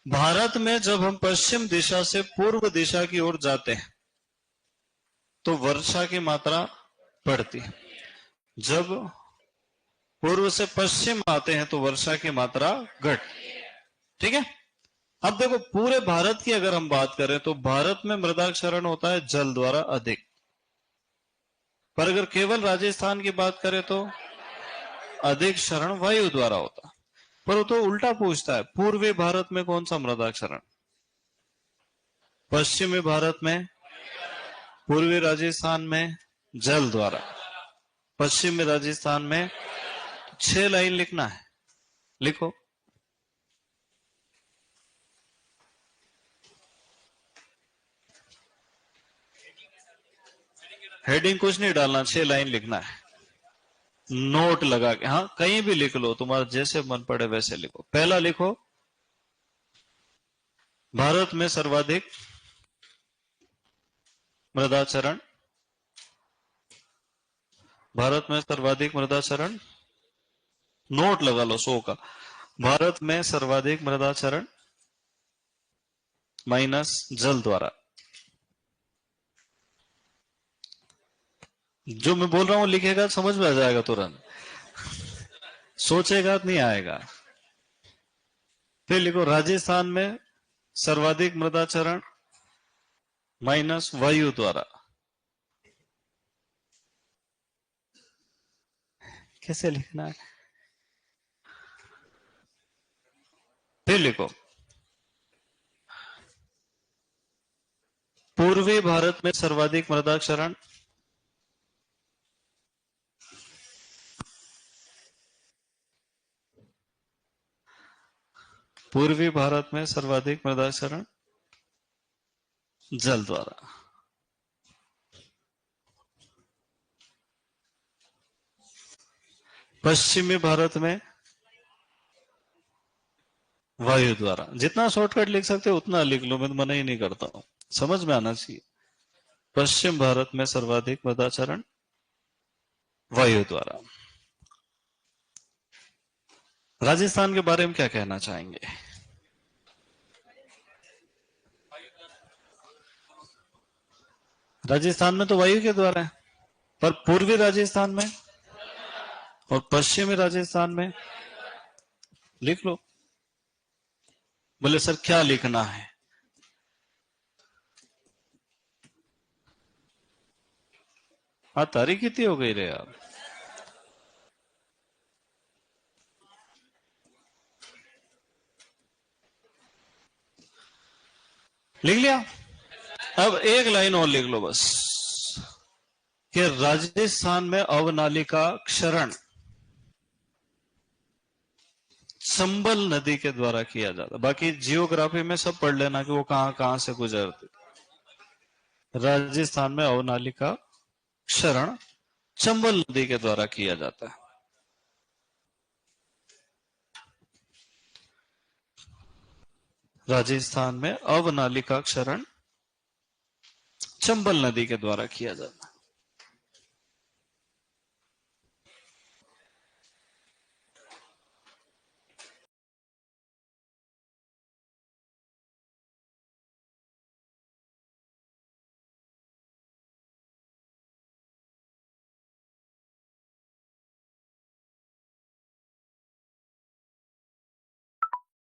भारत में जब हम पश्चिम दिशा से पूर्व दिशा की ओर जाते हैं तो वर्षा की मात्रा बढ़ती है। जब पूर्व से पश्चिम आते हैं तो वर्षा की मात्रा घटती है। ठीक है। अब देखो, पूरे भारत की अगर हम बात करें तो भारत में मृदाक्षरण होता है जल द्वारा अधिक, पर अगर केवल राजस्थान की बात करें तो अधिक क्षरण वायु द्वारा होता है। पर वो तो उल्टा पूछता है, पूर्वी भारत में कौन सा मृदाक्षरण? पश्चिमी भारत में, पूर्वी राजस्थान में जल द्वारा, पश्चिमी राजस्थान में। 6 लाइन लिखना है, लिखो। हेडिंग कुछ नहीं डालना, 6 लाइन लिखना है, नोट लगा के। हाँ, कहीं भी लिख लो, तुम्हारा जैसे मन पड़े वैसे लिखो। पहला लिखो, भारत में सर्वाधिक मृदाचरण। भारत में सर्वाधिक मृदाचरण, नोट लगा लो 100 का। भारत में सर्वाधिक मृदाचरण माइनस जल द्वारा। जो मैं बोल रहा हूं लिखेगा, समझ में आ जाएगा तुरंत, सोचेगा तो नहीं आएगा। फिर लिखो, राजस्थान में सर्वाधिक मृदाचरण माइनस वायु द्वारा। कैसे लिखना है? फिर लिखो, पूर्वी भारत में सर्वाधिक मृदाक्षरण पूर्वी भारत में सर्वाधिक मृदाक्षरण जल द्वारा। पश्चिमी भारत में वायु द्वारा। जितना शॉर्टकट लिख सकते हो उतना लिख लो, मैं तो मना ही नहीं करता हूं, समझ में आना चाहिए। पश्चिम भारत में सर्वाधिक मृदाचरण वायु द्वारा। राजस्थान के बारे में क्या कहना चाहेंगे? राजस्थान में तो वायु के द्वारा है, पर पूर्वी राजस्थान में और पश्चिमी राजस्थान में लिख लो। बोले सर क्या लिखना है? हाँ, तारीख कितनी हो गई रे यार। लिख लिया? अब एक लाइन और लिख लो बस, कि राजस्थान में अवनालिका क्षरण चंबल नदी के द्वारा किया जाता। बाकी जियोग्राफी में सब पढ़ लेना कि वो कहां कहां से गुजरती। राजस्थान में अवनालिका क्षरण चंबल नदी के द्वारा किया जाता है। राजस्थान में अवनालिका क्षरण चंबल नदी के द्वारा किया जाता है।